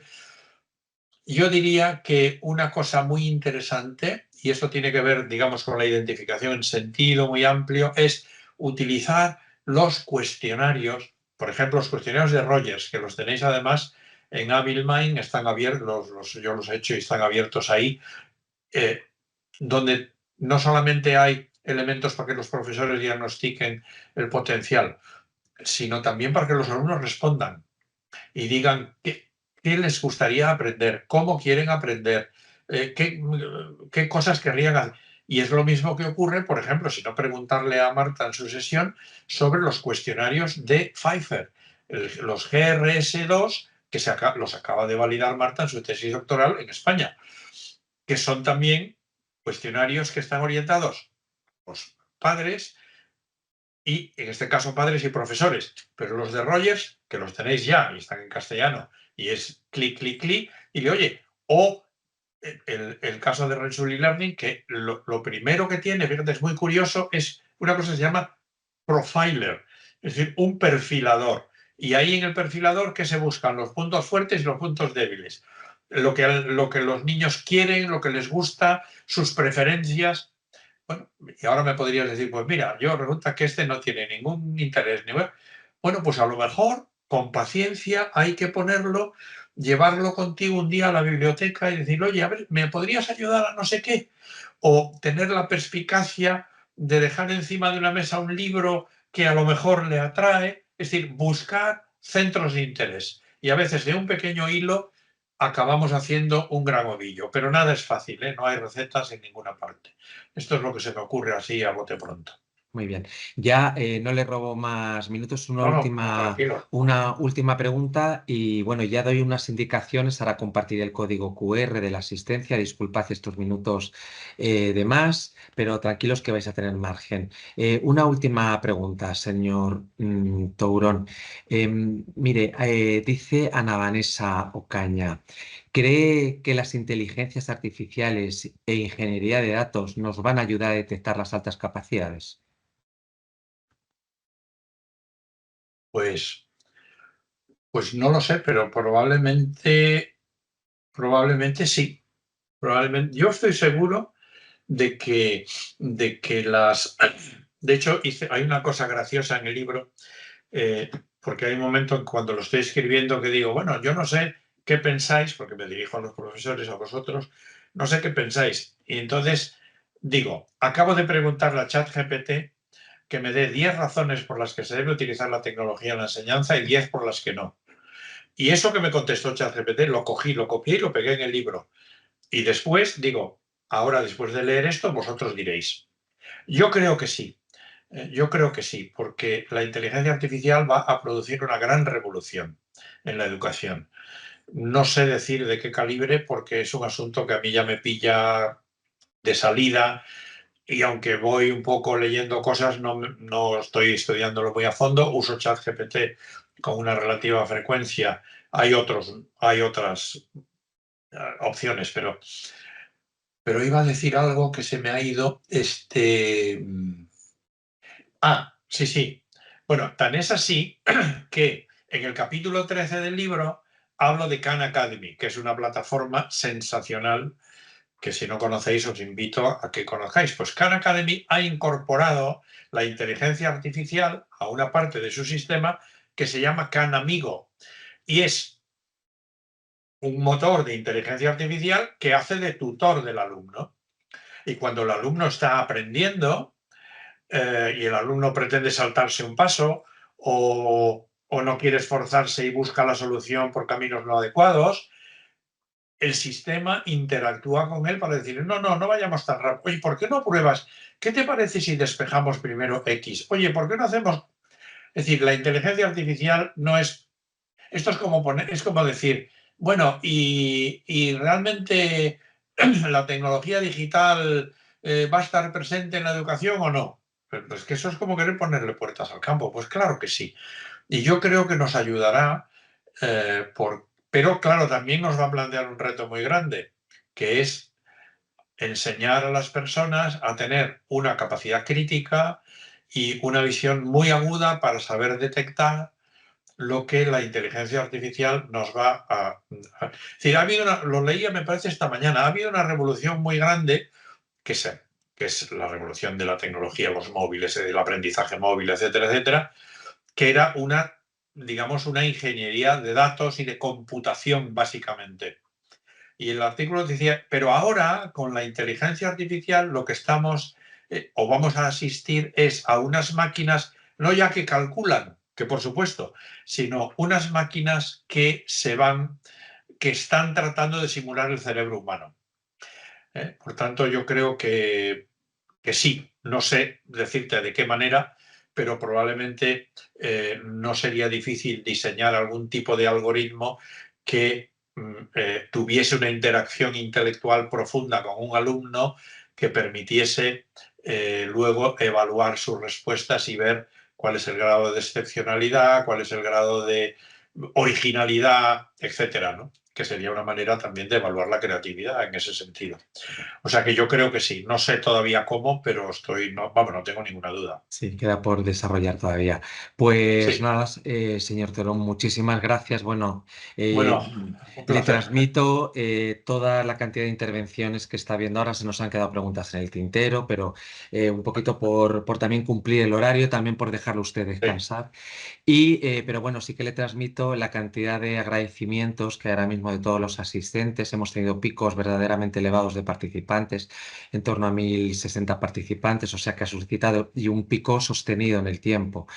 Yo diría que una cosa muy interesante, y esto tiene que ver, digamos, con la identificación en sentido muy amplio, es utilizar los cuestionarios, por ejemplo, los cuestionarios de Rogers, que los tenéis además en AbilMind, están abiertos, yo los he hecho y están abiertos ahí, donde no solamente hay elementos para que los profesores diagnostiquen el potencial, sino también para que los alumnos respondan y digan qué les gustaría aprender, cómo quieren aprender, qué cosas querrían hacer. Y es lo mismo que ocurre, por ejemplo, si no preguntarle a Marta en su sesión sobre los cuestionarios de Pfeiffer, los GRS2, que los acaba de validar Marta en su tesis doctoral en España, que son también cuestionarios que están orientados a los padres y en este caso padres y profesores, pero los de Rogers, que los tenéis ya y están en castellano, y es clic, clic, clic, y le oye, o el caso de Rensuri Learning, que lo primero que tiene, fíjate, es muy curioso, es una cosa que se llama profiler, es decir, un perfilador. Y ahí en el perfilador, ¿qué se buscan? Los puntos fuertes y los puntos débiles. Lo que los niños quieren, lo que les gusta, sus preferencias. Bueno, y ahora me podrías decir, pues mira, yo resulta que este no tiene ningún interés. Bueno, pues a lo mejor, con paciencia, hay que ponerlo, llevarlo contigo un día a la biblioteca y decirle, oye, a ver, ¿me podrías ayudar a no sé qué? O tener la perspicacia de dejar encima de una mesa un libro que a lo mejor le atrae. Es decir, buscar centros de interés. Y a veces de un pequeño hilo acabamos haciendo un gran ovillo. Pero nada es fácil, ¿eh? No hay recetas en ninguna parte. Esto es lo que se me ocurre así a bote pronto. Muy bien. Ya no le robo más minutos. No, tranquilo. Una última pregunta y bueno, ya doy unas indicaciones. Ahora compartiré el código QR de la asistencia. Disculpad estos minutos de más, pero tranquilos que vais a tener margen. Una última pregunta, señor Tourón. Mire, dice Ana Vanessa Ocaña. ¿Cree que las inteligencias artificiales e ingeniería de datos nos van a ayudar a detectar las altas capacidades? Pues, pues no lo sé, pero probablemente sí. Probablemente. Yo estoy seguro de que, las... De hecho, hay una cosa graciosa en el libro, porque hay un momento cuando lo estoy escribiendo que digo, bueno, yo no sé qué pensáis, porque me dirijo a los profesores, a vosotros, no sé qué pensáis. Y entonces digo, acabo de preguntarle a ChatGPT que me dé 10 razones por las que se debe utilizar la tecnología en la enseñanza y 10 por las que no. Y eso que me contestó ChatGPT lo cogí, lo copié y lo pegué en el libro. Y después digo, ahora después de leer esto, vosotros diréis. Yo creo que sí. Yo creo que sí, porque la inteligencia artificial va a producir una gran revolución en la educación. No sé decir de qué calibre porque es un asunto que a mí ya me pilla de salida y aunque voy un poco leyendo cosas, no estoy estudiándolo muy a fondo. Uso ChatGPT con una relativa frecuencia. Hay otras opciones, pero iba a decir algo que se me ha ido. Sí, sí. Bueno, tan es así que en el capítulo 13 del libro hablo de Khan Academy, que es una plataforma sensacional que si no conocéis os invito a que conozcáis. Pues Khan Academy ha incorporado la inteligencia artificial a una parte de su sistema que se llama Khan Amigo y es un motor de inteligencia artificial que hace de tutor del alumno. Y cuando el alumno está aprendiendo y el alumno pretende saltarse un paso o no quiere esforzarse y busca la solución por caminos no adecuados, el sistema interactúa con él para decir, no vayamos tan rápido. Oye, ¿por qué no pruebas? ¿Qué te parece si despejamos primero X? Oye, ¿por qué no hacemos? Es decir, la inteligencia artificial no es... Esto es como decir, bueno, y realmente la tecnología digital va a estar presente en la educación o no. Pues que eso es como querer ponerle puertas al campo. Pues claro que sí. Y yo creo que nos ayudará, pero claro, también nos va a plantear un reto muy grande, que es enseñar a las personas a tener una capacidad crítica y una visión muy aguda para saber detectar lo que la inteligencia artificial nos va a decir, lo leía, me parece, esta mañana, ha habido una revolución muy grande que es la revolución de la tecnología, los móviles, el aprendizaje móvil, etcétera, etcétera, que era digamos, una ingeniería de datos y de computación, básicamente. Y el artículo decía, pero ahora, con la inteligencia artificial, lo que estamos o vamos a asistir es a unas máquinas, no ya que calculan, que por supuesto, sino unas máquinas que están tratando de simular el cerebro humano. Por tanto, yo creo que sí, no sé decirte de qué manera, pero probablemente no sería difícil diseñar algún tipo de algoritmo que tuviese una interacción intelectual profunda con un alumno que permitiese luego evaluar sus respuestas y ver cuál es el grado de excepcionalidad, cuál es el grado de originalidad, etcétera, ¿no? Que sería una manera también de evaluar la creatividad en ese sentido. O sea que yo creo que sí. No sé todavía cómo, pero no tengo ninguna duda. Sí, queda por desarrollar todavía. Pues Sí. nada, señor Terón, muchísimas gracias. Bueno, Bueno, un le placer. transmito toda la cantidad de intervenciones que está viendo ahora. Se nos han quedado preguntas en el tintero, pero un poquito por también cumplir el horario, también por dejarlo usted Sí. descansar. Pero bueno, sí que le transmito la cantidad de agradecimientos que ahora mismo de todos los asistentes. Hemos tenido picos verdaderamente elevados de participantes, en torno a 1060 participantes, o sea que ha suscitado y un pico sostenido en el tiempo.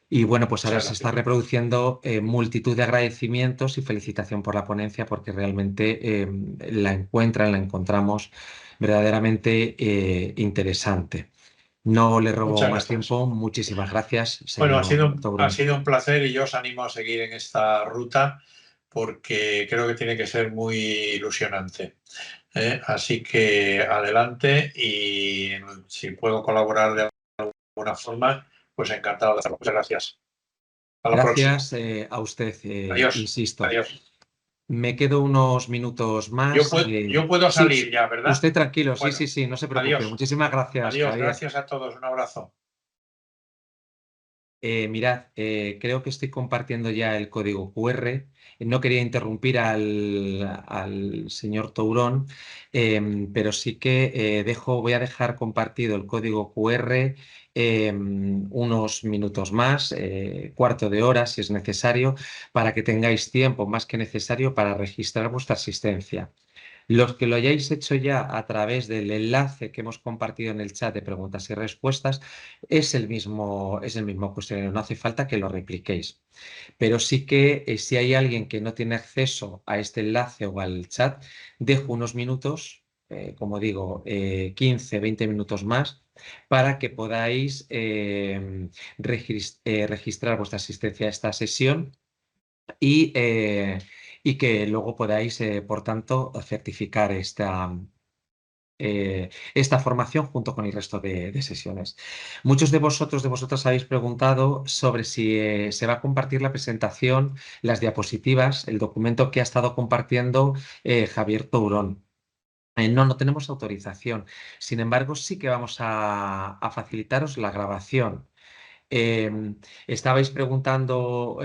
Y bueno, pues ahora Muchas se está gracias. reproduciendo multitud de agradecimientos y felicitación por la ponencia porque realmente la encontramos verdaderamente interesante. No le robo Muchas más gracias. tiempo. Muchísimas gracias, Bueno, señor ha Tourón. sido un placer y yo os animo a seguir en esta ruta porque creo que tiene que ser muy ilusionante. Así que adelante y si puedo colaborar de alguna forma, pues encantado de hacerlo. Muchas gracias. Hasta la próxima. Gracias a usted, Adiós. insisto. Adiós. Me quedo unos minutos más. Yo puedo Sí, salir ya, ¿verdad? usted tranquilo, sí, Bueno, sí, sí, no se preocupe. adiós. Muchísimas gracias, Adiós. caballero. Gracias a todos. Un abrazo. Mirad, creo que estoy compartiendo ya el código QR. No quería interrumpir al señor Tourón, pero sí que voy a dejar compartido el código QR unos minutos más, cuarto de hora si es necesario, para que tengáis tiempo más que necesario para registrar vuestra asistencia. Los que lo hayáis hecho ya a través del enlace que hemos compartido en el chat de preguntas y respuestas, es el mismo cuestionario, no hace falta que lo repliquéis. Pero sí que si hay alguien que no tiene acceso a este enlace o al chat, dejo unos minutos como digo, 15, 20 minutos más para que podáis registrar vuestra asistencia a esta sesión y, y que luego podáis, por tanto, certificar esta formación junto con el resto de sesiones. Muchos de vosotros, de vosotras habéis preguntado sobre si se va a compartir la presentación, las diapositivas, el documento que ha estado compartiendo Javier Tourón. No, no tenemos autorización. Sin embargo, sí que vamos a facilitaros la grabación. Estabais preguntando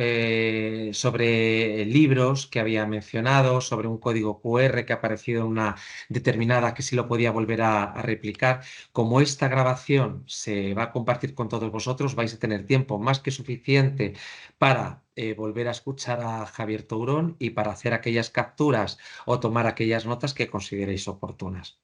sobre libros que había mencionado, sobre un código QR que ha aparecido en una determinada que sí lo podía volver a replicar. Como esta grabación se va a compartir con todos vosotros, vais a tener tiempo más que suficiente para volver a escuchar a Javier Tourón y para hacer aquellas capturas o tomar aquellas notas que consideréis oportunas.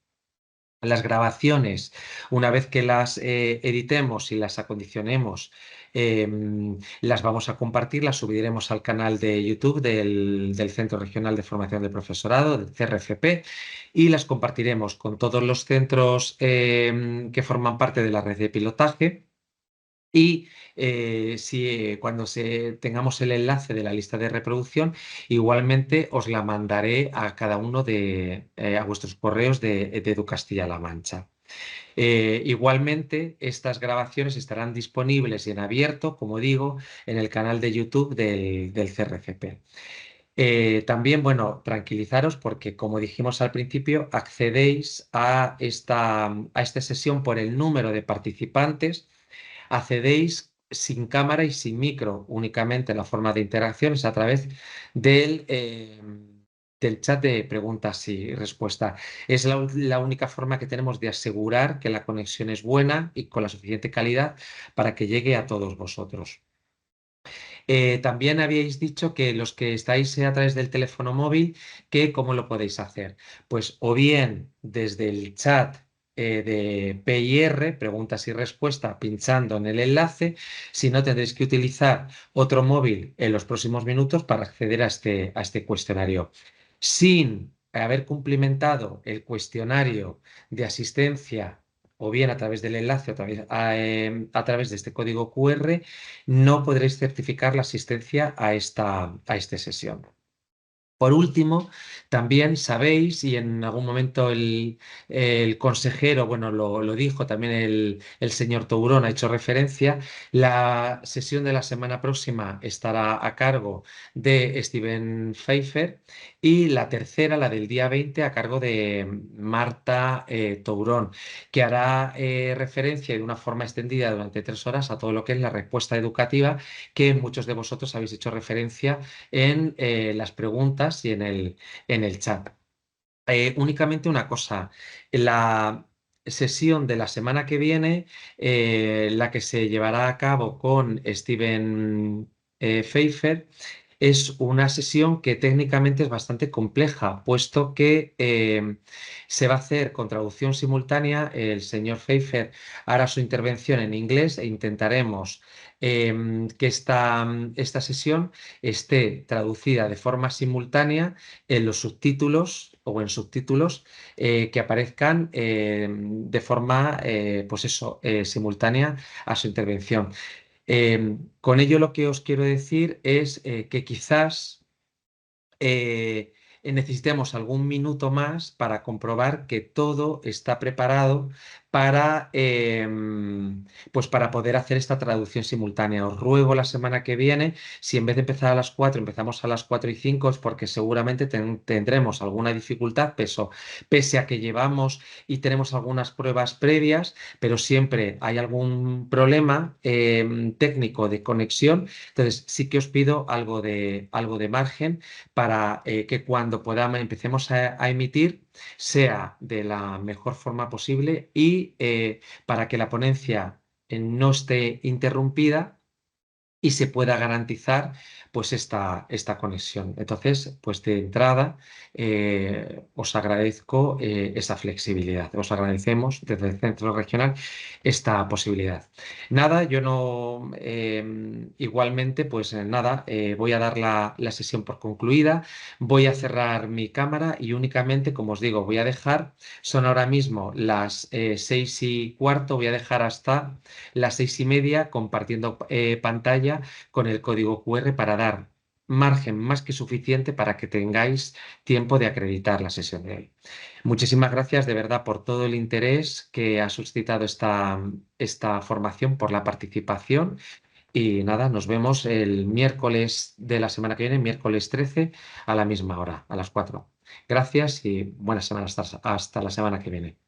Las grabaciones, una vez que las editemos y las acondicionemos, las vamos a compartir, las subiremos al canal de YouTube del Centro Regional de Formación del Profesorado, del CRFP, y las compartiremos con todos los centros que forman parte de la red de pilotaje. Y cuando tengamos el enlace de la lista de reproducción, igualmente os la mandaré a cada uno a vuestros correos de Edu Castilla-La Mancha. Igualmente, estas grabaciones estarán disponibles y en abierto, como digo, en el canal de YouTube del CRFP. También, bueno, tranquilizaros porque, como dijimos al principio, accedéis a esta sesión por el número de participantes. Accedéis sin cámara y sin micro, únicamente la forma de interacción es a través del chat de preguntas y respuestas. Es la única forma que tenemos de asegurar que la conexión es buena y con la suficiente calidad para que llegue a todos vosotros. También habíais dicho que los que estáis a través del teléfono móvil, que cómo lo podéis hacer. Pues o bien desde el chat de PIR, preguntas y respuestas, pinchando en el enlace, si no tendréis que utilizar otro móvil en los próximos minutos para acceder a este cuestionario. Sin haber cumplimentado el cuestionario de asistencia o bien a través del enlace o a través de este código QR, no podréis certificar la asistencia a esta sesión. Por último, también sabéis, y en algún momento el consejero, bueno, lo dijo, también el señor Tourón ha hecho referencia, la sesión de la semana próxima estará a cargo de Steven Pfeiffer y la tercera, la del día 20, a cargo de Marta Tourón, que hará referencia de una forma extendida durante 3 horas a todo lo que es la respuesta educativa, que muchos de vosotros habéis hecho referencia en las preguntas y en el chat. Únicamente una cosa, la sesión de la semana que viene, la que se llevará a cabo con Steven Pfeiffer, es una sesión que técnicamente es bastante compleja, puesto que se va a hacer con traducción simultánea. El señor Pfeiffer hará su intervención en inglés e intentaremos que esta sesión esté traducida de forma simultánea en los subtítulos o en subtítulos que aparezcan de forma, pues eso, simultánea a su intervención. Con ello lo que os quiero decir es que quizás necesitemos algún minuto más para comprobar que todo está preparado para, pues para poder hacer esta traducción simultánea. Os ruego la semana que viene, si en vez de empezar a las 4 empezamos a las 4:05, es porque seguramente tendremos alguna dificultad, pese a que llevamos y tenemos algunas pruebas previas, pero siempre hay algún problema técnico de conexión. Entonces sí que os pido algo de margen para que cuando empecemos a emitir sea de la mejor forma posible y para que la ponencia no esté interrumpida y se pueda garantizar pues esta conexión. Entonces, pues de entrada os agradezco esa flexibilidad. Os agradecemos desde el centro regional esta posibilidad. Nada, yo no, igualmente, pues nada, voy a dar la sesión por concluida, voy a cerrar mi cámara y únicamente, como os digo, voy a dejar, son ahora mismo las 6:15, voy a dejar hasta las 6:30 compartiendo pantalla con el código QR para dar margen más que suficiente para que tengáis tiempo de acreditar la sesión de hoy. Muchísimas gracias de verdad por todo el interés que ha suscitado esta formación, por la participación y nada, nos vemos el miércoles de la semana que viene, miércoles 13 a la misma hora, a las 4. Gracias y buena semana hasta la semana que viene.